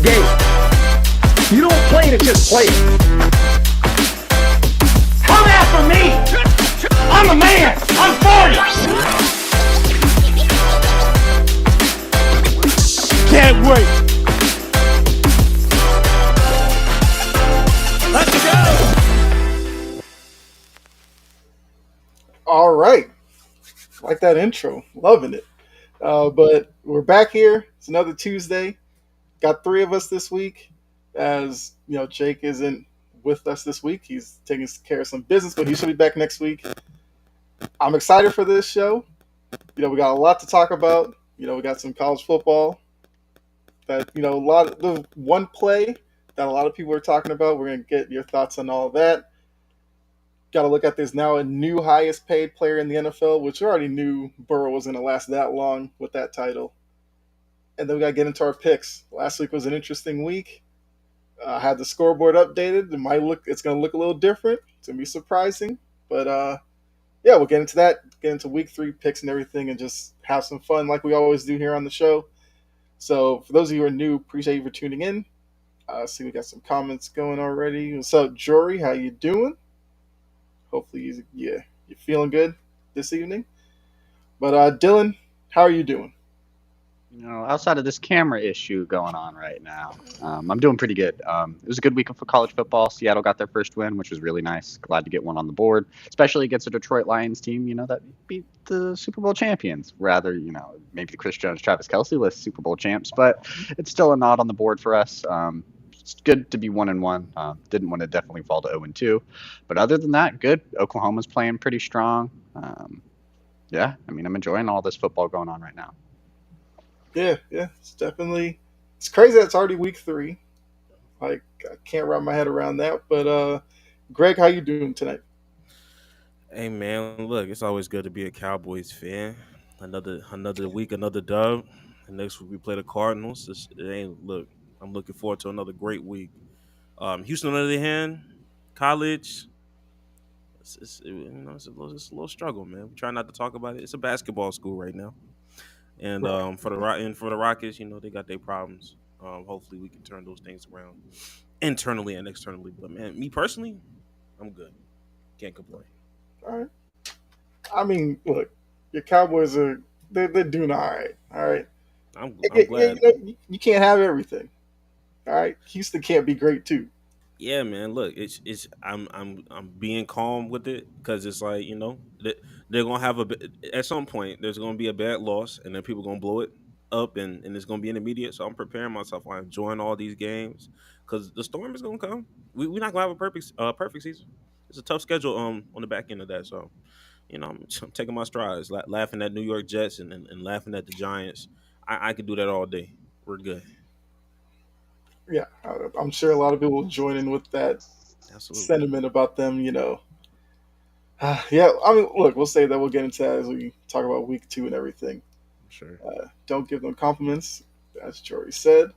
game. You don't play to just play it. Come after me! I'm the man! I'm for you! Can't wait! Let's go! All right. Like that intro. Loving it. But we're back here. It's another Tuesday. Got three of us this week. As you know, Jake isn't with us this week. He's taking care of some business, but he should be back next week. I'm excited for this show. You know, we got a lot to talk about. You know, we got some college football. That, you know, a lot of the one play that a lot of people are talking about. We're going to get your thoughts on all of that. Got to look at this now, a new highest paid player in the NFL, which we already knew Burrow was going to last that long with that title. And then we got to get into our picks. Last week was an interesting week. I had the scoreboard updated. It's going to look a little different. It's going to be surprising. But yeah, we'll get into that, get into week 3 picks and everything, and just have some fun like we always do here on the show. So for those of you who are new, appreciate you for tuning in. See, we got some comments going already. What's up, Jory? How you doing? Hopefully you're feeling good this evening. But Dylan, how are you doing? You know, outside of this camera issue going on right now, I'm doing pretty good. It was a good weekend for college football. Seattle got their first win, which was really nice. Glad to get one on the board, especially against a Detroit Lions team, you know, that beat the Super Bowl champions. Rather, you know, maybe the Chris Jones, Travis Kelce list Super Bowl champs, but it's still a nod on the board for us. It's good to be 1-1. Didn't want to definitely fall to 0-2, but other than that, good. Oklahoma's playing pretty strong. Yeah, I mean, I'm enjoying all this football going on right now. Yeah, it's crazy that it's already week 3. Like, I can't wrap my head around that. But Greg, how you doing tonight? Hey man, look, it's always good to be a Cowboys fan. Another week, another dub. And next week we play the Cardinals. I'm looking forward to another great week. Houston, on the other hand, college. It's a little struggle, man. We try not to talk about it. It's a basketball school right now. And Right. for the Rockets, you know, they got their problems. Hopefully, we can turn those things around internally and externally. But man, me personally, I'm good. Can't complain. All right. I mean, look, your Cowboys they're doing all right. All right. I'm glad. You can't have everything. All right. Houston can't be great too. Yeah, man. Look, I'm being calm with it because it's like, you know, they're gonna have at some point there's gonna be a bad loss and then people gonna blow it up and it's gonna be intermediate. So I'm preparing myself. I'm enjoying all these games because the storm is gonna come. We're not gonna have a perfect season. It's a tough schedule on the back end of that. So, you know, I'm taking my strides, laughing at New York Jets and laughing at the Giants. I could do that all day. We're good. Yeah, I'm sure a lot of people will join in with that Absolutely. sentiment about them. You know. Yeah, I mean, look, we'll say that we'll get into that as we talk about week 2 and everything. Sure. Don't give them compliments, as Jory said.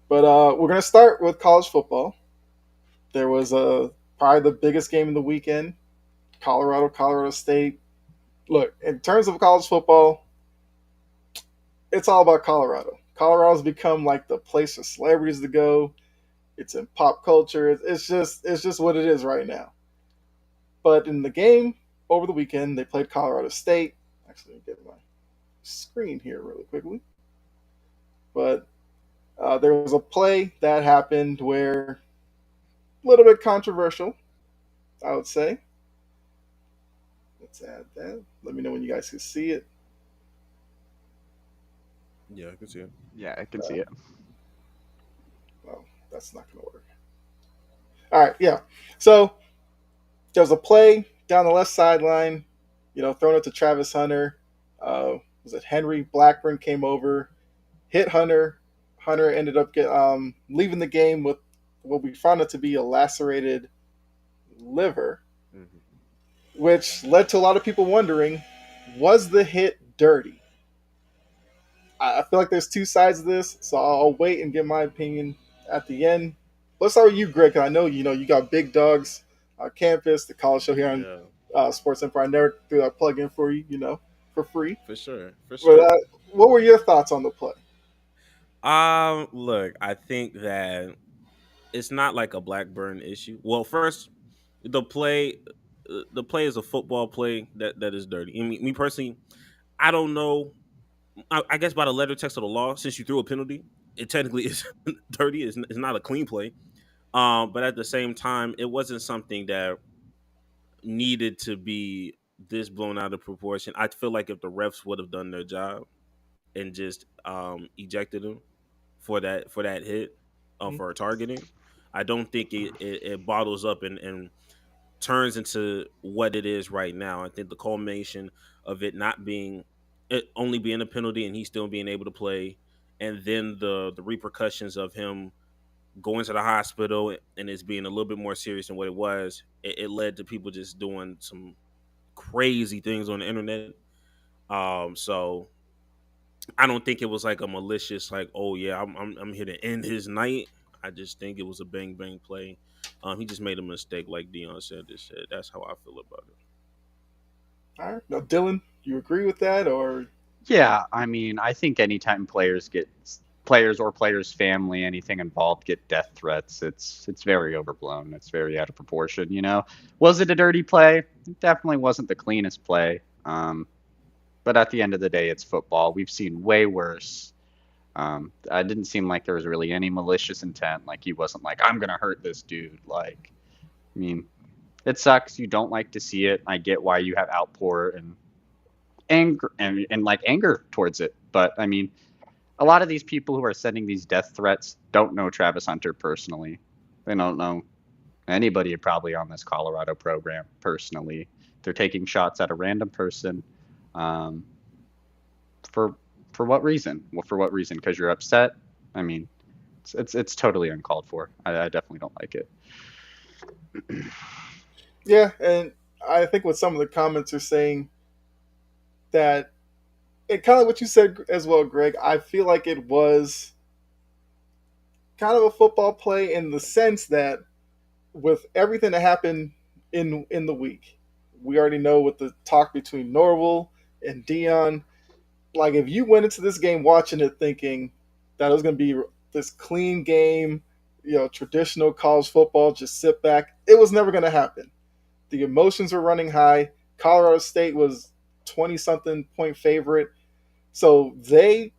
But we're going to start with college football. There was probably the biggest game of the weekend, Colorado State. Look, in terms of college football, it's all about Colorado. Colorado's become like the place for celebrities to go. It's in pop culture. It's just what it is right now. But in the game over the weekend, they played Colorado State. Actually, let me get my screen here really quickly. But there was a play that happened where a little bit controversial, I would say. Let's add that. Let me know when you guys can see it. Yeah, I can see it. Yeah, I can see it. Well, that's not going to work. All right, yeah. So there was a play down the left sideline, you know, thrown it to Travis Hunter. Was it Henry Blackburn came over, hit Hunter. Hunter ended up leaving the game with what we found out to be a lacerated liver, which led to a lot of people wondering, was the hit dirty? I feel like there's two sides of this, so I'll wait and give my opinion at the end. Let's start with you, Greg. I know you got big dogs on campus, the college show here on Sports Empire. I never threw that plug in for you, for free. For sure. But what were your thoughts on the play? Look, I think that it's not like a Blackburn issue. Well, first, the play, the play is a football play that is dirty. And me personally, I don't know. I guess by the letter text of the law, since you threw a penalty, it technically is dirty. It's not a clean play. But at the same time, it wasn't something that needed to be this blown out of proportion. I feel like if the refs would have done their job and just ejected him for that hit, Mhm. for targeting, I don't think it bottles up and turns into what it is right now. I think the culmination of it not being it only being a penalty and he still being able to play, and then the repercussions of him going to the hospital and it's being a little bit more serious than what it was. It led to people just doing some crazy things on the internet. So I don't think it was like a malicious, like, oh yeah, I'm here to end his night. I just think it was a bang bang play. He just made a mistake, like Dion said. That's how I feel about it. All right. Now, Dylan, you agree with that, or Yeah, I mean, I think anytime players or players' family, anything involved get death threats, it's very overblown. It's very out of proportion, you know. Was it a dirty play? It definitely wasn't the cleanest play. But at the end of the day, it's football. We've seen way worse. It didn't seem like there was really any malicious intent. Like he wasn't like, I'm gonna hurt this dude. Like, I mean, it sucks. You don't like to see it. I get why you have outpour and anger and like anger towards it. But I mean, a lot of these people who are sending these death threats don't know Travis Hunter personally. They don't know anybody probably on this Colorado program personally. They're taking shots at a random person. Um, for for what reason? Well, for what reason? Because you're upset. I mean, it's totally uncalled for. I definitely don't like it. yeah, and I think what some of the comments are saying that it kind of what you said as well, Greg. I feel like it was kind of a football play in the sense that with everything that happened in the week, we already know with the talk between Norval and Dion. Like if you went into this game watching it thinking that it was going to be this clean game, traditional college football, just sit back, it was never going to happen. The emotions were running high. Colorado State was 20 something point favorite. So they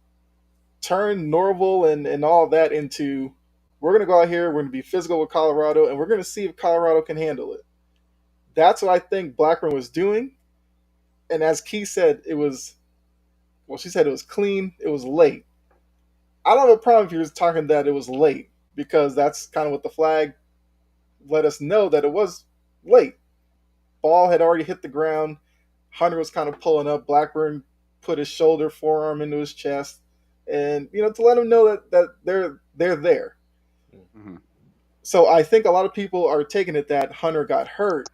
turned Norval and all that into we're going to go out here, we're going to be physical with Colorado, and we're going to see if Colorado can handle it. That's what I think Blackburn was doing. And as Key said, it was, well, she said it was clean, it was late. I don't have a problem if you're talking that it was late because that's kind of what the flag let us know that it was late. Ball had already hit the ground. Hunter was kind of pulling up. Blackburn put his shoulder, forearm into his chest, and to let him know that they're there. Mm-hmm. So I think a lot of people are taking it that Hunter got hurt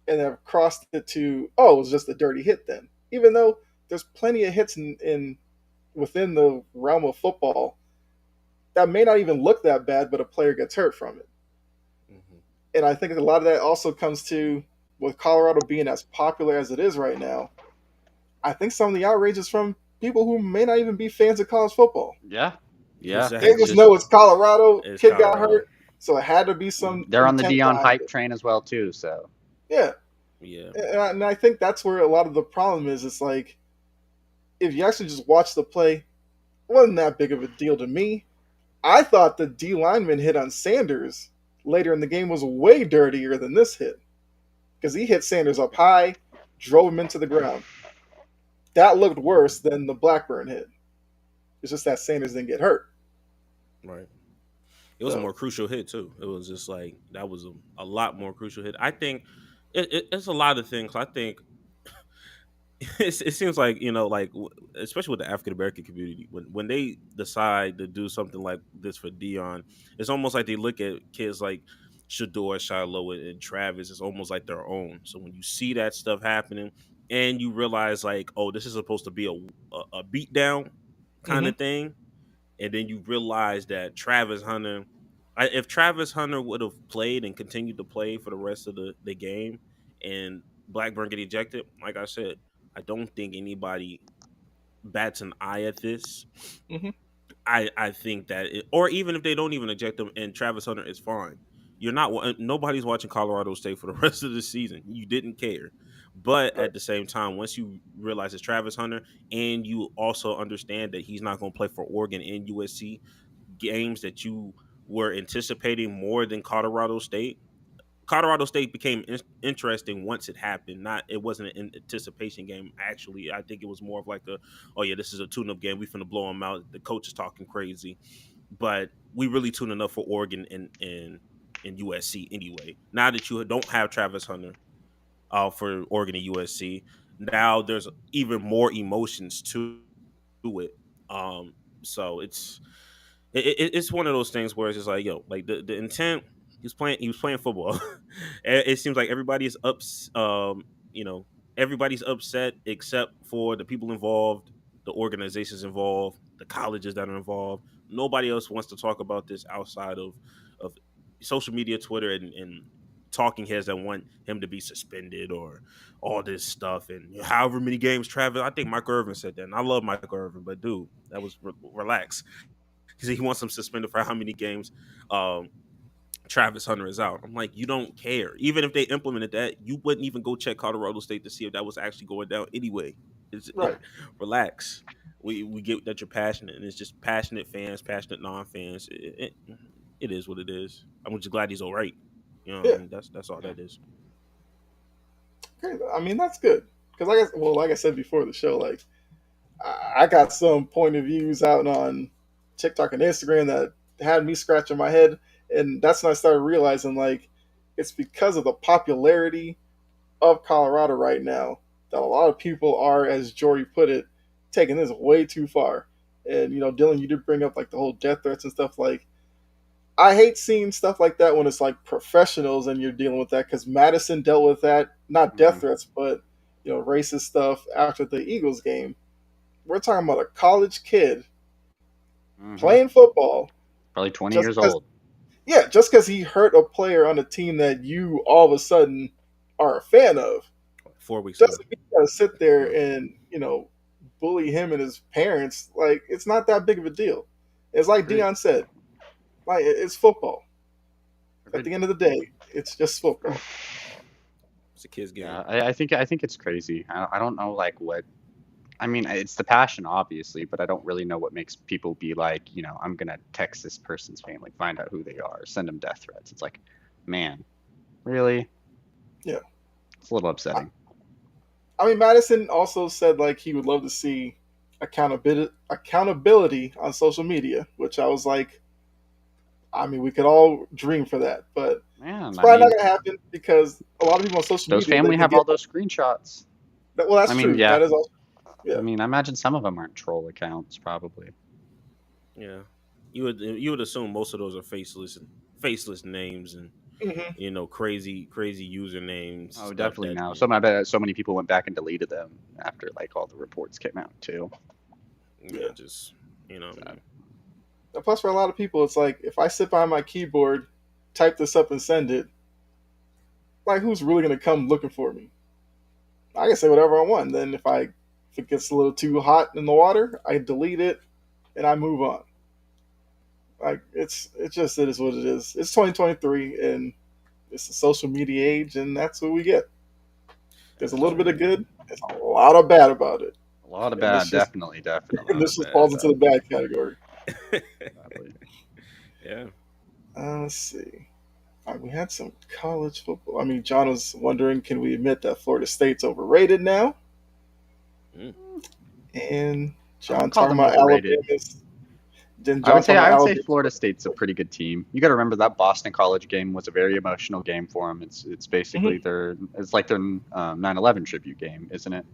and have crossed it to it was just a dirty hit then, even though there's plenty of hits in within the realm of football that may not even look that bad, but a player gets hurt from it. Mm-hmm. And I think a lot of that also comes to with Colorado being as popular as it is right now. I think some of the outrage is from people who may not even be fans of college football. Yeah, yeah. They It's Exactly. just just know it's Colorado. It's Kid got Colorado. hurt, so it had to be some they're on the intent Dion behind hype it. train as well too. So Yeah, Yeah. and I think that's where a lot of the problem is. It's like if you actually just watch the play, it wasn't that big of a deal to me. I thought the D lineman hit on Sanders later in the game was way dirtier than this hit because he hit Sanders up high, drove him into the ground. That looked worse than the Blackburn hit. It's just that Sanders didn't get hurt. Right. It was a So more crucial hit too. It was just like that was a lot more crucial hit. I think it's a lot of things. I think it seems like like especially with the African American community, when they decide to do something like this for Dion, it's almost like they look at kids like Shador, Shiloh, and Travis. It's almost like their own. So when you see that stuff happening, and you realize like, oh, this is supposed to be a beat down kind hmm of thing, and then you realize that Travis Hunter, if Travis Hunter would have played and continued to play for the rest of the game, and Blackburn get ejected, like I said, I don't think anybody bats an eye at this. hmm I think that, or even if they don't even eject him and Travis Hunter is fine, you're not. Nobody's watching Colorado State for the rest of the season. You didn't care, but Right. at the same time, once you realize it's Travis Hunter, and you also understand that he's not going to play for Oregon and USC, games that you were anticipating more than Colorado State. Colorado State became interesting once it happened. Not, it wasn't an anticipation game. Actually, I think it was more of like a, oh yeah, this is a tune-up game. We finna blow them out. The coach is talking crazy, but we really tuning up for Oregon and USC anyway. Now that you don't have Travis Hunter for Oregon and USC, now there's even more emotions to it. So it's one of those things where it's just like, yo, like the intent. He was playing football. It seems like everybody's you know, everybody's upset except for the people involved, the organizations involved, the colleges that are involved. Nobody else wants to talk about this outside of social media, Twitter, and talking heads that want him to be suspended or all this stuff. And however many games, Travis, I think Michael Irvin said that, and I love Michael Irvin, but dude, that was relax. He said he wants him suspended for how many games Travis Hunter is out. I'm like, you don't care. Even if they implemented that, you wouldn't even go check Colorado State to see if that was actually going down anyway. Right. Relax. We get that you're passionate, and it's just passionate fans, passionate non-fans. It is what it is. I'm just glad he's all right. You know what I Yeah. mean? That's all that is. Okay. I mean, that's good because like I said before the show, like I got some point of views out on TikTok and Instagram that had me scratching my head, and that's when I started realizing like it's because of the popularity of Colorado right now that a lot of people are, as Jory put it, taking this way too far. And Dylan, you did bring up like the whole death threats and stuff. Like, I hate seeing stuff like that when it's like professionals and you're dealing with that because Madison dealt with that, not death threats, but racist stuff after the Eagles game. We're talking about a college kid playing football Probably 20 just years because, old. yeah, just because he hurt a player on a team that you all of a sudden are a fan of. 4 weeks ago. Doesn't mean you gotta sit there and bully him and his parents. Like, it's not that big of a deal. It's like Agreed. Dion said, like, it's football. At Agreed. the end of the day, it's just football. It's a kid's game. Yeah, I think it's crazy. I don't know like what. I mean, it's the passion, obviously, but I don't really know what makes people be like, I'm gonna text this person's family, find out who they are, send them death threats. It's like, man, really? Yeah. It's a little upsetting. I mean, Madison also said like he would love to see accountability on social media, which I was like, I mean, we could all dream for that, but Man, it's probably not going to happen because a lot of people on social those media, family they have get, all those screenshots. well, that's I mean, true. yeah. That is also, yeah. I mean, I imagine some of them aren't troll accounts, probably. Yeah, you would assume most of those are faceless names and crazy usernames. Oh, Stuff definitely that, now. I bet so many people went back and deleted them after like all the reports came out too. Yeah, just And plus, for a lot of people, it's like if I sit behind my keyboard, type this up, and send it, like who's really going to come looking for me? I can say whatever I want. Then if it gets a little too hot in the water, I delete it and I move on. Like it is what it is. It's 2023 and it's a social media age, and that's what we get. There's a little bit of good. There's a lot of bad about it. A lot of And bad, this just- definitely. And this just falls into the bad category. Exactly. Yeah. Let's see. We had some college football. I mean, John was wondering, can we admit that Florida State's overrated now? Mm. And John wouldn't call talking them about overrated. Alabama's. Then I John would say talking about Florida Alabama's. State's a pretty good team. You got to remember that Boston College game was a very emotional game for them. It's basically it's like their 9/11 tribute game, isn't it?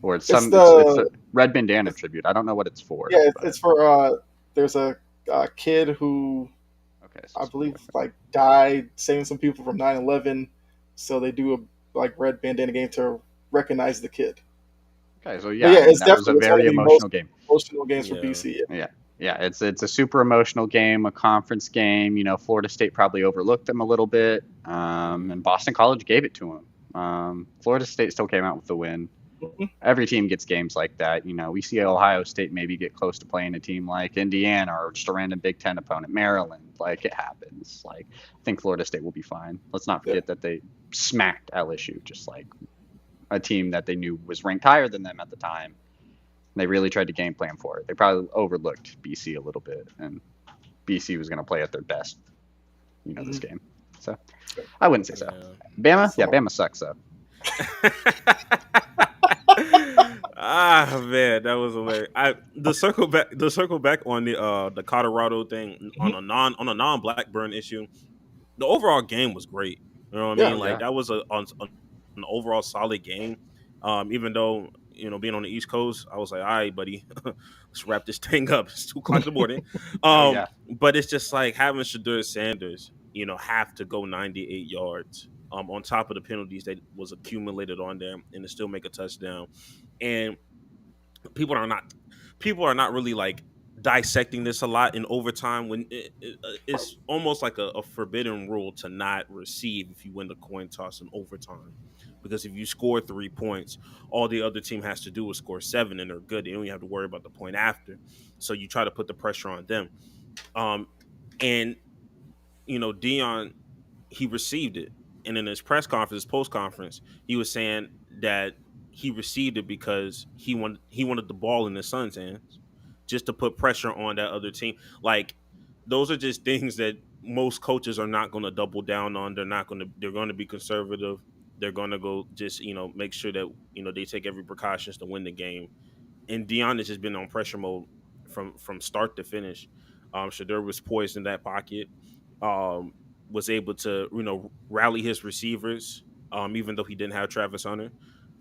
Or it's It's it's the- a red bandana tribute. I don't know what it's for. Yeah, but- it's for there's a kid who okay. So I believe like died saving some people from 9/11, so they do a like red bandana game to recognize the kid. okay, so yeah, yeah, I mean, it's that was a definitely one very of the emotional game. Emotional games for Yeah. BC. Yeah, it's a super emotional game, a conference game. Florida State probably overlooked them a little bit, and Boston College gave it to them. Florida State still came out with the win. Every team gets games like that. We see Ohio State maybe get close to playing a team like Indiana or just a random Big Ten opponent, Maryland. Like, it happens. Like, I think Florida State will be fine. Let's not forget that they smacked LSU, just like a team that they knew was ranked higher than them at the time. They really tried to game plan for it. They probably overlooked BC a little bit, and BC was going to play at their best, this game. So I wouldn't say so. Bama? Yeah, Bama sucks, though. Man, that was hilarious. The circle back on the Colorado thing on a non Blackburn issue. The overall game was great. You know what I mean? Like, that was an overall solid game. Even though being on the East Coast, I was like, all right, buddy, let's wrap this thing up. It's 2:00 in the morning. But it's just like having Shedeur Sanders, have to go 98 yards. On top of the penalties that was accumulated on them, and to still make a touchdown. And people are not really like dissecting this a lot in overtime, when it's almost like a forbidden rule to not receive if you win the coin toss in overtime. Because if you score 3 points, all the other team has to do is score 7, and they're good. They don't even have to worry about the point after. So you try to put the pressure on them. And Deion, he received it. And in his post conference, he was saying that he received it because he wanted the ball in his son's hands, just to put pressure on that other team. Like, those are just things that most coaches are not going to double down on. They're going to be conservative. They're going to go just, make sure that, they take every precautions to win the game. And Deion has just been on pressure mode from start to finish. Shedeur was poised in that pocket. Was able to, rally his receivers, even though he didn't have Travis Hunter.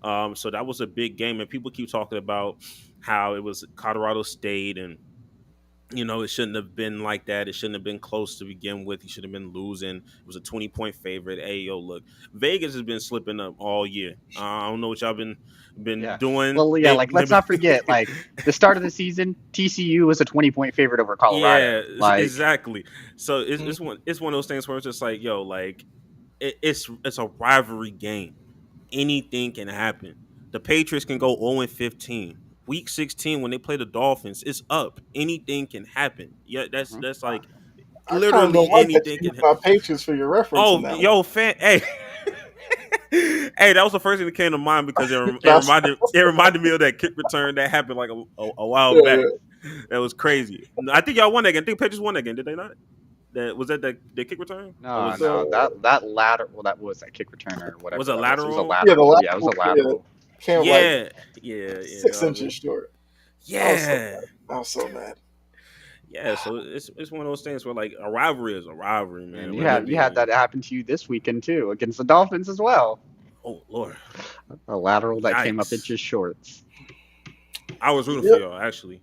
So that was a big game. And people keep talking about how it was Colorado State and, it shouldn't have been like that. It shouldn't have been close to begin with. He should have been losing. It was a 20-point favorite. Hey, yo, look, Vegas has been slipping up all year. I don't know what y'all been doing. Well, yeah, let's not forget, the start of the season, TCU was a 20-point favorite over Colorado. Yeah, exactly. So it's one of those things where it's just like, yo, it's a rivalry game. Anything can happen. The Patriots can go 0-15. Week 16, when they play the Dolphins, it's up. Anything can happen. Yeah, that's like literally anything can happen. Patriots for your reference. Oh, yo, hey. Hey, that was the first thing that came to mind because it reminded me of that kick return that happened like a while back. Yeah. That was crazy. I think y'all won that game. I think Patriots won that game. Did they not? The kick return? No, that lateral. Well, that was that kick return or whatever. Was it lateral? It was a lateral. Yeah, it was a lateral. Yeah. 6 inches short. Yeah, I was so mad. Yeah, so it's one of those things where a rivalry is a rivalry, man. And you had that happen to you this weekend too against the Dolphins as well. Oh Lord, a lateral that came up inches short. I was rooting for y'all actually.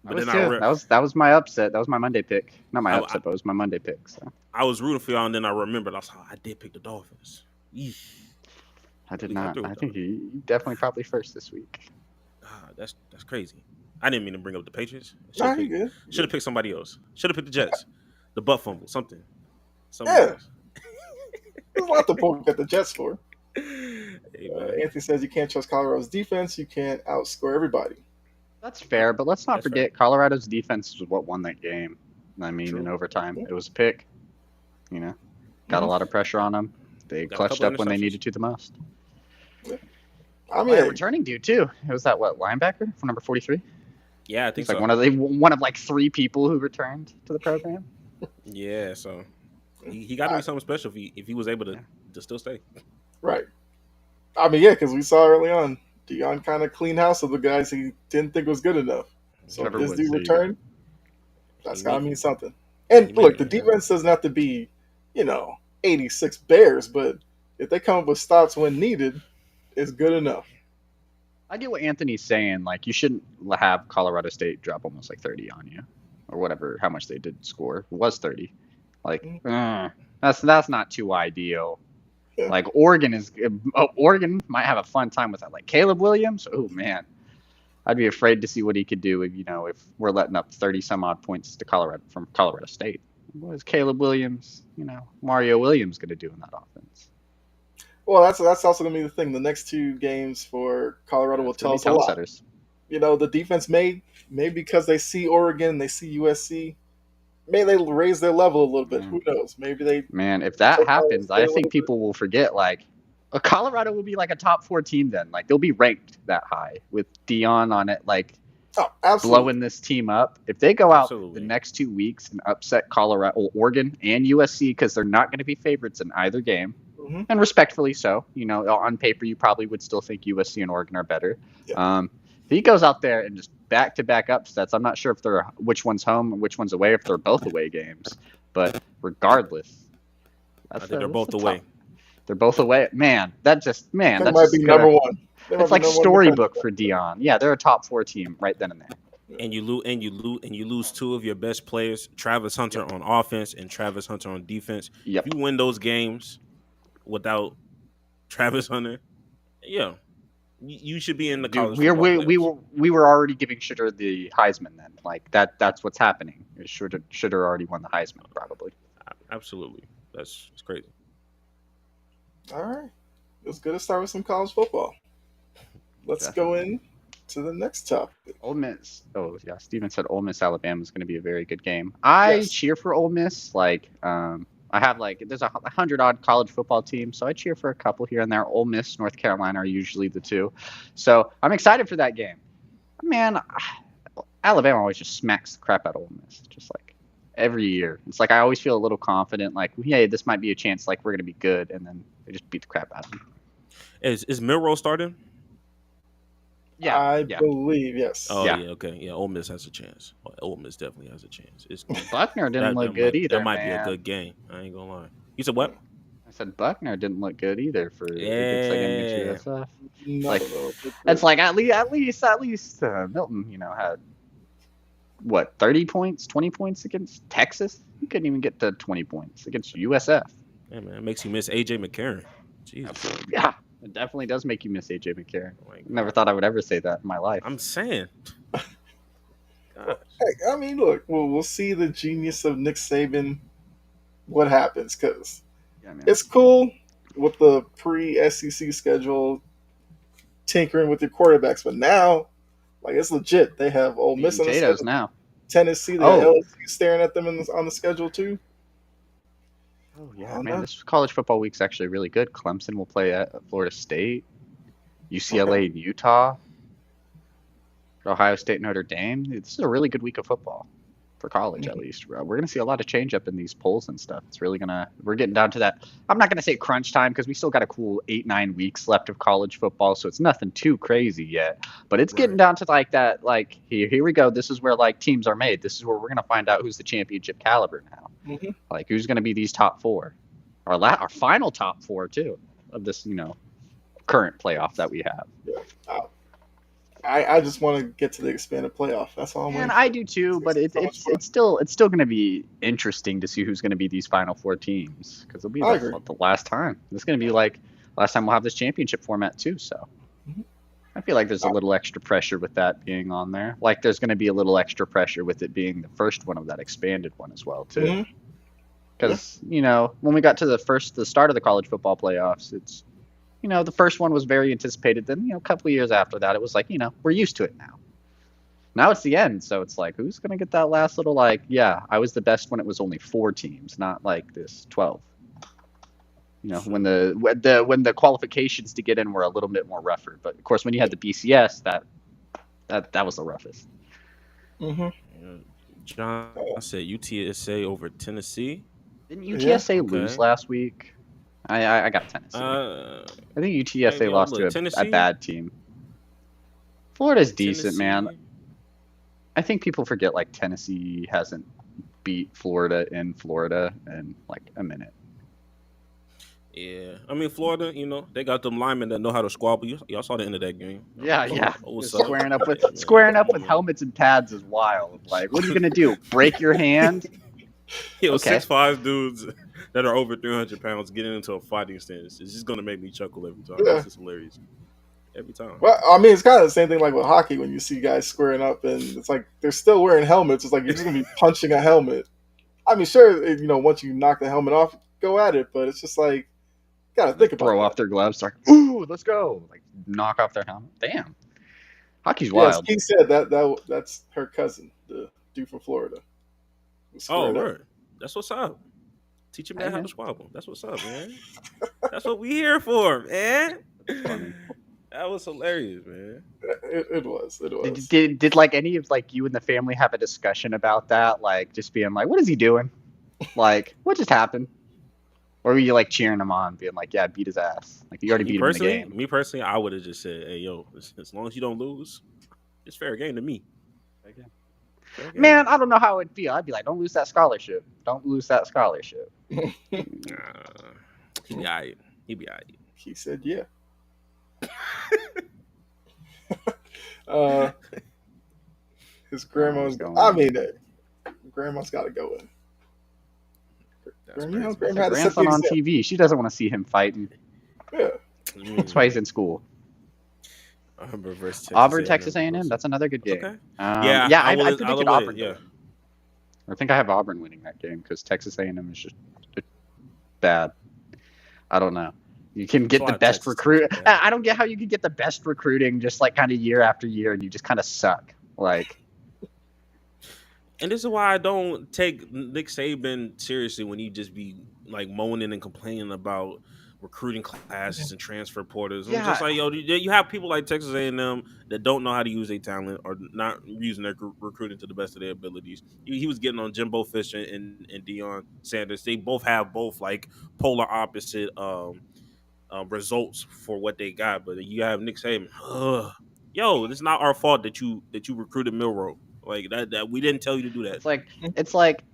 That was my upset. That was my Monday pick. Not my upset, but it was my Monday pick. So I was rooting for y'all, and then I remembered I did pick the Dolphins. Eesh. I did not. I think you definitely probably first this week. That's crazy. I didn't mean to bring up the Patriots. Should have picked somebody else. Should have picked the Jets. The butt fumble. Something else. There's a lot to poke at the Jets for. Hey, Anthony says you can't trust Colorado's defense. You can't outscore everybody. That's fair, but let's not forget Colorado's defense was what won that game. I mean, in overtime, it was a pick. Got a lot of pressure on them. They clutched up when they needed to the most. I mean, a returning dude too. It was that linebacker from number 43. Yeah, I think so. One of 3 people who returned to the program. Yeah, so he got to be something special if he was able to still stay. Right. I mean, yeah, because we saw early on Deion kind of clean house of the guys he didn't think was good enough. So if this dude returned, that's got to mean something. And look, the defense doesn't have to be, 86 Bears, but if they come up with stops when needed, it's good enough. I get what Anthony's saying. You shouldn't have Colorado State drop almost 30 on you, or whatever. How much they did score it was 30. That's not too ideal. Yeah. Oregon might have a fun time with that. Caleb Williams. Oh man, I'd be afraid to see what he could do if we're letting up 30 some odd points to Colorado from Colorado State. What is Caleb Williams? Mario Williams going to do in that offense? Well, that's also going to be the thing. The next two games for Colorado will It's gonna tell be us a lot. setters. The defense may because they see Oregon, they see USC. Maybe they raise their level a little bit. Who knows? Maybe they Man, if that take Ohio happens, State I a little think bit. people will forget like Colorado will be like a top 4 team then. Like they'll be ranked that high with Dion on it, like Oh, absolutely. blowing this team up. If they go out the Absolutely. next 2 weeks and upset Colorado, or Oregon, and USC because they're not going to be favorites in either game, Hmm. and respectfully so. On paper, you probably would still think USC and Oregon are better. Yeah. If he goes out there and just back-to-back upsets, I'm not sure if they're which one's home and which one's away, if they're both away games. But regardless, I think they're both away. They're both away. Man, that just They that's might just be gonna. number one. They might It's be like number one in the country. storybook for Dion. Yeah, they're a top 4 team right then and there. And you lose two of your best players, Travis Hunter on offense and Travis Hunter on defense. Yep. If you win those games without Travis Hunter, yeah, you should be in the college Dude, football playoffs. we were already giving Shooter the Heisman then. Like that's what's happening. Shooter already won the Heisman probably. Absolutely, it's crazy. All right. It's good to start with some college football. Let's go in to the next topic. Ole Miss. Oh yeah, Steven said Ole Miss Alabama is going to be a very good game. I Yes. cheer for Ole Miss. Like I have there's 100 odd college football teams, so I cheer for a couple here and there. Ole Miss, North Carolina are usually the two. So I'm excited for that game. Man, Alabama always just smacks the crap out of Ole Miss, just like every year. It's like I always feel a little confident, like, hey, this might be a chance, like we're gonna be good, and then they just beat the crap out of them. Is Milroe starting? Yeah, I believe, yes. Oh Yeah. yeah, okay, yeah. Ole Miss has a chance. Ole Miss definitely has a chance. Buckner didn't look good either. That might man. be a good game. I ain't gonna lie. You said what? I said Buckner didn't look good either for Yeah. against USF. No, Like, no, It's like at least Milton, had what 30 points, 20 points against Texas. He couldn't even get to 20 points against USF. Yeah, man, it makes you miss AJ McCarron. Jesus. Yeah, it definitely does make you miss AJ McCarron. Like, Never thought I would ever say that in my life. I'm saying. Gosh. Hey, I mean, look, we'll see the genius of Nick Saban. What happens? Because Yeah, man. it's cool with the pre-SEC schedule, tinkering with your quarterbacks, but now, like, it's legit. They have Ole Miss on the potatoes schedule, now. Tennessee, they Oh. have LSU staring at them on the schedule too. Oh I yeah, don't man. know. This college football week's actually really good. Clemson will play at Florida State, UCLA and Utah, Ohio State, Notre Dame. This is a really good week of football for college, at least. We're going to see a lot of change up in these polls and stuff. It's really we're getting down to that. I'm not going to say crunch time because we still got a cool 8-9 weeks left of college football, so it's nothing too crazy yet. But it's getting down to like that. Like here we go. This is where like teams are made. This is where we're going to find out who's the championship caliber now. Mm-hmm. Like who's going to be these top 4, our final top 4 too of this current playoff that we have. I just want to get to the expanded playoff. That's all I'm And waiting I do too, but it's still going to be interesting to see who's going to be these final 4 teams because it'll be I agree. the last time. It's going to be like last time we'll have this championship format too. So Mhm. I feel like there's a little extra pressure with that being on there. Like there's going to be a little extra pressure with it being the first one of that expanded one as well too. Mhm. Because when we got to the start of the college football playoffs, it's the first one was very anticipated. Then a couple of years after that, it was like we're used to it now. Now it's the end, so it's like who's gonna get that last little like I was the best when it was only 4 teams, not like this 12. When the qualifications to get in were a little bit more rougher. But of course, when you had the BCS, that was the roughest. Mm-hmm. John said UTSA over Tennessee. Didn't UTSA okay. lose last week? I got Tennessee. I think UTSA lost to a bad team. Florida's decent, man. I think people forget like Tennessee hasn't beat Florida in Florida in like a minute. Yeah, I mean Florida, they got them linemen that know how to squabble. Y'all saw the end of that game. Yeah. What's up? Squaring up with helmets and pads is wild. Like, what are you gonna do? Break your hand? Yo, Okay. 6'5" dudes that are over 300 pounds getting into a fighting stance. It's just gonna make me chuckle every time. Yeah. It's just hilarious. Every time. Well, I mean, it's kind of the same thing like with hockey when you see guys squaring up and it's like they're still wearing helmets. It's like you're just gonna be punching a helmet. I mean, sure, once you knock the helmet off, go at it, but it's just like Gotta think about throw that. off their gloves, start, ooh, let's go, like knock off their helmet. Damn, hockey's Yes, wild. King said that's her cousin, the dude from Florida. Who Oh, squared up. word. That's what's up. Teach him Hey, that how man. to squabble. That's what's up, man. That's what we here for, man. Funny. That was hilarious, man. It was. It was. Did like any of like you and the family have a discussion about that? Like just being like, what is he doing? Like, what just happened? Or were you like cheering him on, being like, yeah, beat his ass? Like you already beat him in the game. Me personally, I would have just said, "Hey, yo, as long as you don't lose, it's fair game to me." Fair game. Man, I don't know how it'd feel. I'd be like, don't lose that scholarship. Don't lose that scholarship. He be alright. He be alright. He said, "Yeah." uh, his grandma's. Grandma's got to go in. That's Grandma His had to set the grandson on example. TV. She doesn't want to see him fighting. Yeah. That's why he's in school. Auburn versus Auburn, Texas A&M. That's another good game. Okay. I will predicted let Auburn. it, yeah. I think I have Auburn winning that game because Texas A&M is just bad. I don't know. You can get the best recruit. I don't get how you can get the best recruiting just like kind of year after year and you just kind of suck. Like, and this is why I don't take Nick Saban seriously when he just be like moaning and complaining about recruiting classes and transfer portals. I'm just like, yo, you have people like Texas A&M that don't know how to use their talent or not using their recruiting to the best of their abilities. He was getting on Jimbo Fisher and Deion Sanders. They both have like polar opposite results for what they got. But you have Nick Saban. Yo, it's not our fault that you recruited Milroe. Like that we didn't tell you to do that. it's like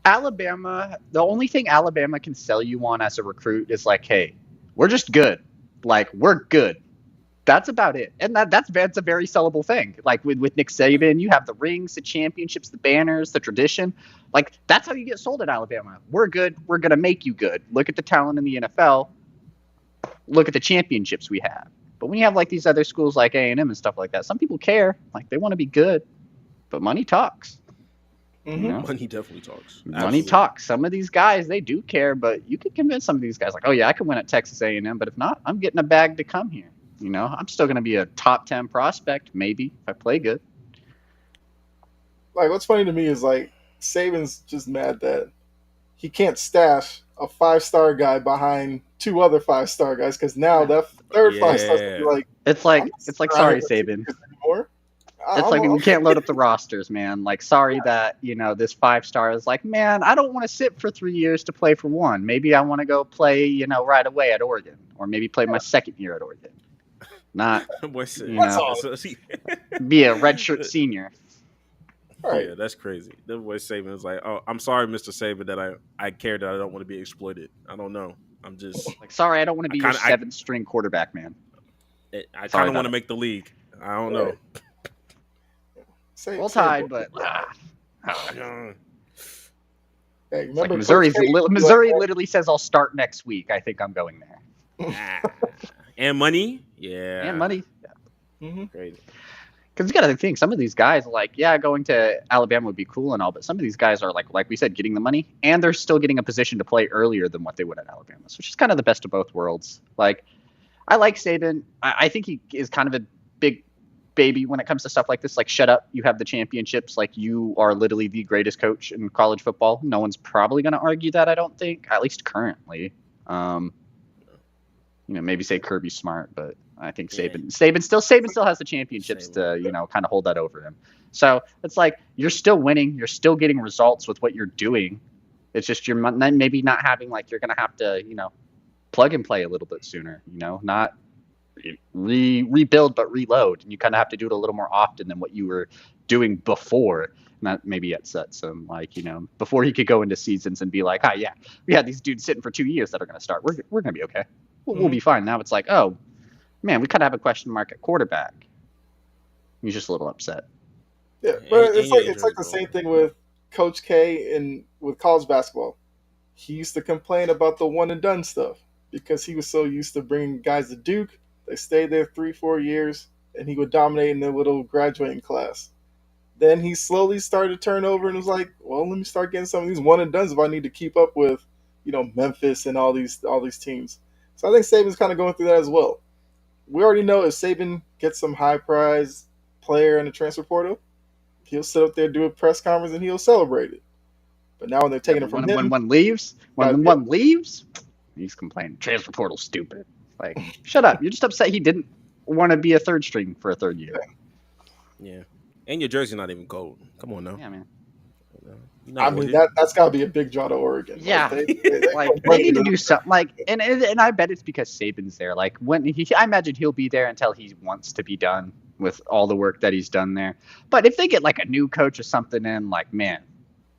Alabama. The only thing Alabama can sell you on as a recruit is like, hey, we're just good. Like, we're good. That's about it. And that's a very sellable thing. Like with Nick Saban, you have the rings, the championships, the banners, the tradition. Like, that's how you get sold at Alabama. We're good. We're going to make you good. Look at the talent in the NFL. Look at the championships we have. But when you have like these other schools like A&M and stuff like that, some people care. Like, they want to be good. But money talks. Mm-hmm. You know? Money definitely talks. Money Absolutely. talks. Some of these guys, they do care, but you could convince some of these guys like, oh yeah, I could win at Texas A&M, but if not, I'm getting a bag to come here. You know, I'm still going to be a top 10 prospect, maybe, if I play good. Like, what's funny to me is like Saban's just mad that he can't stash a 5-star guy behind 2 other 5-star guys because now that third 5-star is like, it's like sorry, Saban. It's like we can't load up the rosters, man. Like, sorry that, you know, this 5-star is like, man, I don't want to sit for 3 years to play for one. Maybe I want to go play, you know, right away at Oregon, or maybe play my second year at Oregon. Not, you know, be a redshirt senior. Right. Yeah, that's crazy. That boy Saban is like, oh, I'm sorry, Mr. Saban, that I care that I don't want to be exploited. I don't know. I'm just like, sorry, I don't want to be your 7th string quarterback, man. I kind of want to make the league. I don't know. Well tied, but hey, like Missouri literally says I'll start next week. I think I'm going there. And money, yeah, and money. Yeah. Mm-hmm. Crazy. Because you got to think, some of these guys, like, yeah, going to Alabama would be cool and all, but some of these guys are like we said, getting the money, and they're still getting a position to play earlier than what they would at Alabama, which is kind of the best of both worlds. Like, I like Saban. I think he is kind of a big baby when it comes to stuff like this. Like, shut up, you have the championships. Like, you are literally the greatest coach in college football. No one's probably going to argue that, I don't think, at least currently. You know, maybe say Kirby Smart, but I think Saban still has the championships to, you know, kind of hold that over him. So it's like, you're still winning, you're still getting results with what you're doing. It's just you're maybe not having, like, you're going to have to, you know, plug and play a little bit sooner, you know, not rebuild but reload, and you kind of have to do it a little more often than what you were doing before. And that maybe upsets him, like, you know, before he could go into seasons and be like, oh yeah, we had these dudes sitting for 2 years that are going to start, we're going to be okay, we'll be fine. Now it's like, oh man, we kind of have a question mark at quarterback. He's just a little upset. Yeah, but it's like the same thing with Coach K and with college basketball. He used to complain about the one and done stuff because he was so used to bringing guys to Duke. They stayed there 3-4 years, and he would dominate in their little graduating class. Then he slowly started to turn over and was like, well, let me start getting some of these one and dones if I need to keep up with, you know, Memphis and all these teams. So I think Saban's kind of going through that as well. We already know if Saban gets some high prize player in the transfer portal, he'll sit up there, do a press conference, and he'll celebrate it. But now when they're taking it from him, when leaves, when one leaves, he's complaining. Transfer portal's stupid. Like, shut up. You're just upset he didn't want to be a third string for a third year. Yeah. And your jersey's not even gold. Come on now. Yeah, man. I mean, that's got to be a big draw to Oregon. Yeah, like, they need to do something. Like, and I bet it's because Saban's there. Like, I imagine he'll be there until he wants to be done with all the work that he's done there. But if they get like a new coach or something in, like, man,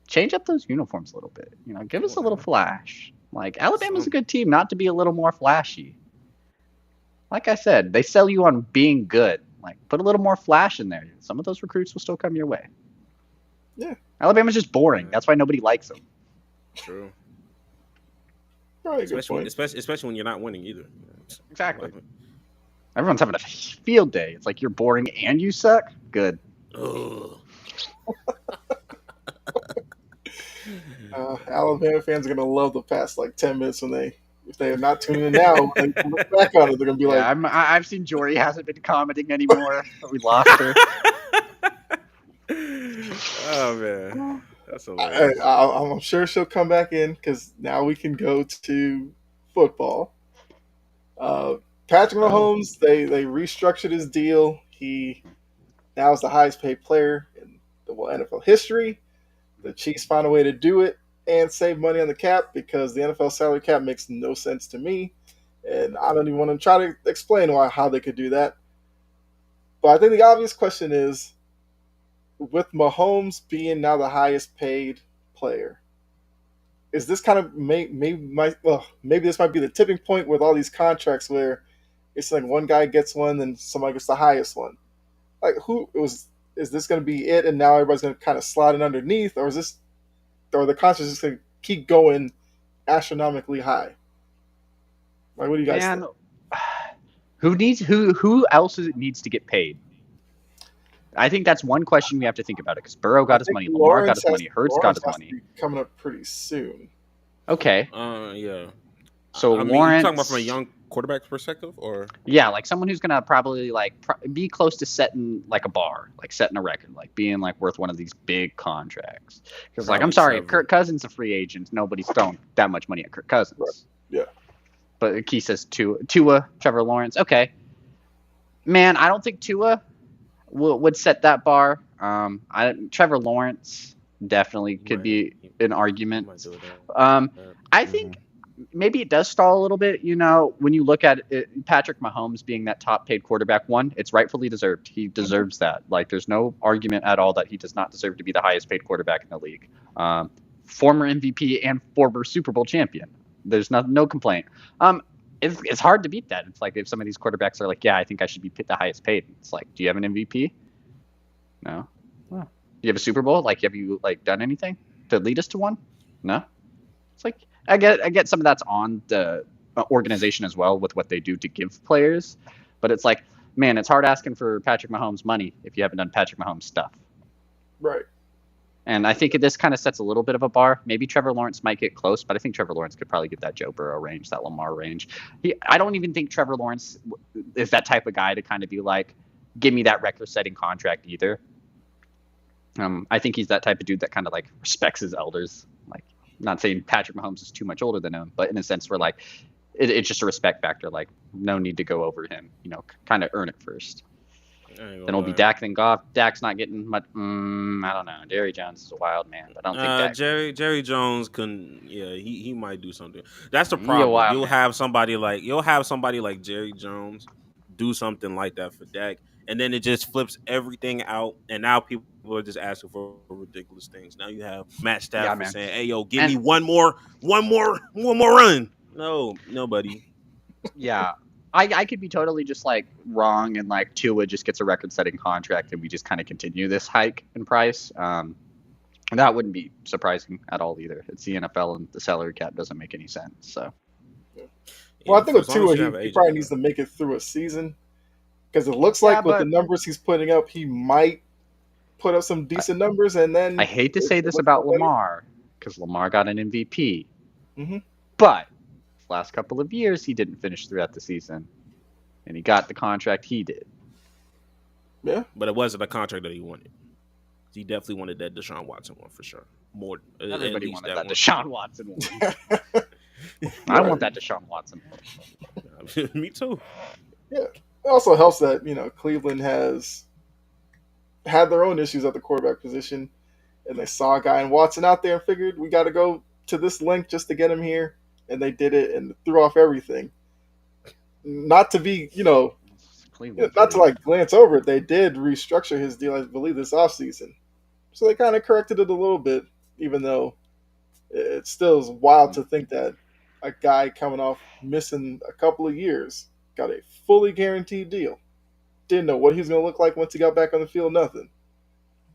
change up those uniforms a little bit. You know, give us a little flash. Like, Alabama's a good team, not to be a little more flashy. Like I said, they sell you on being good. Like, put a little more flash in there. Some of those recruits will still come your way. Yeah. Alabama's just boring. That's why nobody likes them. True. Right, especially when you're not winning either. Exactly. Everyone's having a field day. It's like you're boring and you suck. Good. Alabama fans are gonna love the past like 10 minutes if they are not tuning in now. When they look back on it, they're gonna be like, I've seen Jory hasn't been commenting anymore. We lost her. Oh man, that's hilarious. I'm sure she'll come back in because now we can go to football. Patrick Mahomes, they restructured his deal. He now is the highest paid player in the NFL history. The Chiefs found a way to do it and save money on the cap because the NFL salary cap makes no sense to me, and I don't even want to try to explain how they could do that. But I think the obvious question is, with Mahomes being now the highest paid player, is this kind of maybe this might be the tipping point with all these contracts where it's like one guy gets one, then somebody gets the highest one. Like, is this going to be it, and now everybody's going to kind of slide it underneath, or are the contracts just going to keep going astronomically high? Like, what do you guys think? Who else needs to get paid? I think that's one question we have to think about it because Burrow got his money, Lamar got his money, Hurts got his money. Coming up pretty soon. Okay. Yeah. So Lawrence, you talking about from a young quarterback's perspective, or like someone who's gonna probably be close to setting like a bar, like setting a record, like being like worth one of these big contracts. Because like, I'm sorry, if Kirk Cousins is a free agent, nobody's throwing that much money at Kirk Cousins. Right. Yeah. But Key says Tua, Trevor Lawrence. Okay. Man, I don't think Tua would set that bar. Trevor Lawrence definitely could be an argument. I think maybe it does stall a little bit. You know, when you look at it, Patrick Mahomes being that top paid quarterback, it's rightfully deserved. He deserves that. Like, there's no argument at all that he does not deserve to be the highest paid quarterback in the league. Former MVP and former Super Bowl champion. There's no complaint. It's hard to beat that. It's like if some of these quarterbacks are like, yeah, I think I should be the highest paid. It's like, do you have an MVP? No. Well, do you have a Super Bowl? Like, have you done anything to lead us to one? No. It's like, I get some of that's on the organization as well with what they do to give players, but it's like, man, it's hard asking for Patrick Mahomes money if you haven't done Patrick Mahomes stuff. Right. And I think this kind of sets a little bit of a bar. Maybe Trevor Lawrence might get close, but I think Trevor Lawrence could probably get that Joe Burrow range, that Lamar range. I don't even think Trevor Lawrence is that type of guy to kind of be like, give me that record-setting contract either. I think he's that type of dude that kind of like respects his elders. Like, not saying Patrick Mahomes is too much older than him, but in a sense where like it's just a respect factor. Like, no need to go over him. You know, kind of earn it first. Then it'll be Dak, then Goff. Dak's not getting much. I don't know. Jerry Jones is a wild man, but I don't think Dak. Jerry Jones can. Yeah, he might do something. That's the problem. You'll have somebody like Jerry Jones do something like that for Dak, and then it just flips everything out. And now people are just asking for ridiculous things. Now you have Matt Stafford saying, "Hey, yo, give me one more run." No, nobody. Yeah. I could be totally just like wrong and like Tua just gets a record-setting contract and we just kind of continue this hike in price. That wouldn't be surprising at all either. It's the NFL and the salary cap doesn't make any sense. So, well, I think with Tua, he probably needs to make it through a season because it looks like with the numbers he's putting up, he might put up some decent numbers. And then I hate to say this about Lamar because Lamar got an MVP, but last couple of years, he didn't finish throughout the season, and he got the contract he did. Yeah, but it wasn't a contract that he wanted. He definitely wanted that Deshaun Watson one for sure. More, Everybody at least wanted that one. Deshaun Watson one. I want that Deshaun Watson one. Me too. Yeah. It also helps that, Cleveland has had their own issues at the quarterback position, and they saw a guy in Watson out there and figured we got to go to this length just to get him here, and they did it and threw off everything. Not to be, Cleveland, not to like glance over it, they did restructure his deal, I believe, this offseason. So they kind of corrected it a little bit, even though it still is wild to think that a guy coming off missing a couple of years got a fully guaranteed deal. Didn't know what he was going to look like once he got back on the field. Nothing.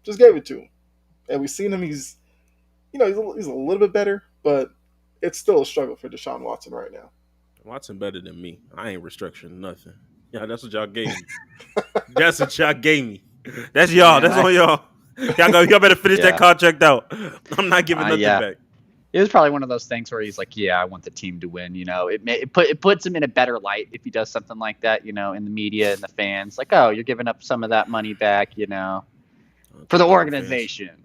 Just gave it to him. And we've seen him. He's a little bit better, but it's still a struggle for Deshaun Watson right now. Watson better than me. I ain't restructuring nothing. Yeah, that's what y'all gave me. That's what y'all gave me. That's y'all. That's on y'all. Y'all better finish that contract out. I'm not giving nothing back. It was probably one of those things where he's like, "Yeah, I want the team to win." It puts him in a better light if he does something like that. In the media and the fans, like, "Oh, you're giving up some of that money back," for the organization.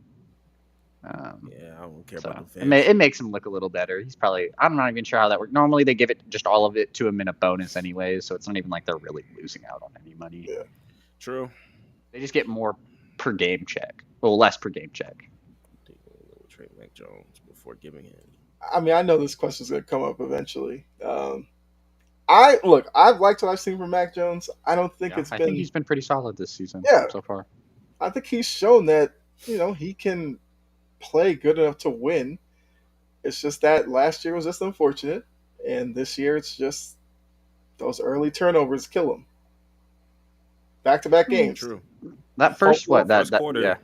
I don't care about the fans. It makes him look a little better. He's probably, I'm not even sure how that works. Normally, they give it just all of it to him in a bonus anyways, so it's not even like they're really losing out on any money. Yeah, true. They just get more per game check. Well, less per game check. Trade Mac Jones before giving him. I mean, I know this question's going to come up eventually. I've liked what I've seen from Mac Jones. I don't think I think he's been pretty solid this season so far. I think he's shown that, he can play good enough to win. It's just that last year was just unfortunate, and this year it's just those early turnovers kill him. Back-to-back games. True. That first quarter. Yeah.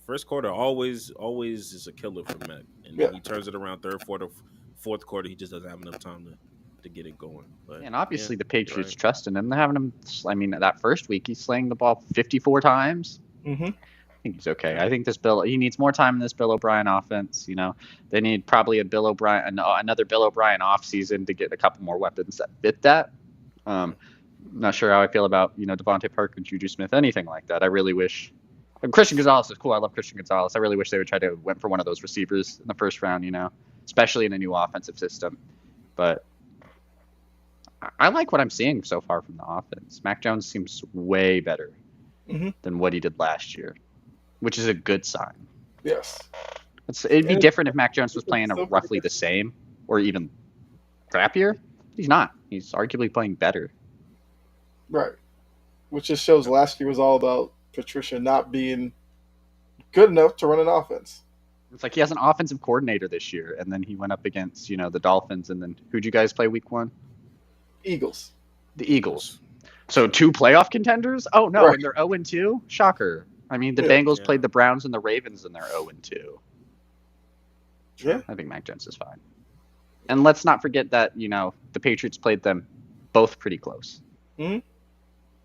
First quarter always is a killer for Mac, and then he turns it around third, fourth quarter. He just doesn't have enough time to get it going. But, and obviously the Patriots trust in him. They're having him. I mean, that first week he's slaying the ball 54 times. Mm-hmm. I think he's okay. I think he needs more time in this Bill O'Brien offense. They need probably another Bill O'Brien offseason to get a couple more weapons that fit that. Not sure how I feel about Devontae Parker, Juju Smith, anything like that. I really wish. Christian Gonzalez is cool. I love Christian Gonzalez. I really wish they would try to went for one of those receivers in the first round. Especially in a new offensive system. But I like what I'm seeing so far from the offense. Mac Jones seems way better than what he did last year, which is a good sign. Yes. It'd be different if Mac Jones was playing roughly the same or even crappier. He's not. He's arguably playing better. Right. Which just shows last year was all about Patricia not being good enough to run an offense. It's like he has an offensive coordinator this year, and then he went up against, the Dolphins, and then who'd you guys play week 1? Eagles. The Eagles. So 2 playoff contenders? Oh, no, right. And they're 0-2? Shocker. I mean, the Bengals played the Browns and the Ravens, and they're 0-2. Yeah. I think Mac Jones is fine. And let's not forget that, the Patriots played them both pretty close. Mm-hmm.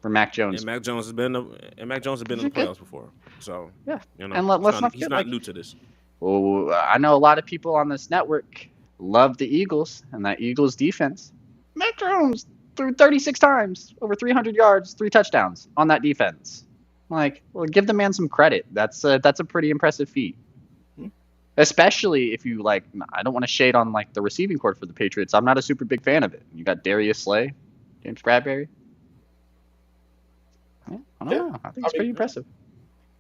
For Mac Jones. And Mac Jones has been in the playoffs before. So, yeah. And let's not forget, he's not new to this. Oh, I know a lot of people on this network love the Eagles and that Eagles defense. Mac Jones threw 36 times, over 300 yards, 3 touchdowns on that defense. Give the man some credit. That's a pretty impressive feat. Especially if you I don't want to shade on the receiving court for the Patriots. I'm not a super big fan of it. You got Darius Slay, James Bradbury. Yeah, I don't know. I think it's pretty impressive.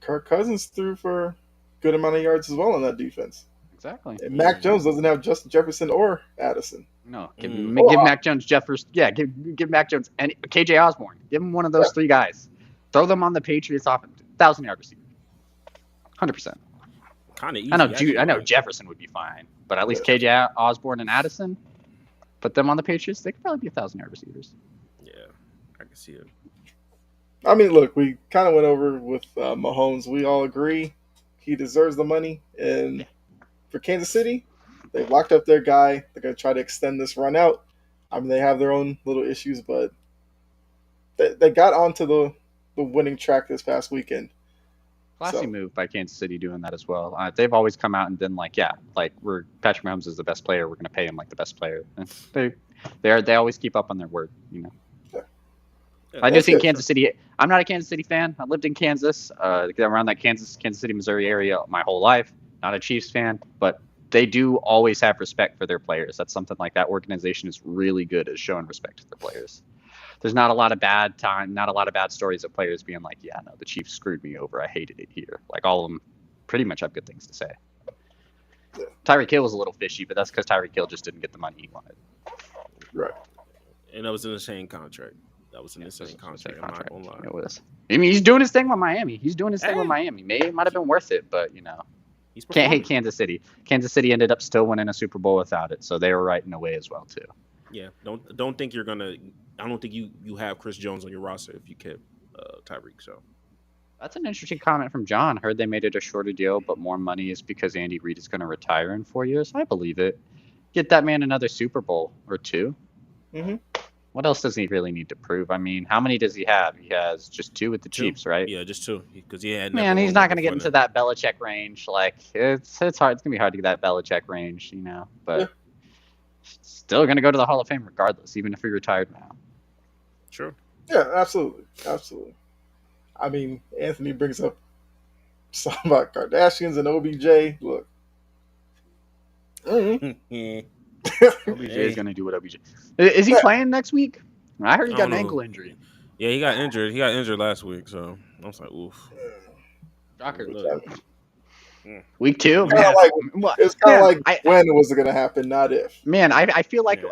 Kirk Cousins threw for a good amount of yards as well on that defense. Exactly. And Mac Jones doesn't have Justin Jefferson or Addison. No, give Mac Jones Jefferson. Yeah, give Mac Jones and KJ Osborne. Give him one of those 3 guys. Throw them on the Patriots offense. 1,000-yard receiver. 100%. Kind of easy. I know Jefferson would be fine, but at least KJ Osborne and Addison, put them on the Patriots. They could probably be 1,000-yard receivers. Yeah, I can see it. I mean, look, we kind of went over with Mahomes. We all agree he deserves the money. And for Kansas City, they've locked up their guy. They're going to try to extend this run out. I mean, they have their own little issues, but they got onto the winning track this past weekend. Classy move by Kansas City doing that as well. They've always come out and been Patrick Mahomes is the best player. We're going to pay him like the best player. And They always keep up on their word. I do That's think good. Kansas City. I'm not a Kansas City fan. I lived in Kansas, around that Kansas City, Missouri area my whole life. Not a Chiefs fan, but they do always have respect for their players. That's something like that organization is really good at showing respect to their players. There's not a lot of bad stories of players being like, yeah, no, the Chiefs screwed me over. I hated it here. Like all of them pretty much have good things to say. Tyreek Hill was a little fishy, but that's because Tyreek Hill just didn't get the money he wanted. Right. And that was an insane contract. That was an insane contract. I'm not gonna lie. It was. I mean, he's doing his thing with Miami. Maybe it might have been worth it, but He's can't hate performing. Kansas City. Kansas City ended up still winning a Super Bowl without it, so they were right in a way as well too. Yeah, don't think you're gonna. I don't think you have Chris Jones on your roster if you kept Tyreek. So That's an interesting comment from John. Heard they made it a shorter deal, but more money is because Andy Reid is going to retire in 4 years. I believe it. Get that man another Super Bowl or two. Mm-hmm. What else does he really need to prove? I mean, how many does he have? He has just 2 with the Chiefs, right? Yeah, just 2 because he had. Man, he's not going to get into that Belichick range. Like it's hard. It's going to be hard to get that Belichick range, But still going to go to the Hall of Fame regardless, even if he retired now. Sure. Yeah, absolutely. I mean, Anthony brings up something about Kardashians and OBJ. Look. OBJ is going to do what OBJ. Is he playing next week? I heard he got an ankle injury. Yeah, he got injured. He got injured last week, so I was like, oof. Shocker. Week 2. It's kind of like when was it going to happen, not if. Man, I feel like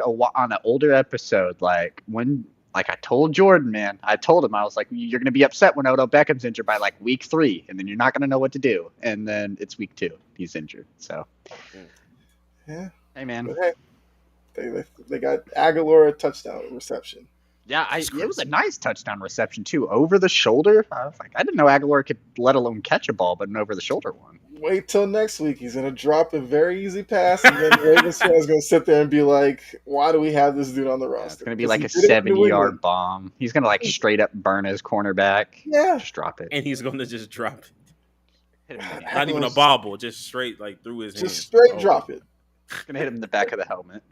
on an older episode, like when. Like I told Jordan, man, I told him, I was like, you're going to be upset when Odell Beckham's injured by like week 3, and then you're not going to know what to do. And then it's week 2. He's injured. So, yeah. Hey, man. They got Aguilar touchdown reception. Yeah, it was a nice touchdown reception, too. Over the shoulder. I was like, I didn't know Aguilar could let alone catch a ball, but an over the shoulder one. Wait till next week. He's going to drop a very easy pass, and then Ravens fans going to sit there and be like, why do we have this dude on the roster? It's going to be like a 70-yard bomb. He's going to like straight up burn his cornerback. Yeah. Just drop it. And he's going to just drop it. Not even a bobble, just straight like through his hands. Just straight drop it. Going to hit him in the back of the helmet.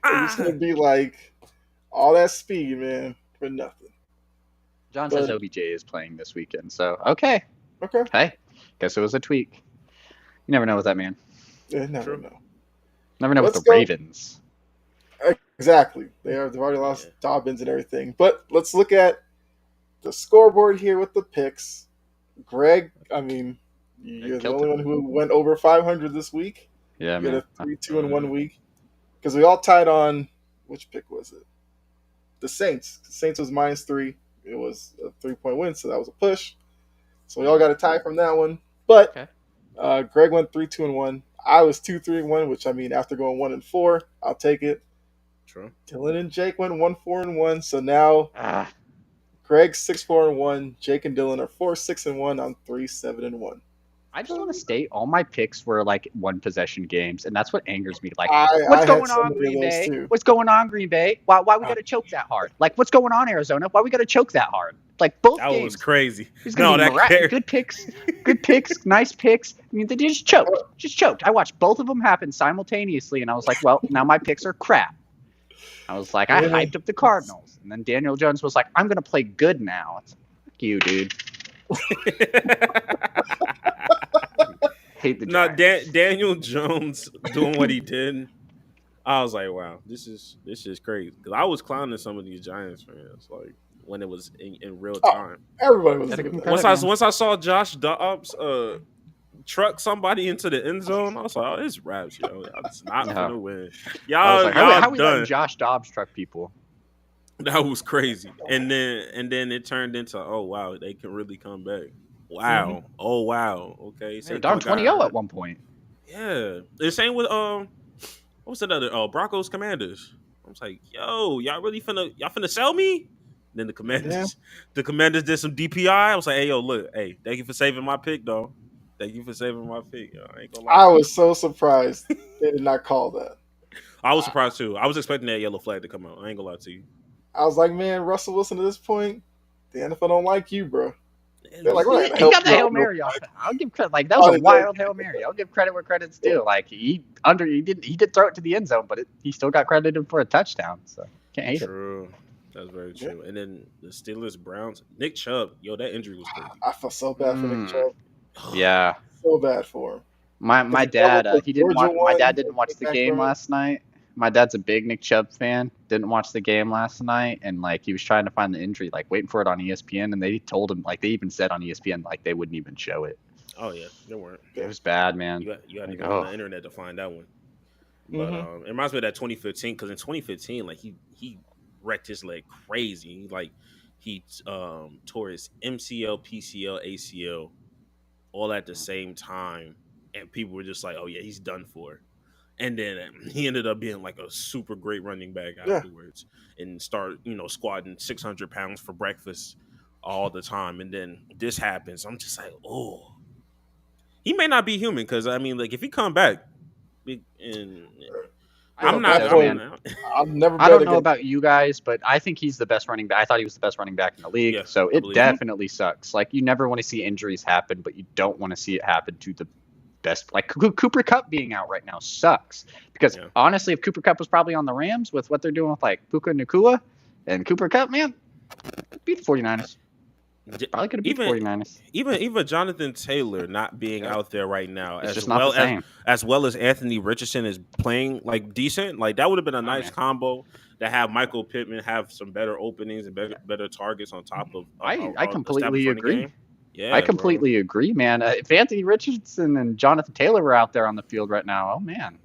It's going to be like all that speed, man, for nothing. John says OBJ is playing this weekend, so okay. Hey, guess it was a tweak. You never know with that man. Yeah, never know. Never know with the Ravens. Exactly. They've already lost Dobbins and everything. But let's look at the scoreboard here with the picks. Greg, I mean, you're the only one who went over 500 this week. Yeah, man. You had a 3-2 in 1 week. Because we all tied on, which pick was it? The Saints. The Saints was -3. It was a 3-point win, so that was a push. So we all got a tie from that one. But Greg went 3-2-1. I was 2-3-1, which I mean, after going 1-4, I'll take it. True. Dylan and Jake went 1-4-1. So now Greg's 6-4-1. Jake and Dylan are 4-6-1. I'm 3-7-1. I just want to state all my picks were like 1-possession games, and that's what angers me. Like, what's going on, Green Bay? What's going on, Green Bay? Why we got to choke that hard? Like, what's going on, Arizona? Why we got to choke that hard? Like both games. That was crazy. Good picks, nice picks. I mean, they just choked. I watched both of them happen simultaneously, and I was like, well, now my picks are crap. I was like, I hyped up the Cardinals, and then Daniel Jones was like, I'm gonna play good now. It's like, fuck you, dude. Hate the Giants. Daniel Jones doing what he did. I was like, wow, this is crazy. Because I was clowning some of these Giants fans, like when it was in real time. Everybody was. Once I saw Josh Dobbs truck somebody into the end zone, I was like, oh, it's raps, yo. It's not gonna win. Y'all how we done. letting Josh Dobbs truck people? That was crazy. And then it turned into, oh wow, they can really come back. Wow. Mm-hmm. Oh wow. Okay. They're down 20-0 at one point. Yeah. The same with what was that other Broncos Commanders? I was like, yo, y'all really finna sell me? Then the Commanders did some DPI. I was like, hey yo, look, hey, thank you for saving my pick, though. Thank you for saving my pick. Yo, I ain't gonna lie. I was so surprised they did not call that. I was surprised too. I was expecting that yellow flag to come out. I ain't gonna lie to you. I was like, man, Russell Wilson at this point, the NFL don't like you, bro. They're like, we're not gonna He help got the you Hail out real Mary off. quick. I'll give credit. Like that Oh, was a they wild did. Hail Mary. I'll give credit where credit's due. Like he did throw it to the end zone, but he still got credited for a touchdown. So can't hate it. True. That's very Yeah. true. And then the Steelers Browns, Nick Chubb, yo, that injury was crazy. I feel so bad for Nick Chubb. Yeah. So bad for him. My Because he covered dad the he didn't Georgia watch my one, dad didn't watch came the back game from it. last night. My dad's a big Nick Chubb fan. Didn't watch the game last night, and like he was trying to find the injury, like waiting for it on ESPN, and they told him, like they even said on ESPN, like they wouldn't even show it. Oh yeah, they weren't. It was bad, man. You had to Like, go on the internet to find that one. But it reminds me of that 2015 because in 2015, like he wrecked his leg crazy. He tore his MCL, PCL, ACL all at the same time, and people were just like, "Oh yeah, he's done for." And then he ended up being like a super great running back afterwards, and start squatting 600 pounds for breakfast all the time. And then this happens. I'm just like, oh, he may not be human because I mean, like if he come back, and I I'm hope not. he does, that man. I'll never bet I don't know against about you guys, but I think he's the best running back. I thought he was the best running back in the league. Yeah, So I it believe definitely sucks. Like you never want to see injuries happen, but you don't want to see it happen to the best. Like Cooper Kupp being out right now sucks because honestly, if Cooper Kupp was probably on the Rams with what they're doing with like Puka Nacua and Cooper Kupp, man, beat the 49ers. Probably could have beat the 49ers. Even Jonathan Taylor not being out there right now, It's as just not the same. as well as Anthony Richardson is playing like decent, like that would have been a nice combo to have Michael Pittman have some better openings and better targets on top of I completely running agree. game. Yeah, I completely agree, man. If Anthony Richardson and Jonathan Taylor were out there on the field right now, oh man,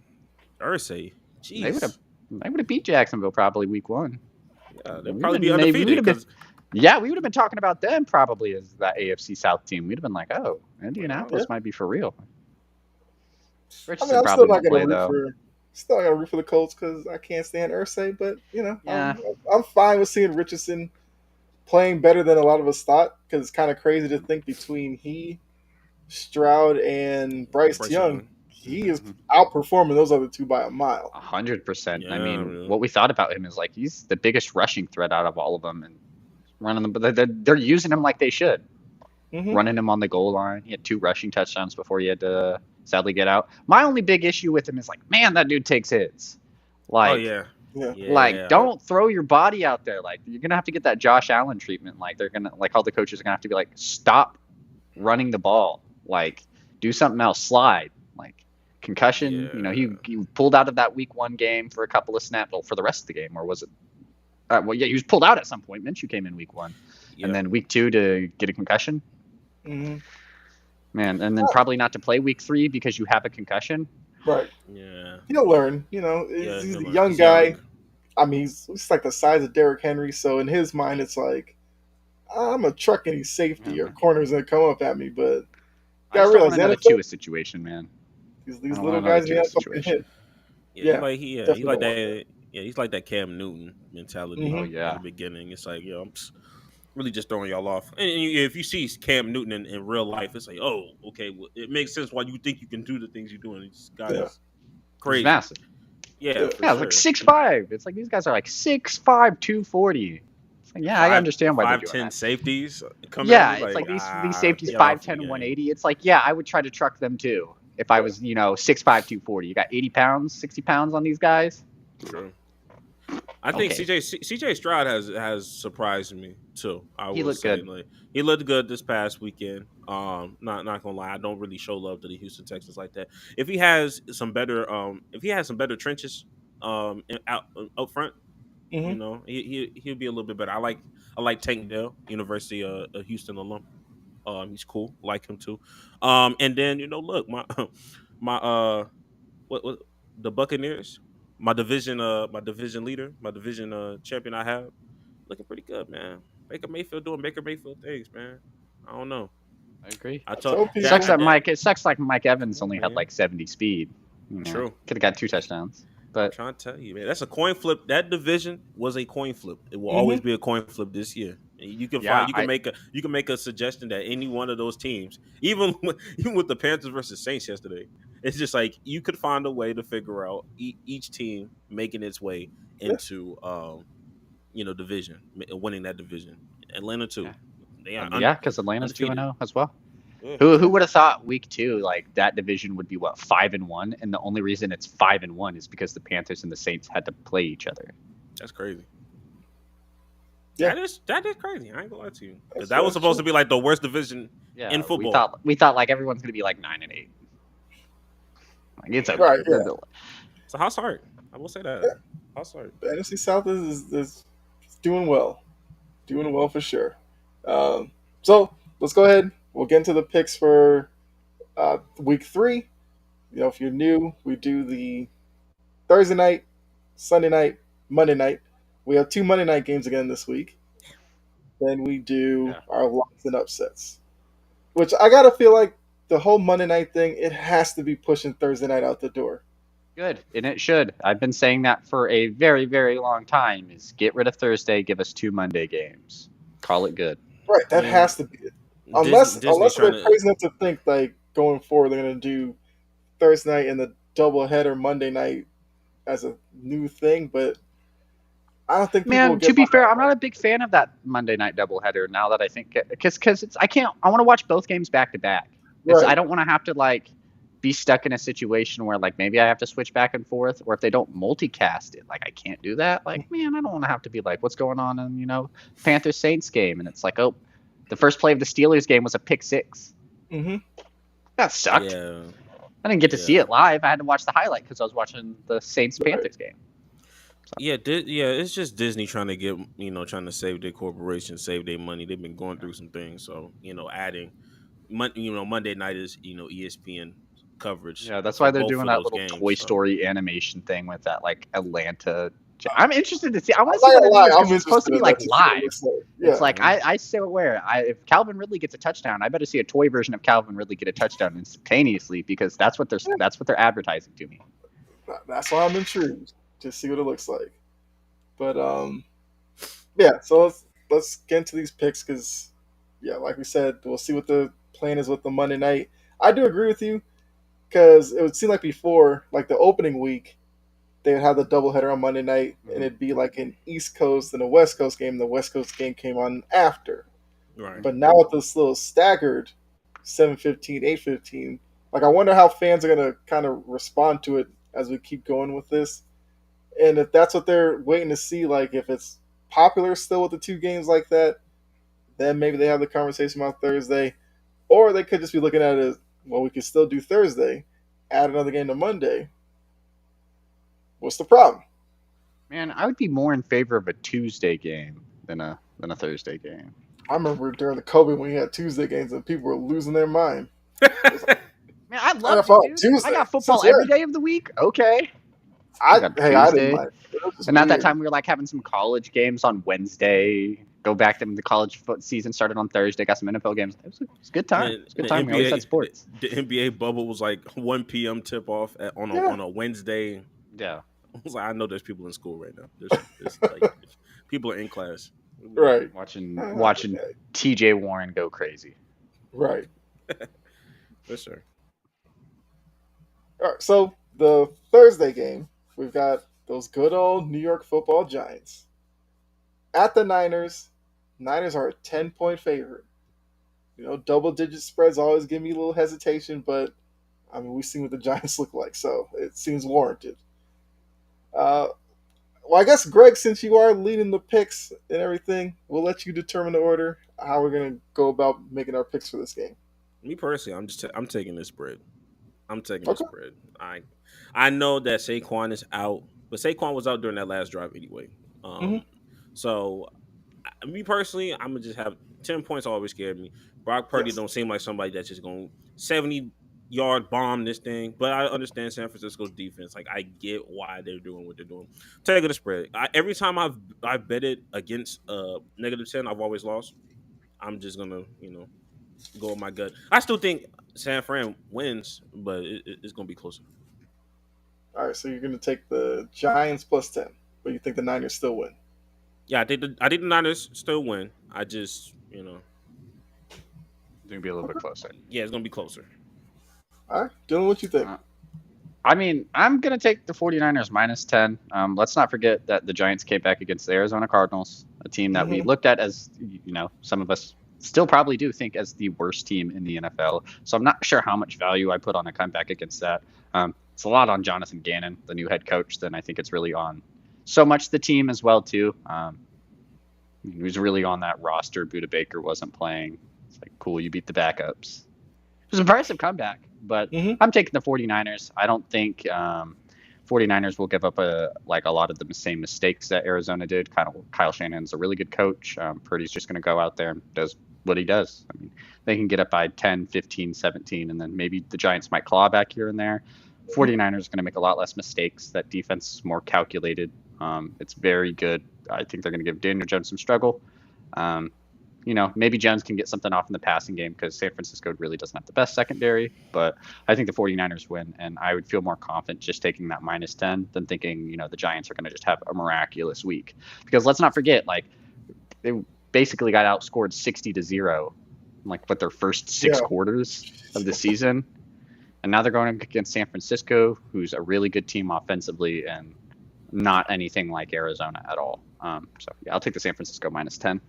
Ursay, jeez, they would have beat Jacksonville probably week 1. Yeah, they'd probably be undefeated because. Yeah, we would have been talking about them probably as that AFC South team. We'd have been like, oh, Indianapolis might be for real. Richardson I'm probably still not won't play, gonna though. still not gonna root for the Colts because I can't stand Ursay. But Yeah. I'm fine with seeing Richardson playing better than a lot of us thought. Because it's kind of crazy to think between he, Stroud, and Bryce Young, he is outperforming those other two by a mile. 100%. Yeah, I mean, really. what we thought about him is like he's the biggest rushing threat out of all of them, and running them, but they're using him like they should. Running him on the goal line. He had 2 rushing touchdowns before he had to sadly get out. My only big issue with him is like, man, that dude takes hits. Like, like don't throw your body out there. Like you're gonna have to get that Josh Allen treatment. Like they're gonna all the coaches are gonna have to be like, stop running the ball. Like do something else. Slide. Like concussion. Yeah. He pulled out of that week 1 game for a couple of snaps. Well, for the rest of the game, or was it? He was pulled out at some point. Minshew came in week 1, and then week 2 to get a concussion. Man, and then probably not to play week 3 because you have a concussion. Right. Yeah. He'll learn. He's a young guy. I mean, he's like the size of Derrick Henry, so in his mind, it's like I'm a truck any safety or corner's gonna come up at me, but I just don't want another Tua situation, man. These little guys in the NFL hit. He's like that. Yeah, he's like that Cam Newton mentality. Oh yeah. At the beginning, it's like, I'm really just throwing y'all off. And if you see Cam Newton in real life, it's like, oh, okay, well, it makes sense why you think you can do the things you're doing. This guy is crazy. He's massive. Yeah, it's like 6'5". It's like these guys are like 6'5", 240. It's like, I understand why they're doing 5'10" that. safeties. It's like these safeties 5'10", 180. It's like, I would try to truck them too if I was 6'5", 240. You got 80 pounds, 60 pounds on these guys. True. I think CJ Stroud has surprised me too. He looked good. Like, he looked good this past weekend. Not gonna lie, I don't really show love to the Houston Texans like that. If he has some better, trenches, up front, he'll be a little bit better. I like Tank Dell, University of Houston alum. He's cool, like him too. And then look, my what the Buccaneers. My division leader, my division champion I have, looking pretty good, man. Baker Mayfield doing Baker Mayfield things, man. I don't know. I agree. It sucks like Mike Evans only had like 70 speed. True. Could have got 2 touchdowns. But I'm trying to tell you, man, that's a coin flip. That division was a coin flip. It will always be a coin flip this year. And you can make a suggestion that any one of those teams, even with the Panthers versus Saints yesterday, it's just like you could find a way to figure out each team making its way into division, winning that division. Atlanta too. Yeah, because Atlanta's 2-0 as well. Yeah. Who would have thought week 2 like that division would be 5-1, and the only reason it's 5-1 is because the Panthers and the Saints had to play each other. That's crazy. Yeah. That is crazy. I ain't gonna lie to you. Because that was supposed to be like the worst division in football. We thought like everyone's gonna be like 9-8. Like it's okay. Right, yeah. It's a house hard. I will say that. Yeah. House hard. The NFC South is doing well. Doing well for sure. So let's go ahead. We'll get into the picks for week 3. If you're new, we do the Thursday night, Sunday night, Monday night. We have 2 Monday night games again this week. Then we do our locks and upsets, which I gotta feel like the whole Monday night thing, it has to be pushing Thursday night out the door. Good, and it should. I've been saying that for a very, very long time. Is get rid of Thursday, give us 2 Monday games. Call it good. Right, that has to be it. Unless they're crazy enough to think like going forward they're gonna do Thursday night and the doubleheader Monday night as a new thing, but I don't think. Man, to be fair, I'm not a big fan of that Monday night doubleheader. Now that I think, because it's I want to watch both games back to back. I don't want to have to like be stuck in a situation where like maybe I have to switch back and forth, or if they don't multicast it, like I can't do that. Like, man, I don't want to have to be like, what's going on in Panthers Saints game, and it's like, oh, the first play of the Steelers game was a pick 6. Mm-hmm. That sucked. Yeah. I didn't get to see it live. I had to watch the highlight because I was watching the Saints Panthers game. So. Yeah, it's just Disney trying to get trying to save their corporation, save their money. They've been going through some things, so adding, Monday night is ESPN coverage. Yeah, that's why they're doing that little Toy Story animation thing with that like Atlanta. I'm interested to see. I want to see what it is. It's supposed to be like live. Yeah. It's like I swear, if Calvin Ridley gets a touchdown, I better see a toy version of Calvin Ridley get a touchdown instantaneously because that's what they're advertising to me. That's why I'm intrigued to see what it looks like. But yeah. So let's get into these picks because like we said, we'll see what the plan is with the Monday night. I do agree with you because it would seem like before, like the opening week, they would have the doubleheader on Monday night, and it'd be like an East Coast and a West Coast game. The West Coast game came on after. Right. But now with this little staggered 7:15, 8:15, like I wonder how fans are going to kind of respond to it as we keep going with this. And if that's what they're waiting to see, like if it's popular still with the 2 games like that, then maybe they have the conversation about Thursday. Or they could just be looking at it as, well, we could still do Thursday, add another game to Monday. What's the problem? Man, I would be more in favor of a Tuesday game than a Thursday game. I remember during the COVID when we had Tuesday games and people were losing their mind. Man, I love it, dude. I got football every day of the week. Okay. I didn't mind. And at that time, we were like having some college games on Wednesday. Go back to the college season started on Thursday. Got some NFL games. It was a good time. It was a good time. We always had sports. The NBA bubble was like 1 p.m. tip off on a Wednesday. Yeah. I was like, I know there's people in school right now. There's like, people are in class. Right. Watching TJ Warren go crazy. Right. For sure. All right. So the Thursday game, we've got those good old New York Football Giants at the Niners. Niners are a 10-point favorite. Double-digit spreads always give me a little hesitation, but I mean, we've seen what the Giants look like, so it seems warranted. Well, I guess, Greg, since you are leading the picks and everything, we'll let you determine the order, how we're going to go about making our picks for this game. Me personally, I'm taking this spread. I'm taking this spread. I know that Saquon is out, but Saquon was out during that last drive anyway. So, me personally, I'm going to just have 10 points always scared me. Brock Purdy don't seem like somebody that's just going to 70-yard bomb this thing, but I understand San Francisco's defense. Like, I get why they're doing what they're doing. Take the spread. Every time I've betted against -10, I've always lost. I'm just gonna go with my gut. I still think San Fran wins, but it's gonna be closer. All right, so you're gonna take the Giants +10, but you think the Niners still win? Yeah, I think the Niners still win. I just it's gonna be a little bit closer. Yeah, it's gonna be closer. All right, Dylan, what you think? I mean, I'm going to take the 49ers -10. Let's not forget that the Giants came back against the Arizona Cardinals, a team that we looked at as, some of us still probably do think as the worst team in the NFL. So I'm not sure how much value I put on a comeback against that. It's a lot on Jonathan Gannon, the new head coach, than I think it's really on so much the team as well too. He was really on that roster. Buda Baker wasn't playing. It's like, cool, you beat the backups. It was an impressive comeback, but I'm taking the 49ers. I don't think 49ers will give up a lot of the same mistakes that Arizona did. Kyle Shanahan's a really good coach. Purdy's just going to go out there and does what he does. I mean, they can get up by 10, 15, 17, and then maybe the Giants might claw back here and there. 49ers are going to make a lot less mistakes. That defense is more calculated. It's very good. I think they're going to give Daniel Jones some struggle. Maybe Jones can get something off in the passing game because San Francisco really doesn't have the best secondary. But I think the 49ers win, and I would feel more confident just taking that -10 than thinking, the Giants are going to just have a miraculous week. Because let's not forget, they basically got outscored 60-0 in their first six quarters of the season. And now they're going against San Francisco, who's a really good team offensively and not anything like Arizona at all. I'll take the San Francisco -10.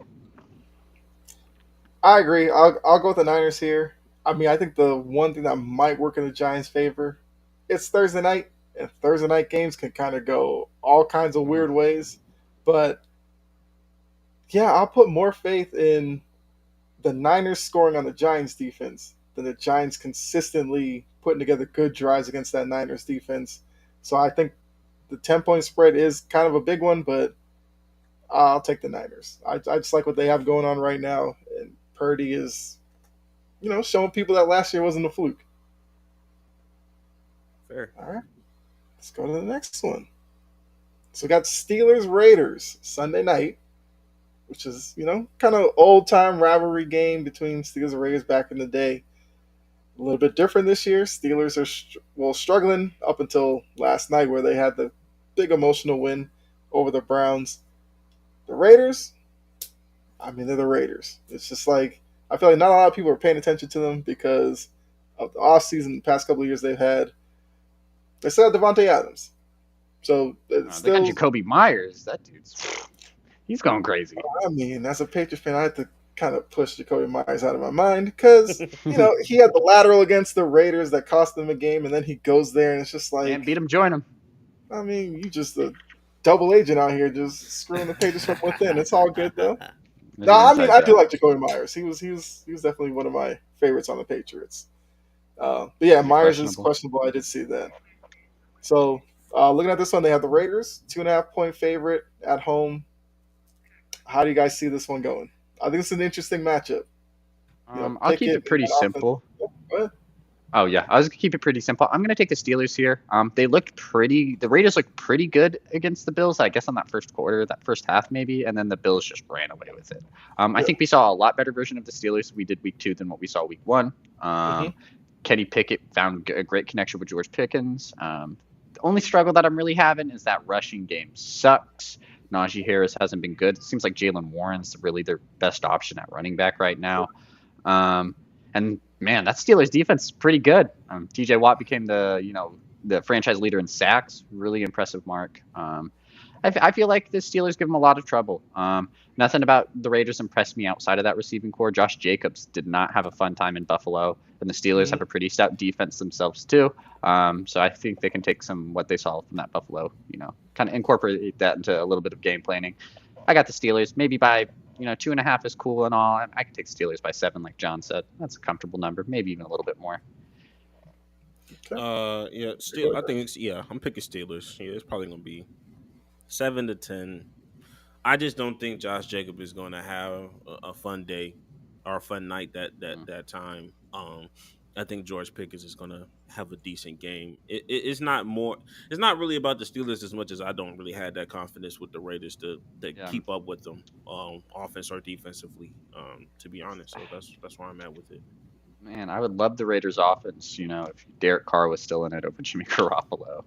I agree. I'll go with the Niners here. I mean, I think the one thing that might work in the Giants' favor, it's Thursday night, and Thursday night games can kind of go all kinds of weird ways. But yeah, I'll put more faith in the Niners scoring on the Giants' defense than the Giants consistently putting together good drives against that Niners defense. So I think the 10-point spread is kind of a big one, but I'll take the Niners. I just like what they have going on right now, and Purdy is, showing people that last year wasn't a fluke. Fair. All right, let's go to the next one. So we got Steelers-Raiders Sunday night, which is, kind of old-time rivalry game between Steelers and Raiders back in the day. A little bit different this year. Steelers are struggling up until last night where they had the big emotional win over the Browns. The Raiders, I mean, they're the Raiders. It's just I feel like not a lot of people are paying attention to them because of the offseason, the past couple of years they've had. They still have Devontae Adams. So they got Jacoby Myers. That he's going crazy. I mean, as a Patriots fan, I had to kind of push Jacoby Myers out of my mind because, he had the lateral against the Raiders that cost them a game, and then he goes there and it's just and beat him, join him. I mean, you just a double agent out here just screwing the Patriots from within. It's all good, though. No, I mean, I do like Jacoby Myers. He was definitely one of my favorites on the Patriots. But yeah, Myers is questionable. I did see that. So looking at this one, they have the Raiders, 2.5-point favorite at home. How do you guys see this one going? I think it's an interesting matchup. I'll keep it pretty simple. Oh, yeah. I was going to keep it pretty simple. I'm going to take the Steelers here. The Raiders looked pretty good against the Bills, I guess, on that first quarter, that first half maybe, and then the Bills just ran away with it. I think we saw a lot better version of the Steelers we did week 2 than what we saw week 1. Kenny Pickett found a great connection with George Pickens. The only struggle that I'm really having is that rushing game sucks. Najee Harris hasn't been good. It seems like Jalen Warren's really their best option at running back right now. And man, that Steelers defense is pretty good. TJ Watt became the franchise leader in sacks. Really impressive mark. I feel like the Steelers give them a lot of trouble. Nothing about the Raiders impressed me outside of that receiving core. Josh Jacobs did not have a fun time in Buffalo, and the Steelers have a pretty stout defense themselves too. So I think they can take what they saw from that Buffalo, kind of incorporate that into a little bit of game planning. I got the Steelers maybe by 2.5 is cool and all. I can take Steelers by 7, like John said. That's a comfortable number, maybe even a little bit more. Okay. I think I'm picking Steelers. Yeah, it's probably gonna be 7-10. I just don't think Josh Jacob is going to have a fun day or a fun night that time. I think George Pickens is going to have a decent game. It's not really about the Steelers as much as I don't really have that confidence with the Raiders to keep up with them, offense or defensively. To be honest, so that's where I'm at with it. Man, I would love the Raiders' offense. If Derek Carr was still in it over Jimmy Garoppolo.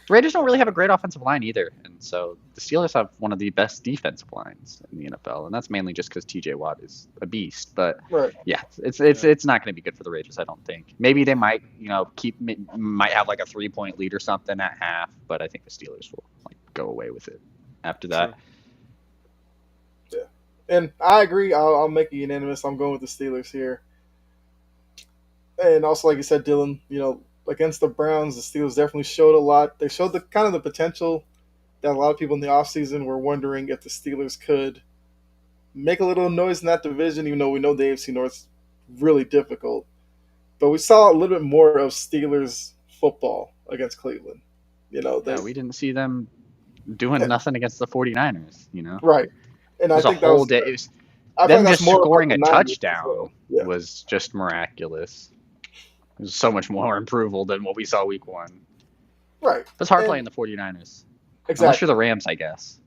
The Raiders don't really have a great offensive line either, and so the Steelers have one of the best defensive lines in the NFL, and that's mainly just because TJ Watt is a beast. But yeah, it's not going to be good for the Raiders, I don't think. Maybe they might might have like a 3-point lead or something at half, but I think the Steelers will go away with it after that. And I agree. I'll make it unanimous. I'm going with the Steelers here. And also, like you said, Dylan, against the Browns, the Steelers definitely showed a lot. They showed the kind of the potential that a lot of people in the offseason were wondering if the Steelers could make a little noise in that division, even though we know the AFC North's really difficult. But we saw a little bit more of Steelers football against Cleveland. We didn't see them doing nothing against the 49ers, right. And It I was a think that whole was day. It was, I feel them like that's just more about scoring the a Niners as touchdown well. Yeah. was just miraculous. It was so much more improvable than what we saw week 1. Right. It's hard And- playing the 49ers. Exactly. Unless you're the Rams, I guess.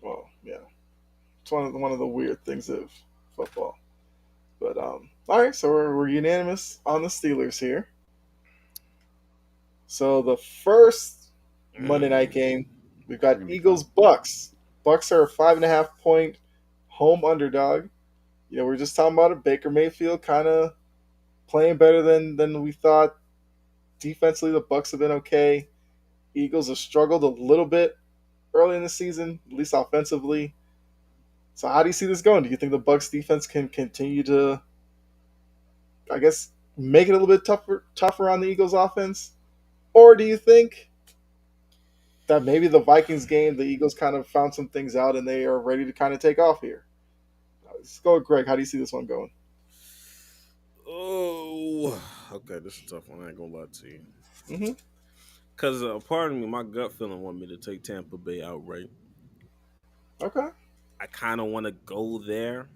Well, yeah. It's one of the weird things of football. But all right, so we're unanimous on the Steelers here. So the first Monday night game, we've got Eagles-Bucks. Bucks are a 5.5-point home underdog. We're just talking about it. Baker Mayfield kind of playing better than we thought. Defensively, the Bucks have been okay. Eagles have struggled a little bit early in the season, at least offensively. So how do you see this going? Do you think the Bucks defense can continue to, I guess, make it a little bit tougher on the Eagles offense? Or do you think that maybe the Vikings game, the Eagles kind of found some things out and they are ready to kind of take off here? Let's go with Greg. How do you see this one going? Oh, okay. This is a tough one. I ain't gonna lie to you. Mm-hmm. Because part of me, my gut feeling want me to take Tampa Bay outright. Okay. I kind of want to go there.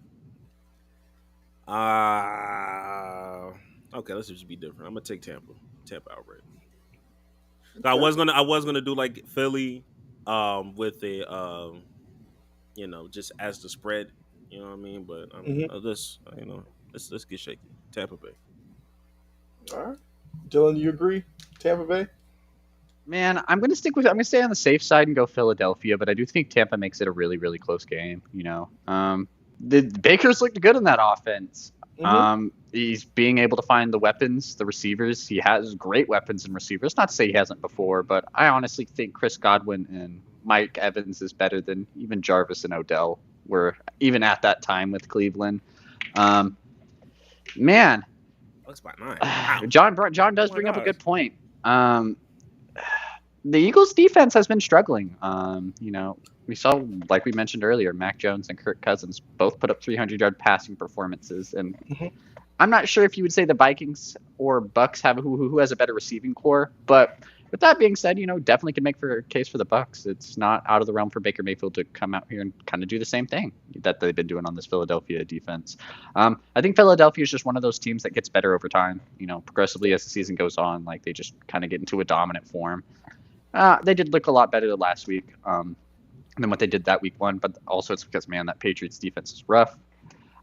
Okay, let's just be different. I'm gonna take Tampa outright. Okay. I was gonna do like Philly, with a just as the spread. You know what I mean? But let's get shaky. Tampa Bay. All right. Dylan, you agree? Tampa Bay? Man, I'm gonna stay on the safe side and go Philadelphia, but I do think Tampa makes it a really, really close game. The Baker's looked good in that offense. Mm-hmm. He's being able to find the weapons, the receivers. He has great weapons and receivers. Not to say he hasn't before, but I honestly think Chris Godwin and Mike Evans is better than even Jarvis and Odell were even at that time with Cleveland. Man, looks by 9. Wow. John does bring up a good point. The Eagles' defense has been struggling. We saw, like we mentioned earlier, Mac Jones and Kirk Cousins both put up 300-yard passing performances, and I'm not sure if you would say the Vikings or Bucks have who has a better receiving core. But with that being said, definitely can make for a case for the Bucks. It's not out of the realm for Baker Mayfield to come out here and kind of do the same thing that they've been doing on this Philadelphia defense. I think Philadelphia is just one of those teams that gets better over time. Progressively as the season goes on, like they just kind of get into a dominant form. They did look a lot better last week than what they did that week 1, but also it's because, man, that Patriots defense is rough.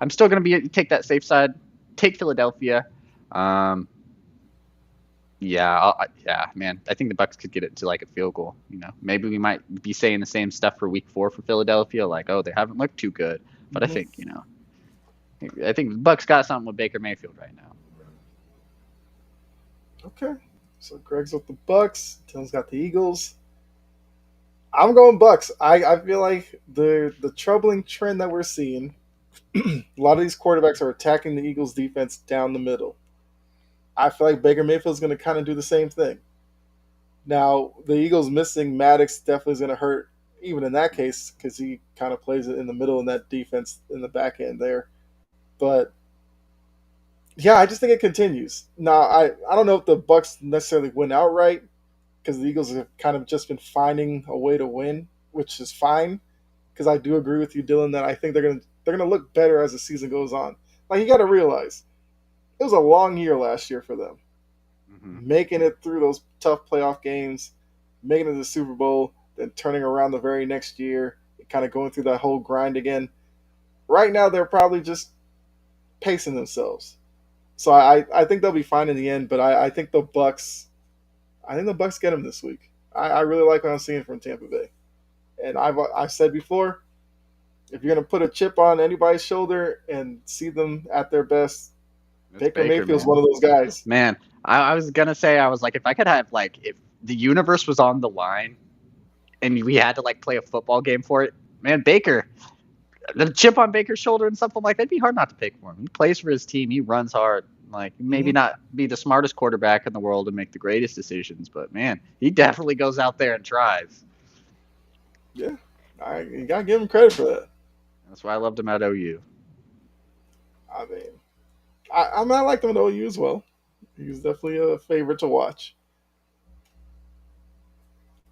I'm still going to take that safe side, take Philadelphia. Man, I think the Bucks could get it to like a field goal. Maybe we might be saying the same stuff for week 4 for Philadelphia, like, oh, they haven't looked too good. But I think, I think the Bucks got something with Baker Mayfield right now. Okay. So Greg's with the Bucks. Tim's got the Eagles. I'm going Bucks. I feel like the troubling trend that we're seeing, a lot of these quarterbacks are attacking the Eagles defense down the middle. I feel like Baker Mayfield's going to kind of do the same thing. Now, the Eagles missing Maddox definitely is going to hurt, even in that case, because he kind of plays it in the middle in that defense in the back end there. But yeah, I just think it continues. Now, I don't know if the Bucks necessarily win outright, because the Eagles have kind of just been finding a way to win, which is fine. Because I do agree with you, Dylan, that I think they're gonna look better as the season goes on. Like, you got to realize, it was a long year last year for them, making it through those tough playoff games, making it to the Super Bowl, then turning around the very next year, kind of going through that whole grind again. Right now, they're probably just pacing themselves. So I think they'll be fine in the end, but I think the Bucks get them this week. I really like what I'm seeing from Tampa Bay. And I've said before, if you're going to put a chip on anybody's shoulder and see them at their best, Baker Mayfield's one of those guys. Man, I was going to say, I was like, if I could have, like, if the universe was on the line and we had to, like, play a football game for it, man, Baker, the chip on Baker's shoulder and something like that, it'd be hard not to pick for him. He plays for his team. He runs hard. Like, maybe not be the smartest quarterback in the world and make the greatest decisions, but man, he definitely goes out there and tries. Yeah, you gotta give him credit for that. That's why I loved him at OU. I mean, I liked him at OU as well. He was definitely a favorite to watch.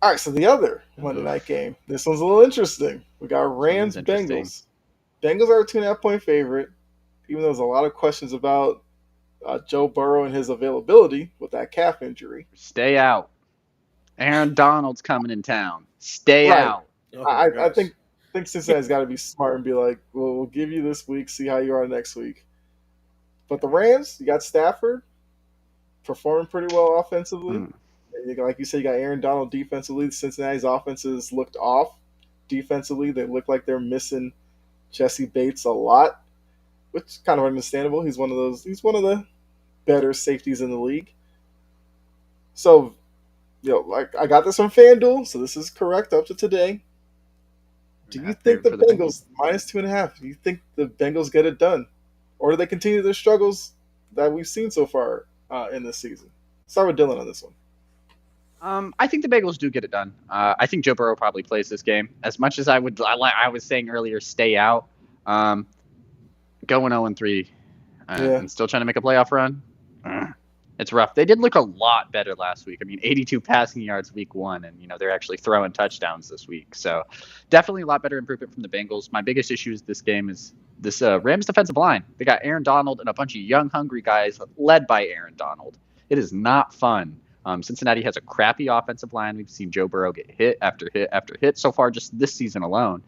All right, so the other Monday night game. This one's a little interesting. We got Rams Bengals. Bengals are a 2.5-point favorite, even though there's a lot of questions about Joe Burrow and his availability with that calf injury. Stay out. Aaron Donald's coming in town. Stay Right. out. Oh, I think Cincinnati's got to be smart and be like, well, we'll give you this week, see how you are next week. But the Rams, you got Stafford performing pretty well offensively. Like you said, you got Aaron Donald defensively. Cincinnati's offenses looked off defensively. They look like they're missing Jesse Bates a lot, which is kind of understandable. He's one of the better safeties in the league. So, like I got this from FanDuel, so this is correct up to today. Do you think the Bengals minus 2.5? Do you think the Bengals get it done, or do they continue their struggles that we've seen so far in this season? Start with Dylan on this one. I think the Bengals do get it done. I think Joe Burrow probably plays this game. As much as I was saying earlier, stay out. Going 0-3 and still trying to make a playoff run. It's rough. They did look a lot better last week. I mean, 82 passing yards week 1, and they're actually throwing touchdowns this week. So definitely a lot better improvement from the Bengals. My biggest issue is this game is this Rams defensive line. They got Aaron Donald and a bunch of young, hungry guys led by Aaron Donald. It is not fun. Cincinnati has a crappy offensive line. We've seen Joe Burrow get hit after hit after hit so far just this season alone.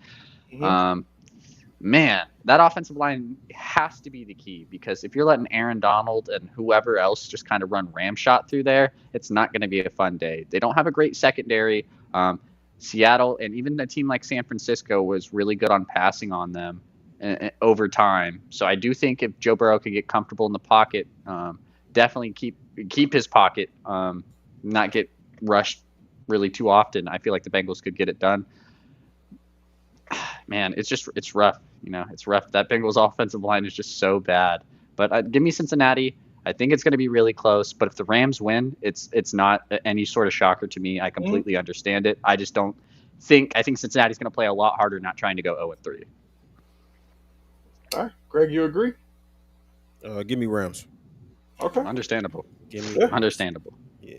Man, that offensive line has to be the key, because if you're letting Aaron Donald and whoever else just kind of run ramshot through there, it's not going to be a fun day. They don't have a great secondary. Seattle and even a team like San Francisco was really good on passing on them over time. So I do think if Joe Burrow could get comfortable in the pocket, definitely keep his pocket, not get rushed really too often, I feel like the Bengals could get it done. Man, it's rough. It's rough. That Bengals offensive line is just so bad. But give me Cincinnati. I think it's going to be really close. But if the Rams win, it's not any sort of shocker to me. I completely understand it. I just don't think. I think Cincinnati's going to play a lot harder, not trying to go 0-3. All right, Greg, you agree? Give me Rams. Okay, understandable. Understandable. Yeah,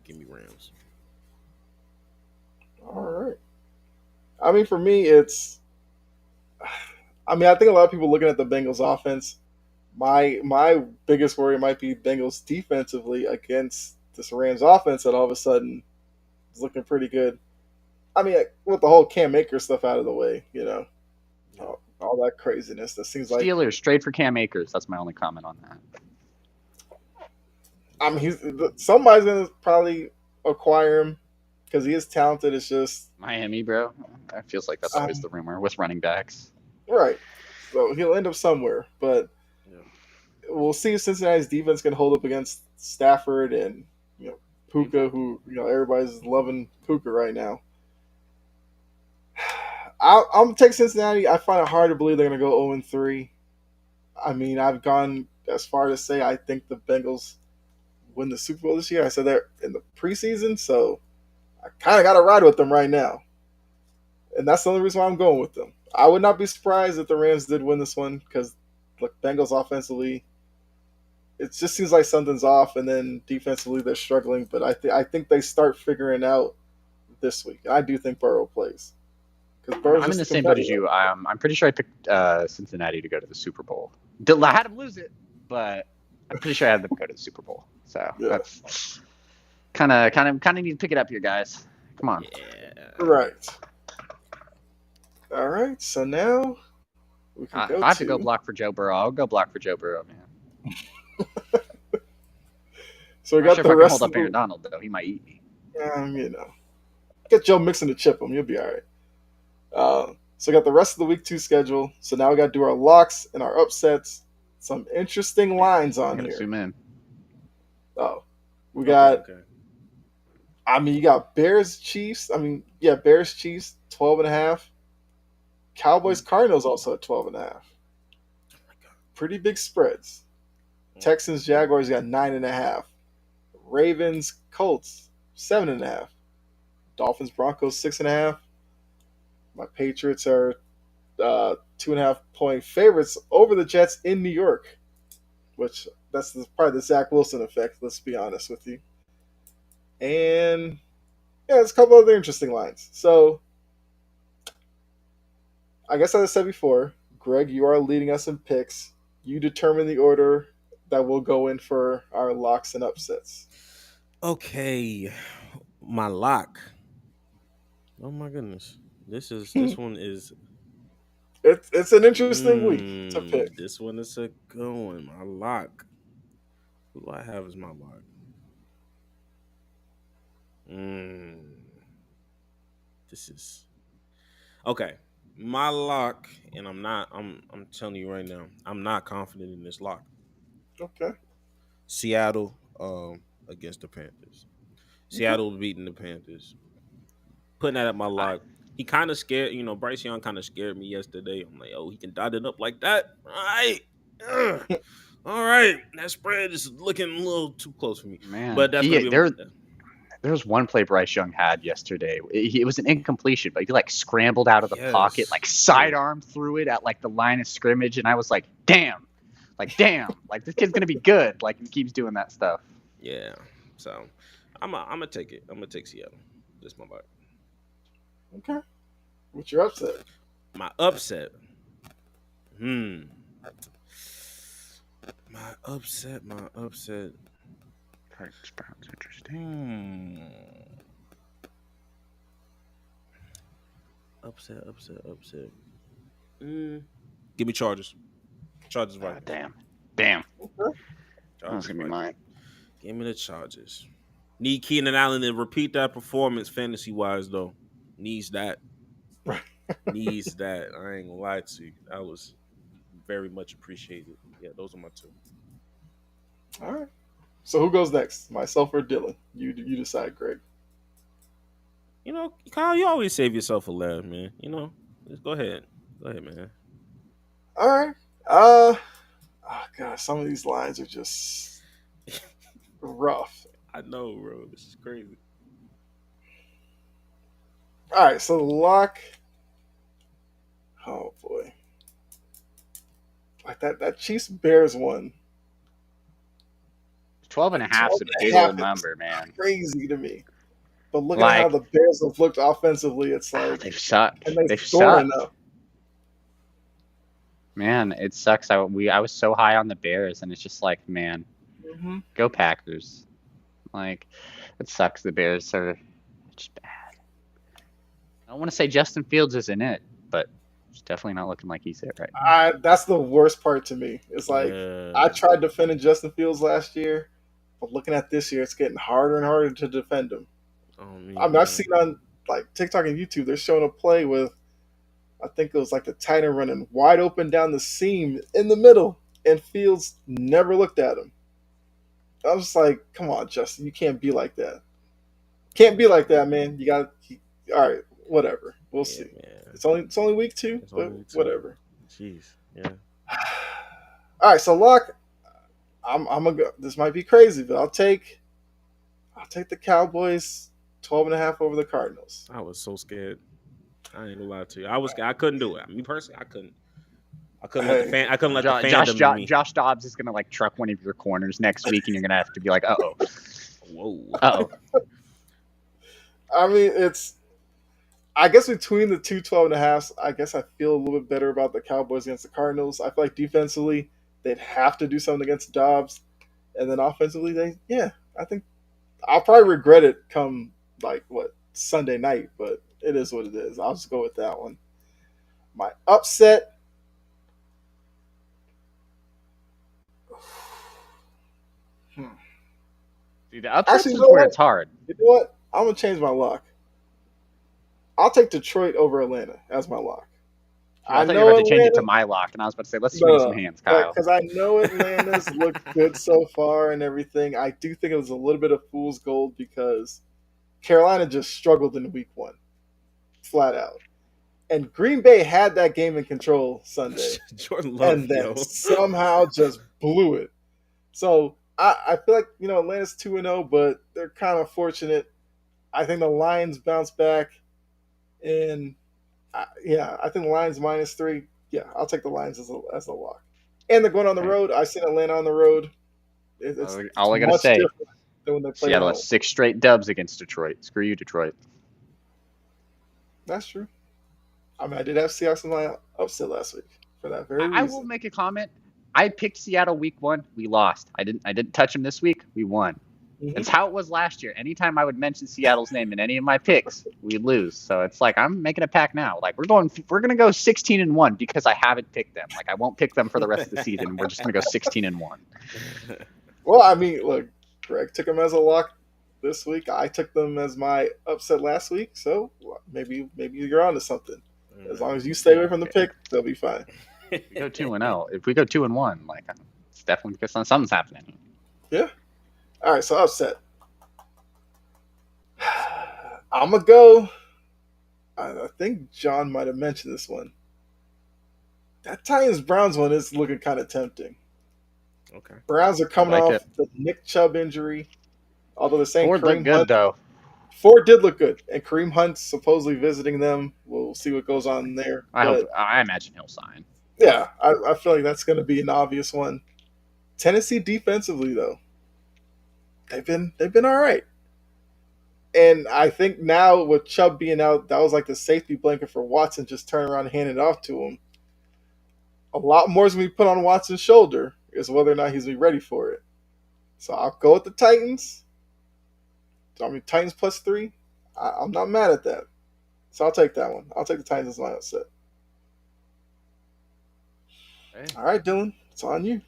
give me Rams. All right. I mean, for me, I think a lot of people looking at the Bengals offense, my biggest worry might be Bengals defensively against this Rams offense that all of a sudden is looking pretty good. I mean, with the whole Cam Akers stuff out of the way, all that craziness. That seems like Steelers straight for Cam Akers. That's my only comment on that. I mean, somebody's gonna probably acquire him because he is talented. It's just Miami, bro. It feels like that's always the rumor with running backs. Right. So he'll end up somewhere, but we'll see if Cincinnati's defense can hold up against Stafford and Puka, who everybody's loving Puka right now. I'm gonna take Cincinnati. I find it hard to believe they're gonna go 0-3. I mean, I've gone as far to say I think the Bengals win the Super Bowl this year. I said that in the preseason, so I kind of got to ride with them right now. And that's the only reason why I'm going with them. I would not be surprised if the Rams did win this one because, look, Bengals offensively, it just seems like something's off, and then defensively they're struggling. But I think they start figuring out this week. I do think Burrow plays. I'm in the same boat as you. I'm pretty sure I picked Cincinnati to go to the Super Bowl. I had them lose it, but I'm pretty sure I had them go to the Super Bowl. So that's kind of need to pick it up here, guys. Come on. Yeah. Right. All right. So now we can go. I have to go block for Joe Burrow. I'll go block for Joe Burrow, man. So we got sure the if I can rest hold of up Aaron Donald though. He might eat me. Get Joe Mixon to chip him. You'll be all right. So we got the rest of the week 2 schedule. So now we got to do our locks and our upsets. Some interesting lines on here. Zoom in. Oh, we got. Okay. I mean, you got Bears Chiefs. Bears Chiefs 12.5. Cowboys Cardinals also at 12.5. Oh my God. Pretty big spreads. Texans Jaguars got 9.5. Ravens Colts 7.5. Dolphins Broncos 6.5. My Patriots are 2.5 point favorites over the Jets in New York, which that's probably the Zach Wilson effect. Let's be honest with you. And yeah, there's a couple other interesting lines. So I guess as I said before, Greg, you are leading us in picks. You determine the order that will go in for our locks and upsets. Okay, my lock. Oh my goodness, this one is. It's an interesting week to pick. This one is a good one. My lock. Who do I have as my lock? This is okay. My lock, and I'm not. I'm telling you right now, I'm not confident in this lock. Okay. Seattle, against the Panthers. Okay. Seattle beating the Panthers. Putting that at my lock. He kind of scared. Bryce Young kind of scared me yesterday. I'm like, oh, he can dot it up like that. All right. Ugh. All right. That spread is looking a little too close for me. Man, But that's gonna be there was one play Bryce Young had yesterday. It was an incompletion, but he like scrambled out of the pocket, like sidearm threw it at like the line of scrimmage, and I was like, damn, like this kid's gonna be good. Like he keeps doing that stuff. Yeah. So I'm gonna take it. I'm gonna take Seattle. That's my lock. Okay. What's your upset? My upset. My upset. Sounds interesting. Upset. Give me Chargers. Chargers right. Damn. Okay. That's gonna be mine. Give me the Chargers. Need Keenan Allen to repeat that performance fantasy wise though. Needs that. Needs that. I ain't gonna lie to you. That was very much appreciated. Yeah, those are my two. All right. So who goes next? Myself or Dylan? You decide, Greg. Kyle, you always save yourself a last, man. Just go ahead. Go ahead, man. All right. Oh God, some of these lines are just rough. I know, bro. This is crazy. All right, so the lock. Oh boy, like that Chiefs Bears one. 12.5 is a big old number, man. Crazy to me. But looking at how the Bears have looked offensively, it's like they've sucked. And they've sucked. Enough. Man, it sucks. I was so high on the Bears, and it's just like, man, go Packers. Like, it sucks. The Bears are just bad. I don't want to say Justin Fields isn't it, but it's definitely not looking like he's it right now. That's the worst part to me. It's like I tried defending Justin Fields last year, but looking at this year, it's getting harder and harder to defend him. I've seen on like TikTok and YouTube, they're showing a play with, I think it was like the tight end running wide open down the seam in the middle, and Fields never looked at him. I was just like, come on, Justin, you can't be like that. Can't be like that, man. You got all right, whatever. We'll see. Man. It's only week 2, but whatever. Jeez, yeah. All right, so lock. I'm gonna go. This might be crazy, but I'll take the Cowboys 12.5 over the Cardinals. I was so scared. I ain't gonna lie to you. I couldn't do it. Me personally, I couldn't. I couldn't let the fandom me. Josh Dobbs is gonna like truck one of your corners next week, and you're gonna have to be like, uh-oh. Whoa. Uh-oh. I mean, I guess between the two 12.5s, I guess I feel a little bit better about the Cowboys against the Cardinals. I feel like defensively, they'd have to do something against Dobbs. And then offensively, I think I'll probably regret it come, Sunday night. But it is what it is. I'll just go with that one. My upset. See, the upset is where it's hard. You know what? I'm going to change my lock. I'll take Detroit over Atlanta as my lock. I thought you were about to change it to my lock, and I was about to say, let's swing some hands, Kyle. Because I know Atlanta's looked good so far and everything. I do think it was a little bit of fool's gold because Carolina just struggled in week 1, flat out. And Green Bay had that game in control Sunday, Jordan Love, and then yo. somehow just blew it. So I feel like Atlanta's 2-0, but they're kind of fortunate. I think the Lions bounce back, and I think the Lions -3. Yeah, I'll take the Lions as a lock. And they're going on the Okay. road. I seen Atlanta on the road. It's All I gotta much say, different than when they play at Seattle home. has 6 straight dubs against Detroit. Screw you, Detroit. That's true. I mean, I did have Seahawks in my upset last week for that very reason. I will make a comment. I picked Seattle week 1. We lost. I didn't touch them this week. We won. Mhm. It's how it was last year. Anytime I would mention Seattle's name in any of my picks, we lose. So it's like I'm making a pact now. Like we're gonna go 16-1 because I haven't picked them. Like I won't pick them for the rest of the season. We're just gonna go 16-1. Well, I mean, look, Greg took them as a lock this week. I took them as my upset last week. So maybe you're onto something. As long as you stay away from the pick, they'll be fine. We go 2-0. If we go 2-1, like it's definitely because something's happening. Yeah. All right, so upset. I'm going to go. I think John might have mentioned this one. That Titans-Browns one is looking kind of tempting. Okay. Browns are coming like off it. the Nick Chubb injury. Although they're saying Ford Kareem looked good Hunt. though. Ford did look good. And Kareem Hunt's supposedly visiting them. We'll see what goes on there. I imagine he'll sign. Yeah, I feel like that's going to be an obvious one. Tennessee defensively, though, they've been all right. And I think now with Chubb being out, that was like the safety blanket for Watson. Just turn around and hand it off to him. A lot more is going to be put on Watson's shoulder is whether or not he's going to be ready for it. So I'll go with the Titans. I mean, Titans +3. I'm not mad at that. So I'll take that one. I'll take the Titans as my upset. Okay. All right, Dylan, it's on you.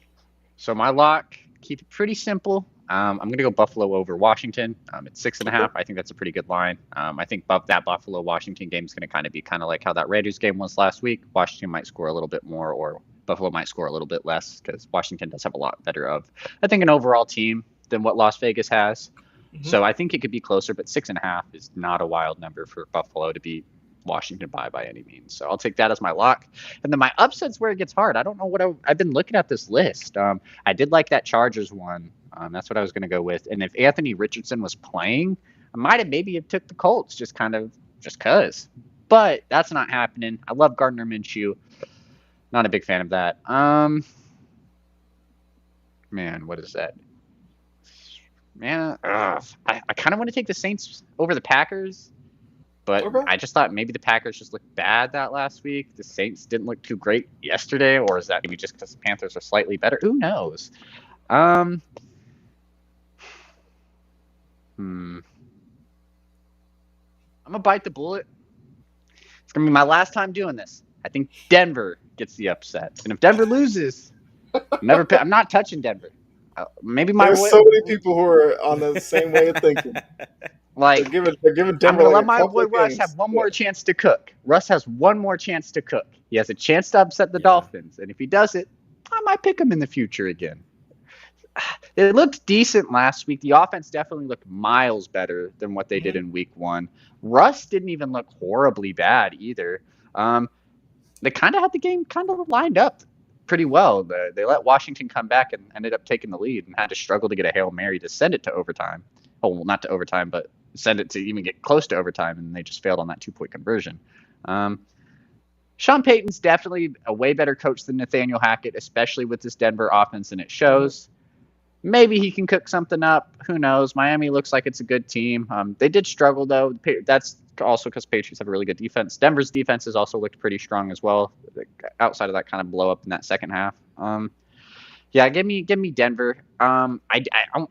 So my lock, keep it pretty simple. I'm going to go Buffalo over Washington. It's 6.5. Okay. I think that's a pretty good line. I think that Buffalo-Washington game is going to be kind of like how that Raiders game was last week. Washington might score a little bit more, or Buffalo might score a little bit less because Washington does have a lot better of, I think, an overall team than what Las Vegas has. Mm-hmm. So I think it could be closer, but 6.5 is not a wild number for Buffalo to beat Washington by any means. So I'll take that as my lock. And then my upset's where it gets hard. I don't know what I've been looking at this list. I did like that Chargers one. That's what I was going to go with. And if Anthony Richardson was playing, I might have maybe took the Colts just cause. But that's not happening. I love Gardner Minshew. Not a big fan of that. Man, what is that? Man, I kind of want to take the Saints over the Packers. But okay. I just thought maybe the Packers just looked bad that last week. The Saints didn't look too great yesterday, or is that maybe just because the Panthers are slightly better? Who knows? I'm gonna bite the bullet. It's gonna be my last time doing this. I think Denver gets the upset, and if Denver loses, I'm not touching Denver. Maybe there's so many people who are on the same way of thinking. Like they're giving Denver. I'm gonna let my boy Russ have one more chance to cook. Russ has one more chance to cook. He has a chance to upset the Dolphins, and if he does it, I might pick him in the future again. It looked decent last week. The offense definitely looked miles better than what they did in week 1. Russ didn't even look horribly bad either. They kind of had the game kind of lined up pretty well. They let Washington come back and ended up taking the lead and had to struggle to get a Hail Mary to send it to overtime. Oh, well, not to overtime, but send it to even get close to overtime, and they just failed on that 2-point conversion. Sean Payton's definitely a way better coach than Nathaniel Hackett, especially with this Denver offense, and it shows. Maybe he can cook something up. Who knows? Miami looks like it's a good team. They did struggle, though. That's also because Patriots have a really good defense. Denver's defense has also looked pretty strong as well, outside of that kind of blow up in that second half. Yeah, give me Denver. I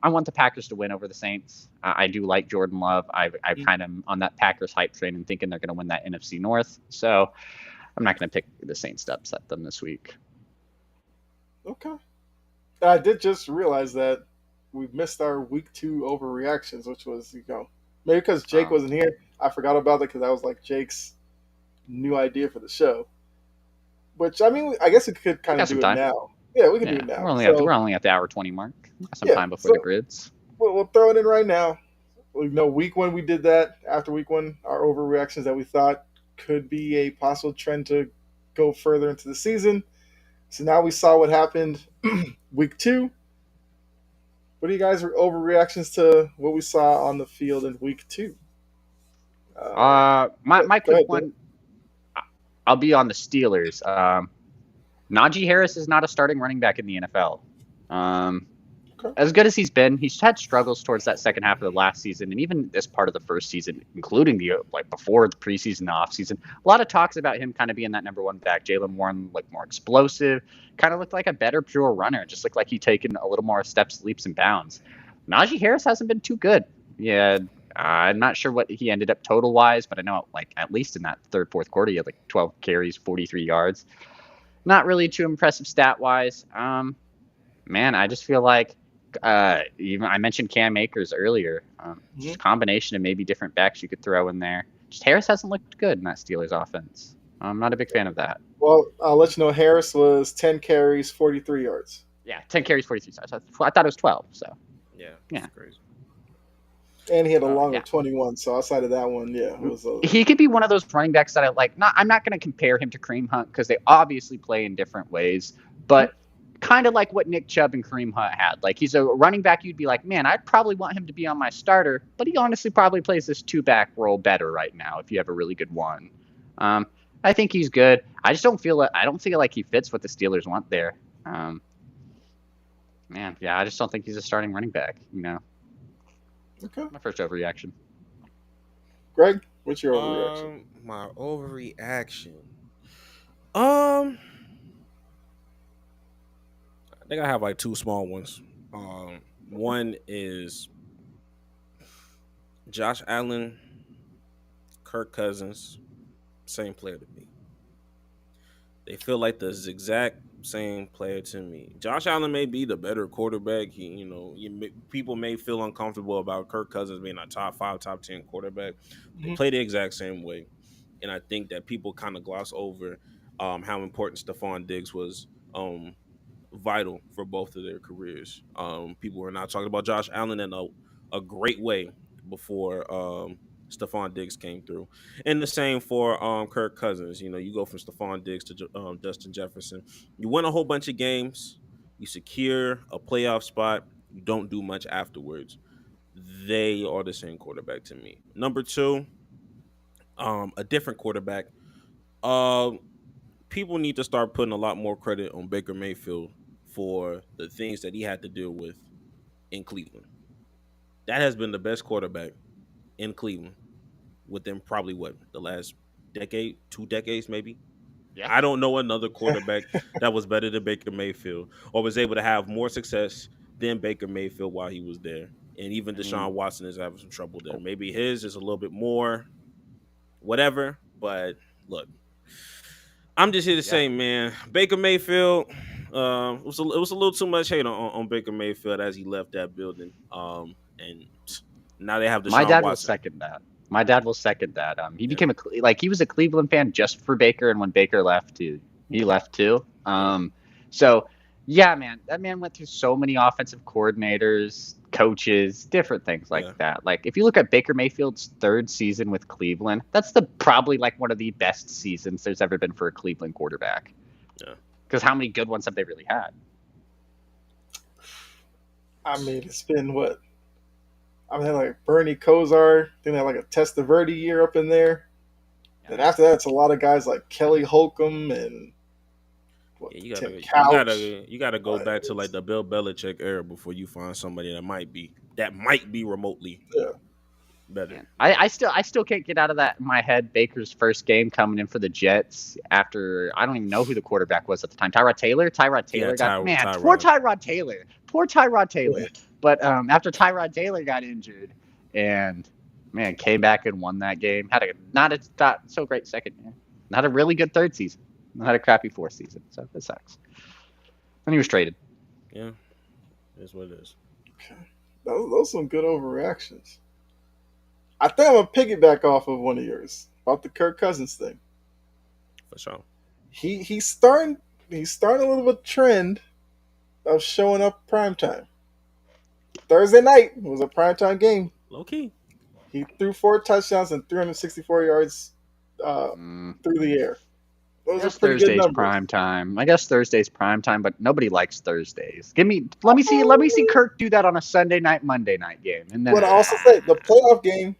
want the Packers to win over the Saints. I do like Jordan Love. I kind of on that Packers hype train and thinking they're going to win that NFC North. So I'm not going to pick the Saints to upset them this week. Okay. I did just realize that we missed our week 2 overreactions, which was, maybe because Jake wasn't here. I forgot about it because that was like Jake's new idea for the show. Which, I mean, I guess we could kind of do it now. Yeah, we can do it now. We're only at the hour 20 mark. Some time before the grids. We'll throw it in right now. Week 1 we did that. After week 1, our overreactions that we thought could be a possible trend to go further into the season. So now we saw what happened week 2. What are you guys' overreactions to what we saw on the field in week 2? My Go quick ahead, Dave. one. I'll be on the Steelers. Najee Harris is not a starting running back in the NFL. Um, Okay. as good as he's been, he's had struggles towards that second half of the last season, and even this part of the first season, including the before the preseason, off season. A lot of talks about him kind of being that number one back. Jalen Warren looked more explosive, kind of looked like a better pure runner, just looked like he'd taken a little more steps, leaps, and bounds. Najee Harris hasn't been too good. Yeah, I'm not sure what he ended up total wise, but I know at least in that third, fourth quarter, he had 12 carries, 43 yards. Not really too impressive stat wise. Man, I just feel like even I mentioned Cam Akers earlier. Just a combination of maybe different backs you could throw in there. Just Harris hasn't looked good in that Steelers offense. I'm not a big fan of that. Well, I'll let you know Harris was 10 carries, 43 yards. Yeah, 10 carries, 43 yards. I thought it was 12. So Yeah, yeah, crazy. And he had a longer yeah. 21. So outside of that one, yeah, it was He could be one of those running backs that I like. I'm not going to compare him to Kareem Hunt because they obviously play in different ways, but kind of like what Nick Chubb and Kareem Hunt had. He's a running back you'd be like, man, I'd probably want him to be on my starter, but he honestly probably plays this 2-back role better right now if you have a really good one. I think he's good. I just don't feel like he fits what the Steelers want there. Man, yeah, I just don't think he's a starting running back. okay. My first overreaction. Greg, what's your overreaction? My overreaction. I think I have 2 small ones. One is Josh Allen, Kirk Cousins, same player to me. They feel like the exact same player to me. Josh Allen may be the better quarterback. People may feel uncomfortable about Kirk Cousins being a top 5, top 10 quarterback. They play the exact same way, and I think that people kind of gloss over how important Stephon Diggs was vital for both of their careers. People were not talking about Josh Allen in a great way before Stephon Diggs came through. And the same for Kirk Cousins. You go from Stephon Diggs to Justin Jefferson. You win a whole bunch of games. You secure a playoff spot. You don't do much afterwards. They are the same quarterback to me. Number 2, a different quarterback. People need to start putting a lot more credit on Baker Mayfield for the things that he had to deal with in Cleveland. That has been the best quarterback in Cleveland within probably the last decade, 2 decades maybe. Yeah. I don't know another quarterback that was better than Baker Mayfield or was able to have more success than Baker Mayfield while he was there. And even Deshaun Watson is having some trouble there. Maybe his is a little bit more whatever, but look, I'm just here to say, man, Baker Mayfield, it was a little too much hate on Baker Mayfield as he left that building. And now they have Deshaun My dad will Watson. second that. He became he was a Cleveland fan just for Baker, and when Baker left, he left too. So yeah, man, that man went through so many offensive coordinators, coaches, different things like that. If you look at Baker Mayfield's 3rd season with Cleveland, that's probably one of the best seasons there's ever been for a Cleveland quarterback. Yeah. Because how many good ones have they really had? I mean, it's been what? I mean, Bernie Kosar, then they had a Testaverde year up in there. Yeah. Then after that, it's a lot of guys like Kelly Holcomb and Tim Couch. You gotta go back to the Bill Belichick era before you find somebody that might be remotely better. Man. I still can't get out of that in my head. Baker's first game coming in for the Jets after I don't even know who the quarterback was at the time. Tyrod Taylor. Poor Tyrod Taylor. But after Tyrod Taylor got injured and came back and won that game, had a not so great second year, not a really good 3rd season, had a crappy 4th season, so that sucks. And he was traded. Yeah, it is what it is. Okay. Those are some good overreactions. I think I'm gonna piggyback off of one of yours about the Kirk Cousins thing. For sure. He's starting a little bit of trend of showing up primetime. Thursday night was a primetime game. Low key. He threw 4 touchdowns and 364 yards through the air. I Those are guess pretty good Thursday's numbers. prime time. I guess Thursday's prime time, but nobody likes Thursdays. Let me see Kirk do that on a Sunday night, Monday night game, and then But I also say the playoff game,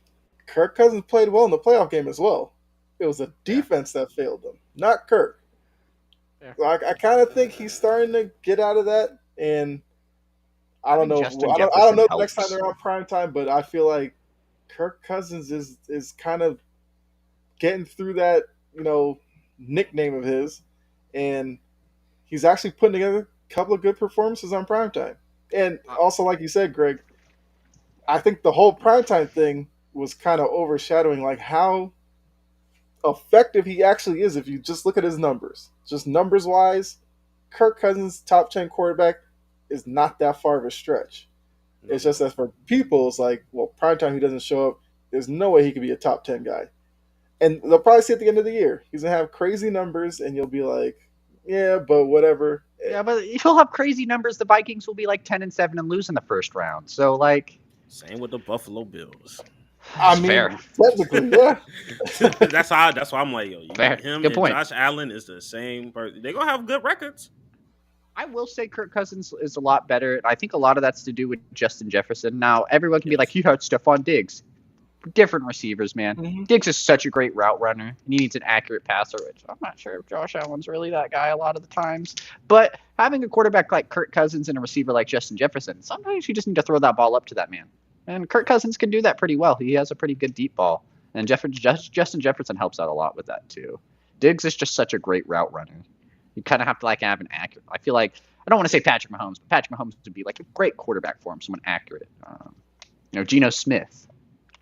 Kirk Cousins played well in the playoff game as well. It was the defense that failed them, not Kirk. Yeah. So I kind of think he's starting to get out of that, and I don't know. Justin I don't Jefferson know the next time helps. they're on prime time, but I feel like Kirk Cousins is kind of getting through that nickname of his, and he's actually putting together a couple of good performances on prime time. And also, like you said, Greg, I think the whole primetime thing was kind of overshadowing like how effective he actually is if you just look at his numbers. Just numbers wise, Kirk Cousins, top 10 quarterback, is not that far of a stretch. It's just that for people, it's like, well, primetime he doesn't show up. There's no way he could be a top 10 guy. And they'll probably see at the end of the year, he's going to have crazy numbers, and you'll be like, yeah, but whatever. Yeah, but if he'll have crazy numbers, the Vikings will be like 10-7 and lose in the first round. So, like, same with the Buffalo Bills. I mean, fair. technically, yeah. that's why I'm like, yo, Fair. him Good and point. Josh Allen is the same person. They're gonna have good records. I will say Kirk Cousins is a lot better. I think a lot of that's to do with Justin Jefferson. Now, everyone can be like, you had Stephon Diggs. Different receivers, man. Mm-hmm. Diggs is such a great route runner, and he needs an accurate passer, which I'm not sure if Josh Allen's really that guy a lot of the times. But having a quarterback like Kirk Cousins and a receiver like Justin Jefferson, sometimes you just need to throw that ball up to that man. And Kirk Cousins can do that pretty well. He has a pretty good deep ball. And Justin Jefferson helps out a lot with that, too. Diggs is just such a great route runner. You kind of have to have an accurate. I feel like, I don't want to say Patrick Mahomes, but Patrick Mahomes would be like a great quarterback for him, someone accurate. Geno Smith.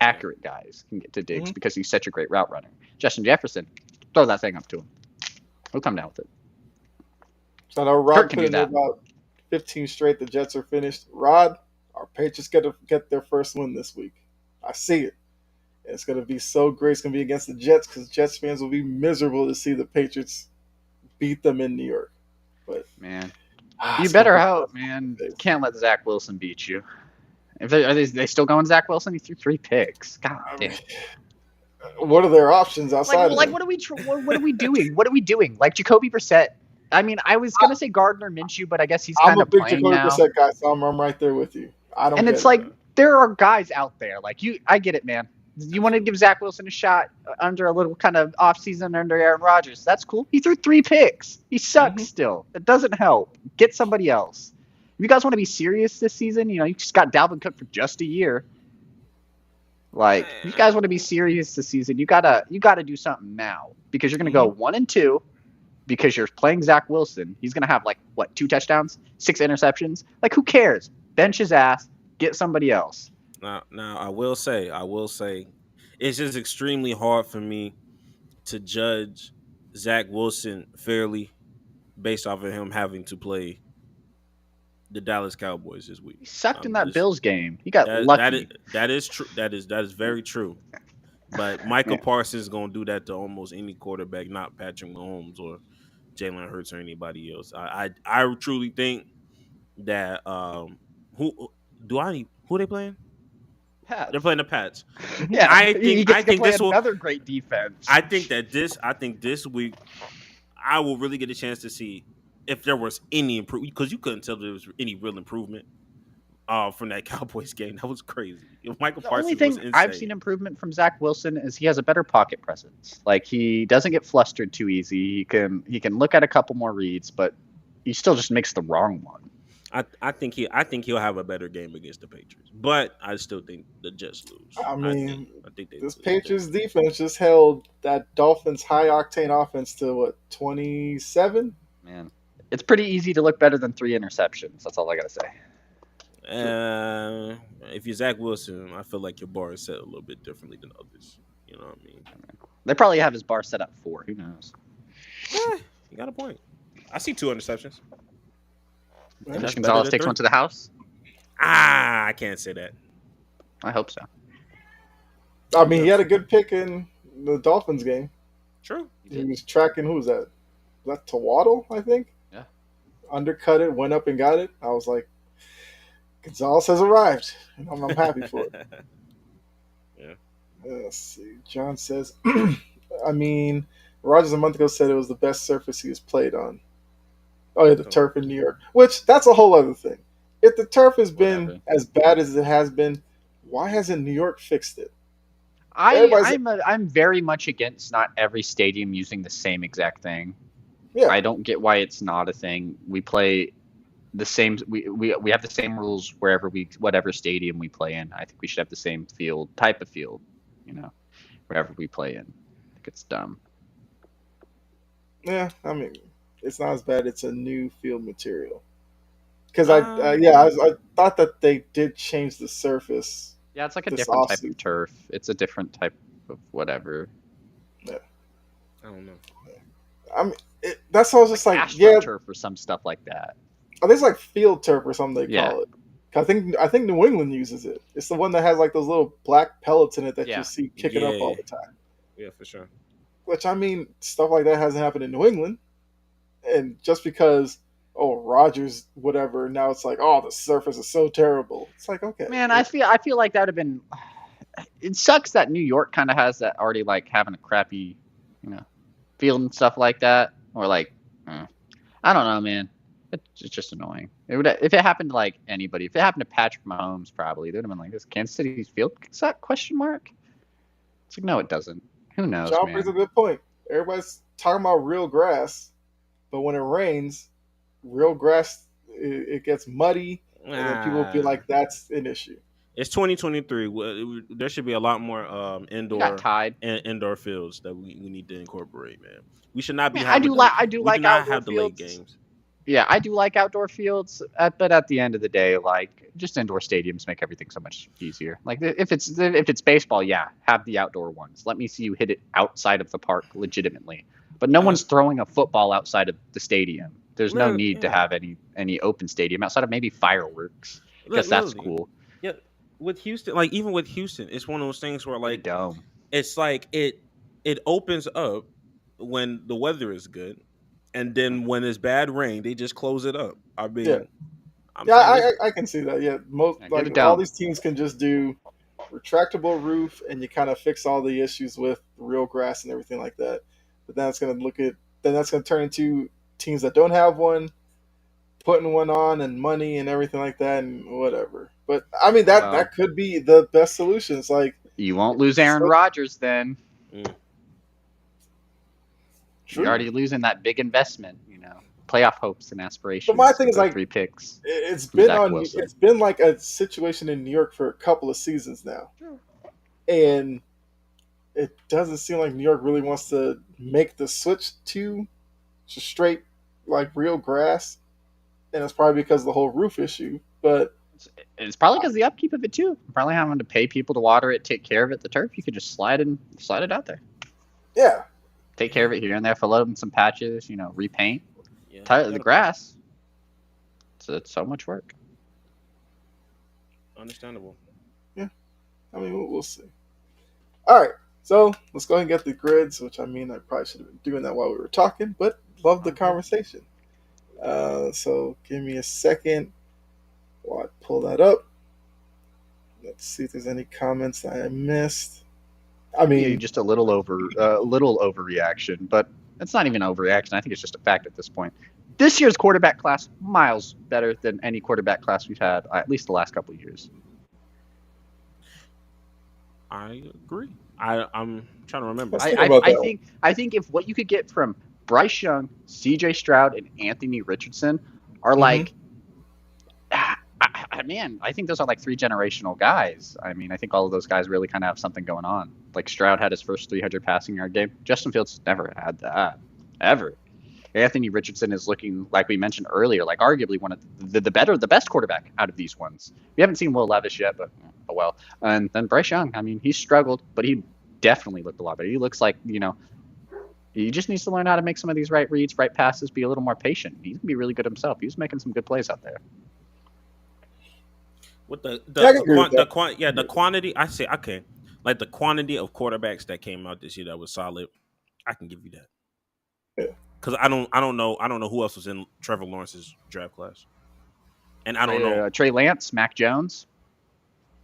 Accurate guys can get to Diggs because he's such a great route runner. Justin Jefferson, throw that thing up to him. He'll come down with it. So I know Rod Kirk can put do in that. about 15 straight. The Jets are finished. Rod, our Patriots get their first win this week. I see it. And it's going to be so great. It's going to be against the Jets because Jets fans will be miserable to see the Patriots beat them in New York. But man, you better hope, man. Can't let Zach Wilson beat you. If they still going Zach Wilson? He threw 3 picks. God damn. What are their options outside of what are we doing? What are we doing? Like Jacoby Brissett. I mean, I was gonna say Gardner Minshew, but I guess he's kind of playing Jacoby now. Brissett guy, so I'm right there with you. I don't. And it's like there are guys out there like you. I get it, man. You want to give Zach Wilson a shot under a little kind of offseason under Aaron Rodgers. That's cool. He threw 3 picks. He sucks still. It doesn't help. Get somebody else. If you guys want to be serious this season, you just got Dalvin Cook for just a year. Like, if you guys want to be serious this season, you gotta do something now because you're gonna go 1-2 because you're playing Zach Wilson. He's gonna have 2 touchdowns, 6 interceptions. Like, who cares? Bench his ass. Get somebody else. Now, I will say, it's just extremely hard for me to judge Zach Wilson fairly based off of him having to play the Dallas Cowboys this week. He sucked in that Bills game. He got lucky. That is true. That is very true. But Michael Parsons is going to do that to almost any quarterback, not Patrick Mahomes or Jalen Hurts or anybody else. I truly think that who are they playing? Pats. They're playing the Pats. Yeah, I think this will another great defense. I think this week I will really get a chance to see if there was any improvement because you couldn't tell there was any real improvement from that Cowboys game. That was crazy. Michael The Parsons only thing was insane. I've seen improvement from Zach Wilson is he has a better pocket presence. Like, he doesn't get flustered too easy. He can look at a couple more reads, but he still just makes the wrong one. I think he'll have a better game against the Patriots, but I still think the Jets lose. I mean, I think this Patriots defense just held that Dolphins high octane offense to 27? Man, it's pretty easy to look better than 3 interceptions. That's all I gotta say. If you're Zach Wilson, I feel like your bar is set a little bit differently than others. You know what I mean? They probably have his bar set up 4. Who knows? Yeah, you got a point. I see 2 interceptions. Josh Gonzalez takes 1 to the house? I can't say that. I hope so. I mean, he had a good pick in the Dolphins game. True. He was tracking, who was that? Was that Tawaddle, I think? Yeah. Undercut it, went up and got it. I was like, Gonzalez has arrived. And I'm happy for it. Yeah. Let's see. John says, I mean, Rogers a month ago said it was the best surface he has played on. Oh yeah, the turf in New York. Which that's a whole other thing. If the turf has been Whatever. as bad as it has been, why hasn't New York fixed it? I'm very much against not every stadium using the same exact thing. Yeah. I don't get why it's not a thing. We play the same. We have the same rules whatever stadium we play in. I think we should have the same type of field, wherever we play in. I think it's dumb. Yeah, I mean, it's not as bad. It's a new field material. Because I thought that they did change the surface. Yeah, it's like a this different type offseason. of turf. It's a different type of whatever. Yeah. I don't know. I mean, that's why I was just like, turf or some stuff like that. I think it's like field turf or something they Yeah. call it. I think New England uses it. It's the one that has like those little black pellets in it that Yeah. you see kicking up all the time. Yeah, for sure. Which, I mean, stuff like that hasn't happened in New England. And just because, Rodgers, whatever, now it's like, the surface is so terrible. It's like, okay. Man, I feel like that would have been. It sucks that New York kind of has that already, like having a crappy, field and stuff like that, or like, I don't know, man. It's just annoying. It would if it happened to like anybody. If it happened to Patrick Mahomes, probably they'd have been like, "This Kansas City's field suck?" Question mark. It's like, no, it doesn't. Who knows, John man? brings a good point. Everybody's talking about real grass, but when it rains, real grass it gets muddy, and then people feel like that's an issue. It's 2023. There should be a lot more indoor fields that we need to incorporate, man. We should not be. I do like outdoor delayed fields. games. Yeah, I do like outdoor fields, but at the end of the day, like just indoor stadiums make everything so much easier. Like if it's baseball, yeah, have the outdoor ones. Let me see you hit it outside of the park legitimately. But no one's throwing a football outside of the stadium. There's no need to have any open stadium outside of maybe fireworks. Because that's cool. Yeah, with Houston, like even with Houston, it's one of those things where like it's like it opens up when the weather is good. And then when it's bad rain, they just close it up. I mean, I can see that. Yeah, all these teams can just do retractable roof, and you kind of fix all the issues with real grass and everything like that. But then that's going to turn into teams that don't have one, putting one on, and money and everything like that, and whatever. But I mean, that could be the best solution. It's like you won't lose Aaron Rodgers then. True. You're already losing that big investment, playoff hopes and aspirations. But my thing is like 3 picks. It's been like a situation in New York for a couple of seasons now, and it doesn't seem like New York really wants to make the switch to straight like real grass, and it's probably because of the whole roof issue. But it's probably because of the upkeep of it too. Probably having to pay people to water it, take care of it. The turf, you could just slide it out there. Yeah. Take care of it here and there, fill up in some patches, repaint. The grass. It's so much work. Understandable. Yeah. I mean, we'll see. All right. So let's go ahead and get the grids, which I mean, I probably should have been doing that while we were talking, but love the conversation. So give me a second while I pull that up. Let's see if there's any comments that I missed. I mean, just a little overreaction, but it's not even overreaction. I think it's just a fact at this point. This year's quarterback class miles better than any quarterback class we've had at least the last couple of years. I agree. I'm trying to remember. I think if what you could get from Bryce Young, C.J. Stroud, and Anthony Richardson are like. Man, I think those are like 3 generational guys. I mean, I think all of those guys really kind of have something going on. Like Stroud had his first 300 passing yard game. Justin Fields never had that, ever. Anthony Richardson is looking, like we mentioned earlier, like arguably one of the best quarterback out of these ones. We haven't seen Will Levis yet, but oh well. And then Bryce Young, I mean, he struggled, but he definitely looked a lot better. He looks like, he just needs to learn how to make some of these right reads, right passes, be a little more patient. He can be really good himself. He's making some good plays out there. With the quantity, I say okay, like the quantity of quarterbacks that came out this year that was solid, I can give you that. Yeah. Because I don't know who else was in Trevor Lawrence's draft class, and I don't know Trey Lance, Mac Jones.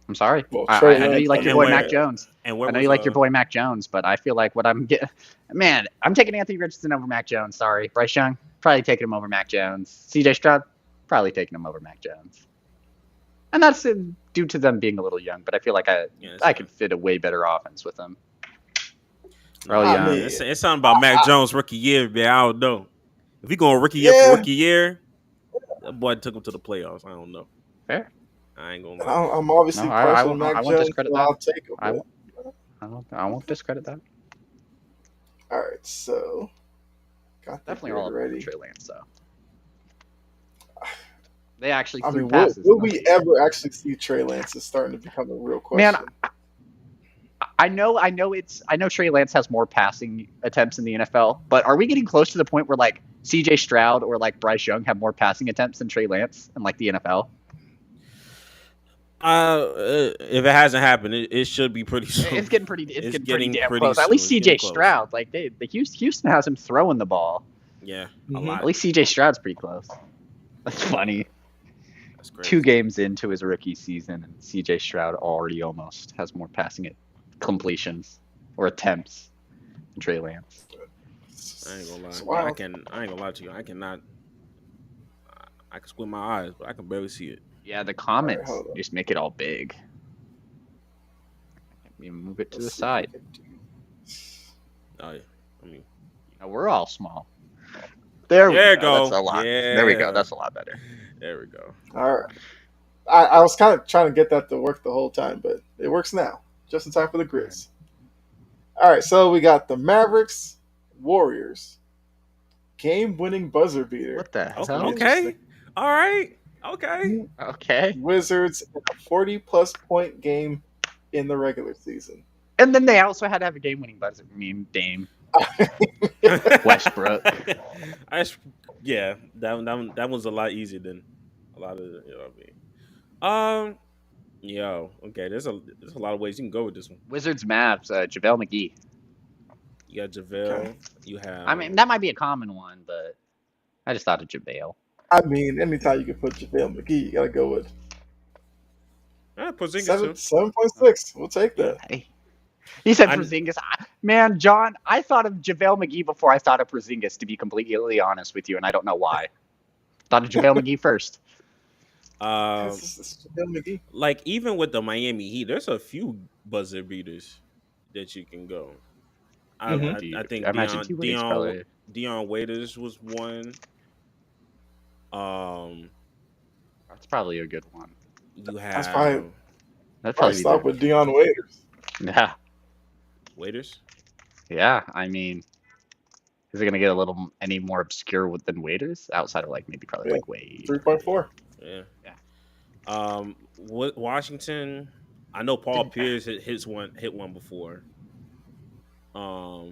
I'm sorry. Well, I Trey know you Lance, like your And boy where- Mac Jones. And where I know was you like your boy Mac Jones, but I feel like what I'm getting, man, I'm taking Anthony Richardson over Mac Jones. Sorry, Bryce Young, probably taking him over Mac Jones. C.J. Stroud, probably taking him over Mac Jones. And that's due to them being a little young, but I feel like I could fit a way better offense with them. No, I young. mean, it's something about Mac Jones rookie year, man. I don't know. If he going rookie year Yeah. for rookie year, that boy took him to the playoffs. I don't know. Fair. I ain't gonna lie. I'm obviously No, partial to I Mac won't Jones, discredit so that. I'll take him. I won't discredit that. All right, so got the Definitely grid all over ready. Trey Lance, though. They actually I threw mean, passes. will we ever actually see Trey Lance is starting to become a real question? Man, I know Trey Lance has more passing attempts in the NFL, but are we getting close to the point where like CJ Stroud or like Bryce Young have more passing attempts than Trey Lance in like the NFL? If it hasn't happened, it should be pretty soon. It's getting pretty damn pretty close. At soon. least It's getting CJ close. Stroud, like the Houston has him throwing the ball. Yeah, a Mhm. lot. At least CJ Stroud's pretty close. That's funny. That's crazy. 2 games into his rookie season, and CJ Stroud already almost has more passing completions or attempts than Trey Lance. I ain't gonna lie. It's wild. I ain't gonna lie to you. I cannot. I can squint my eyes, but I can barely see it. Yeah, the comments hold on. just make it all big. You move it to Let's the see if I side. can do- Oh yeah. I mean, We're all small. There we There you go. go. That's a lot. Yeah. There we go. That's a lot better. there we go. All right. I was kind of trying to get that to work the whole time, but it works now, just in time for the grids. All right, so we got the Mavericks, Warriors, game-winning buzzer beater. What the Okay. hell? Okay. All right. Okay. Okay. Wizards in a 40-plus point game in the regular season. And then they also had to have a game-winning buzzer. I mean, Dame. Westbrook. Yeah, that was a lot easier than a lot of you know what I mean. Okay. There's a lot of ways you can go with this one. Wizards, Mavs, JaVale McGee. You got JaVale. Okay. You have. I mean, that might be a common one, but I just thought of JaVale. I mean, anytime you can put JaVale McGee, you got to go with Porzingis too. 7.6. We'll take that. Hey. He said I- Porzingis. Man, John, I thought of JaVale McGee before I thought of Porzingis, to be completely honest with you, and I don't know why. Thought of JaVale McGee first. It's JaVale McGee. Like even with the Miami Heat, there's a few buzzer beaters that you can go. I think I imagine T-Wade's probably. Dion Waiters was one. That's probably a good one. You have That's probably- That's Probably probably start with Dion Waiters. Yeah. Waiters. Yeah, I mean, is it gonna get a little any more obscure than Waiters outside of like maybe probably Yeah. like Wade? 3.4. Yeah. Yeah. Washington. I know Paul Pierce hit one before. When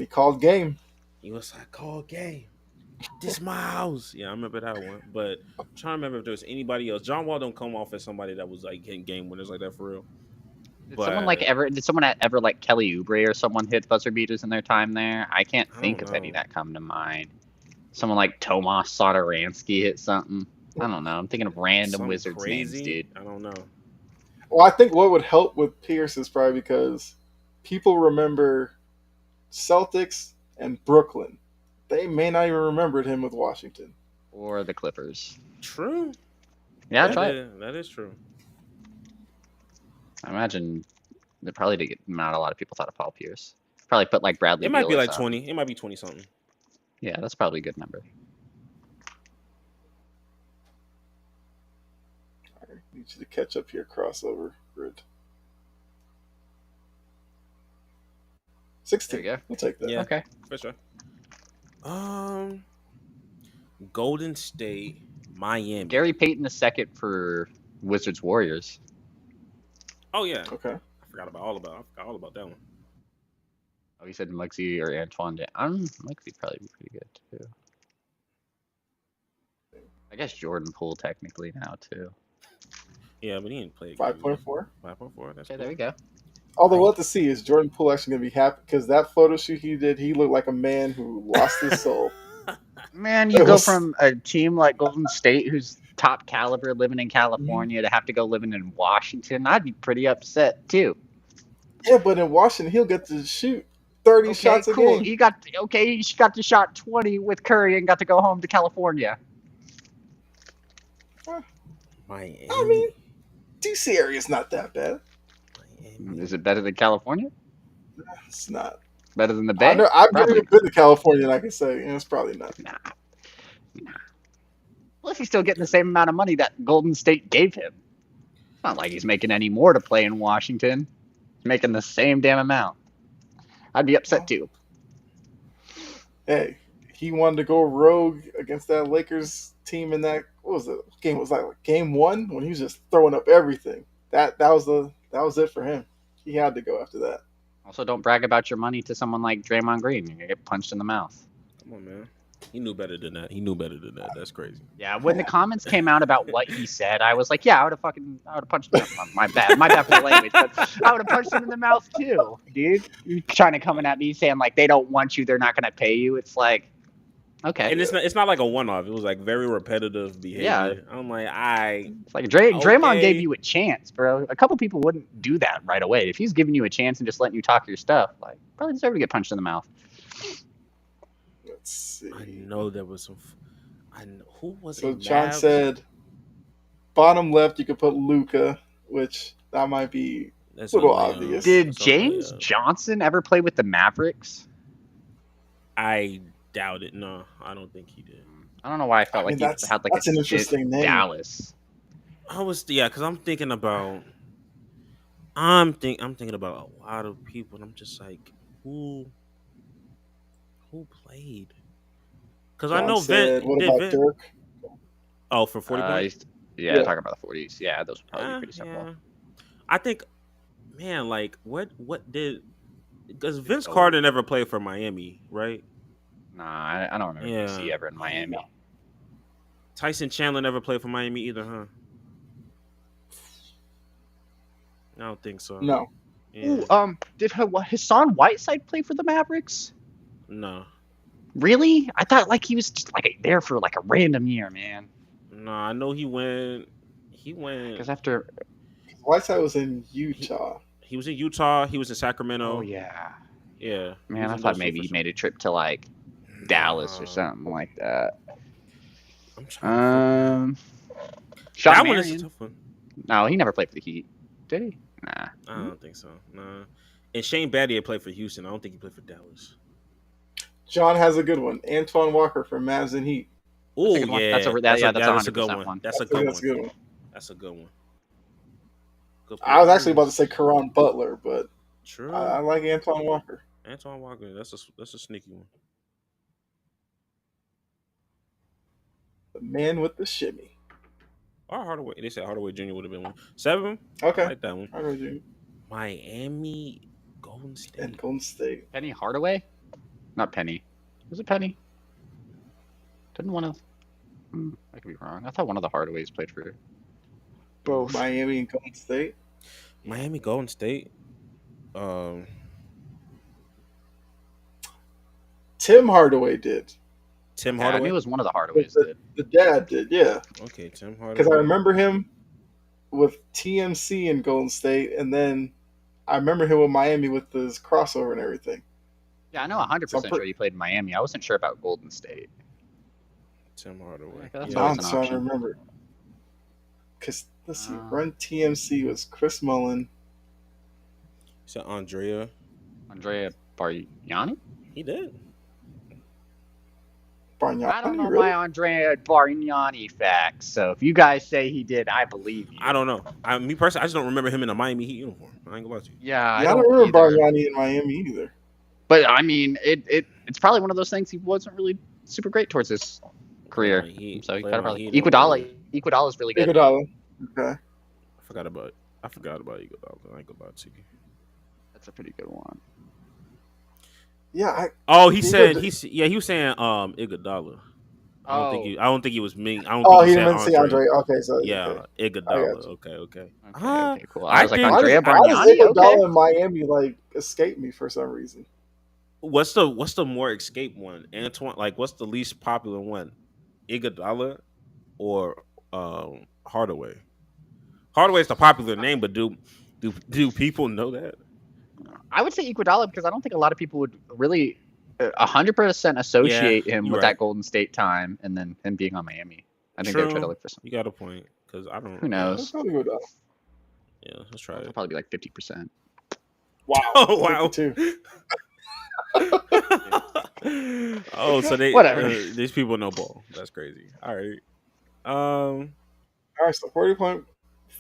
he called game. He was like, "Call game. This my house." Yeah, I remember that one. But I'm trying to remember if there was anybody else. John Wall don't come off as somebody that was like hitting game winners like that for real. Did But- someone ever like Kelly Oubre or someone hit buzzer beaters in their time there? I can't I think don't of any know. that come to mind. Someone like Tomas Satoransky hit something. I don't know. I'm thinking of random Something Wizards names, dude. I don't know. Well, I think what would help with Pierce is probably because people remember Celtics and Brooklyn. They may not even remember him with Washington. Or the Clippers. True. Yeah, try it. That is true. I imagine not a lot of people thought of Paul Pierce. Probably put like Bradley. It might be Beal or like something. 20. It might be 20 something. Yeah, that's probably a good number. I need you to catch up here, crossover grid. 16. There you go. We'll take that. Yeah. Okay. For sure. Golden State, Miami. Gary Payton II for Wizards Warriors. Oh yeah. Okay. I forgot all about that one. Oh, you said Muggsy or Antoine. Muggsy'd probably be pretty good too. I guess Jordan Poole technically now too. Yeah, but he didn't play. 5.4. 5.4. That's Okay, cool. there we go. Although we'll have to see, is Jordan Poole actually going to be happy? Because that photo shoot he did, he looked like a man who lost his soul. Man, It you go was- from a team like Golden State, who's top caliber living in California to have to go living in Washington, I'd be pretty upset too. Yeah, but in Washington, he'll get to shoot 30 Okay, shots a cool. game. He got to shot 20 with Curry and got to go home to California. I Miami. mean, DC area's not that bad. Miami. Is it better than California? It's not. Better than the Bay? I've never Probably even been to California, and I can say it's probably not. Nah. Well, if he's still getting the same amount of money that Golden State gave him. It's not like he's making any more to play in Washington. He's making the same damn amount. I'd be upset too. Hey, he wanted to go rogue against that Lakers team in that, what was it? Game was like game 1 when he was just throwing up everything. That was it for him. He had to go after that. Also, don't brag about your money to someone like Draymond Green. You're going to get punched in the mouth. Come on, man. He knew better than that. That's crazy. Yeah, when the comments came out about what he said, I was like, yeah, I would have punched him. My bad for the language, but I would have punched him in the mouth too, dude. You're trying to come at me saying like they don't want you, they're not going to pay you. It's like, okay. And it's not like a one-off. It was like very repetitive behavior. Yeah. I'm like, It's like Draymond okay. gave you a chance, bro. A couple people wouldn't do that right away. If he's giving you a chance and just letting you talk your stuff, like probably deserve to get punched in the mouth. Let's see. I know there was some. Who was So it? John said, bottom left, you could put Luka, which that might be That's a little a layup. obvious. Did That's a James layup. Johnson ever play with the Mavericks? I doubt it. No, I don't think he did. I don't know why I felt I mean, like he had like that's an interesting name. Dallas. Because I'm thinking about. I'm thinking about a lot of people, and I'm just like, who played? Because I John know said, what about Dirk? Oh, for 40 points. Yeah, talking about the 40s. Yeah, those would probably be pretty simple. Yeah. I think, man, like what did? Because Vince Carter never played for Miami, right? Nah, I don't remember DC ever in Miami. Tyson Chandler never played for Miami either, huh? I don't think so. No. Yeah. Ooh, did Hassan Whiteside play for the Mavericks? No. Really? I thought like he was just like there for like a random year, man. No, I know he went. Because after Whiteside was in Utah. He was in Utah. He was in Sacramento. oh yeah, Yeah. man, I thought maybe he made a trip to like Dallas or something like that. I'm trying Sean that one is a Marion. tough one. No, he never played for the Heat, did he? Nah. I don't think so. Nah. And Shane Battier played for Houston. I don't think he played for Dallas. John has a good one. Antoine Walker from Mavs and Heat. Oh a good one. yeah, That's a 100% one. That's a That's good a one. good one. That's a good one. Good I was actually player. about to say Karan Butler, but True. I like Antoine Walker. Antoine Walker. That's a sneaky one. The man with the shimmy. Or Hardaway. They said Hardaway Jr. would have been one. 7. Okay. I like that one. I heard you. Miami, Golden State. And Golden State. Penny Hardaway? Not Penny. Was it Penny? Didn't one of... I could be wrong. I thought one of the Hardaways played for both. Miami and Golden State. Miami, Golden State. Tim Hardaway did. Tim Yeah, I knew Hardaway. it was one of the Hardaways did. The dad did, yeah. Okay, Tim Hardaway. Because I remember him with TMC in Golden State, and then I remember him with Miami with his crossover and everything. Yeah, I know 100% sure he played in Miami. I wasn't sure about Golden State. Tim Hardaway. That's Yeah. always I'm an trying to option. remember. Because, let's see, run TMC was Chris Mullen. So Andrea. Andrea Bargnani? He did. Bargnani, I don't know really? my Andrea Bargnani facts, so if you guys say he did, I believe you. I don't know. Me personally, I just don't remember him in a Miami Heat uniform. I ain't gonna lie to you. Yeah, I don't remember either. Bargnani in Miami either. But I mean, it's probably one of those things he wasn't really super great towards his career. Played on Heat, So he played kind of on probably Heat, Iguodala's really good. Iguodala. Okay. I forgot about Iguodala. I ain't gonna lie to you. That's a pretty good one. Yeah, Oh, he He said did- he was saying Iguodala. I don't think he was mean. I don't Oh, think he he said didn't say Andre. Okay, so Yeah, okay. Iguodala. you. Okay. Okay, cool. I I was like, think- Andrea Why does Bargnani? Iguodala Okay. in Miami like escape me for some reason? What's the more escape one? Antoine, like what's the least popular one? Iguodala or Hardaway. Hardaway is the popular name, but do people know that? I would say Iguodala because I don't think a lot of people would really 100% associate him you're with right. that Golden State time and then him being on Miami. I think they would try to look for something. You got a point because I don't. Who knows? Let's probably go down. Yeah, let's try It'll it. probably be like 50%. Wow. Oh wow. 52. Oh, so Whatever. these people know ball. That's crazy. All right. All right, so 40